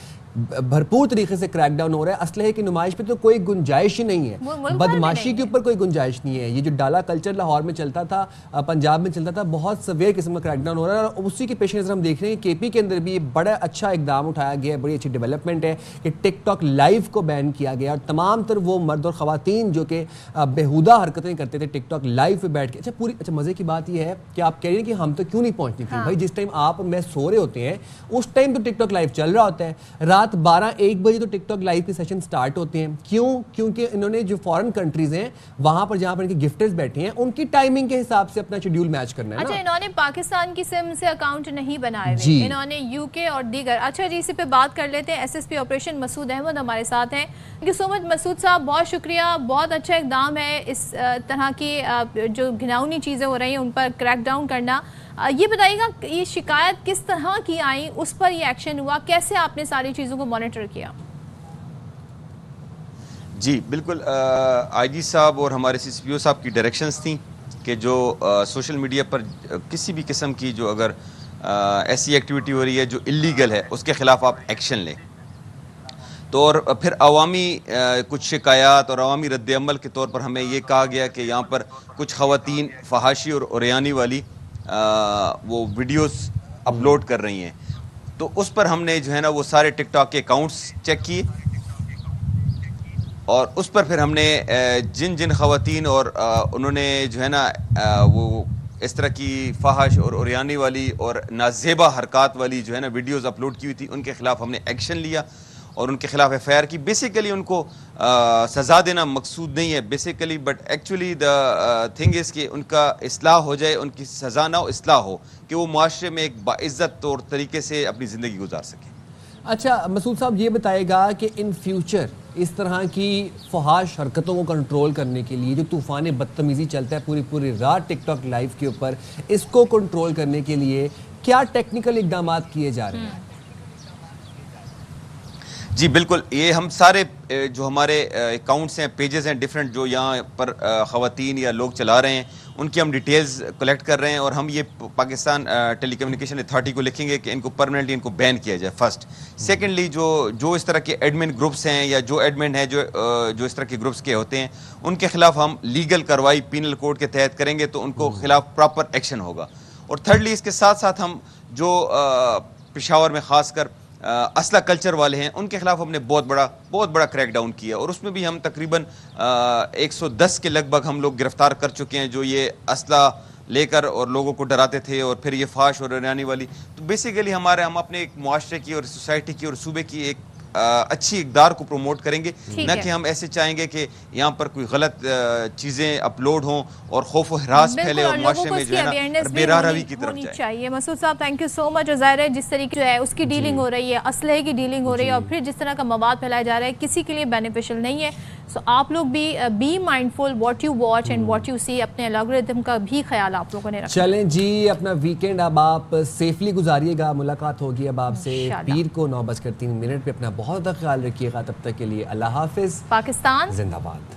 भरपूर तरीके से क्रैकडाउन हो रहा है। असलहे की नुमाइश पे तो कोई गुंजाइश ही नहीं है, बदमाशी के ऊपर कोई गुंजाइश नहीं है। ये जो डाला कल्चर लाहौर में चलता था, पंजाब में चलता था, बहुत सवेर किस्म का क्रैकडाउन हो रहा है। और उसी के पेश नज़र हम देख रहे हैं केपी के अंदर भी ये बड़ा अच्छा इकदाम उठाया गया है, बड़ी अच्छी डेवलपमेंट है कि टिकटॉक लाइव को बैन किया गया। और तमाम तर वो मर्द और ख़वातीन जो कि बेहुदा हरकतें करते थे टिकटॉक लाइव पे बैठ के। अच्छा मज़े की बात यह है कि आप कह रहे हैं कि हम तो क्यों नहीं पहुँचती थी। भाई जिस टाइम आप मैं सो रहे होते हैं उस टाइम तो टिकटॉक लाइव चल रहा होता है। रात 12-1 बजे तो टिकटॉक लाइव के सेशन स्टार्ट होते हैं। क्यों? क्योंकि इन्होंने जो फॉरेन कंट्रीज हैं वहां पर जहां पर इनके गिफ्टर्स बैठे हैं उनकी टाइमिंग के हिसाब से अपना शेड्यूल मैच करना है। अच्छा इन्होंने पाकिस्तान की सिम से अकाउंट नहीं बनाए हुए, इन्होंने यूके और दीगर। अच्छा जी इसी पे बात कर लेते हैं। एसएसपी ऑपरेशन मसूद अहमद हमारे साथ हैं। Thank you so much Masood साहब, बहुत शुक्रिया। बहुत अच्छा इकदाम है इस तरह की जो घिनौनी चीज़ें हो रही हैं उन पर क्रैकडाउन करना। ये बताइएगा ये शिकायत किस तरह की आई, उस पर ये एक्शन हुआ, कैसे आपने सारी चीज़ों को मॉनिटर किया? जी बिल्कुल, आईजी साहब और हमारे सीसीपीओ साहब की डायरेक्शंस थी कि जो सोशल मीडिया पर किसी भी किस्म की जो अगर ऐसी एक्टिविटी हो रही है जो इलीगल है उसके ख़िलाफ़ आप एक्शन लें। तो और फिर अवामी कुछ शिकायत और अवामी रद्द-ए-अमल के तौर पर हमें ये कहा गया कि यहाँ पर कुछ ख़वातीन फहाशी और उरियानी वाली वो वीडियोस अपलोड कर रही हैं। तो उस पर हमने जो है ना वो सारे टिकटॉक के अकाउंट्स चेक किए और उस पर फिर हमने जिन जिन ख़वातीन और उन्होंने जो है ना वो इस तरह की फहाश और उरियानी वाली और नाजेबा हरकत वाली जो है ना वीडियोस अपलोड की हुई थी उनके ख़िलाफ़ हमने एक्शन लिया और उनके खिलाफ एफआईआर की। बेसिकली उनको सज़ा देना मकसूद नहीं है basically, but actually the thing is कि उनका इस्लाह हो जाए, उनकी सज़ा ना हो इस्लाह हो, कि वो माशरे में एक बाइज़्ज़त तौर तरीके से अपनी ज़िंदगी गुजार सकें। अच्छा मसूद साहब ये बताएगा कि इन फ्यूचर इस तरह की फहाश हरकतों को कंट्रोल करने के लिए जो तूफ़ान बदतमीज़ी चलता है पूरी पूरी रात टिकटॉक लाइव के ऊपर, इसको कंट्रोल करने के लिए क्या टेक्निकल इक़दाम किए जा रहे हैं? जी बिल्कुल, ये हम सारे जो हमारे अकाउंट्स हैं, पेजेस हैं डिफरेंट जो यहाँ पर ख़वातीन या लोग चला रहे हैं उनकी हम डिटेल्स कलेक्ट कर रहे हैं और हम ये पाकिस्तान टेलीकम्युनिकेशन अथॉरिटी को लिखेंगे कि इनको परमानेंटली इनको बैन किया जाए फर्स्ट। सेकेंडली जो इस तरह के एडमिन ग्रुप्स हैं या जो एडमिन है जो इस तरह के ग्रुप्स के होते हैं उनके खिलाफ हम लीगल कार्रवाई पीनल कोड के तहत करेंगे तो उनको खिलाफ प्रॉपर एक्शन होगा। और थर्डली इसके साथ साथ हम जो पेशावर में ख़ासकर असला कल्चर वाले हैं उनके खिलाफ हमने बहुत बड़ा क्रैकडाउन किया और उसमें भी हम तकरीबन 110 के लगभग हम लोग गिरफ्तार कर चुके हैं जो ये असला लेकर और लोगों को डराते थे और फिर ये फाश और उरियानी वाली। तो बेसिकली हम अपने एक मुआशरे की और सोसाइटी की और सूबे की एक अच्छी इक़दार को प्रमोट करेंगे, न कि हम ऐसे चाहेंगे कि यहाँ पर कोई गलत चीज़ें अपलोड हों और खौफ व हरास फैले और माशरे में जो है ना बेराहवी की तरफ जाए। चाहिए मसूद साहब, थैंक यू सो मच। ज़ाहिर है जिस तरीके है उसकी डीलिंग हो रही है, असलहे की डीलिंग हो रही है और फिर जिस तरह का मवाद फैलाया जा रहा है किसी के लिए बेनिफिशियल नहीं है। सो आप लोग भी be mindful what you watch and what you see, अपने एल्गोरिथम का भी ख्याल आप लोगों ने रखना। चलें जी, अपना वीकेंड अब आप सेफली गुजारिएगा। मुलाकात होगी अब आपसे पीर को 9:03 पे। अपना बहुत ख्याल रखिएगा। तब तक के लिए अल्लाह हाफिज। पाकिस्तान जिंदाबाद।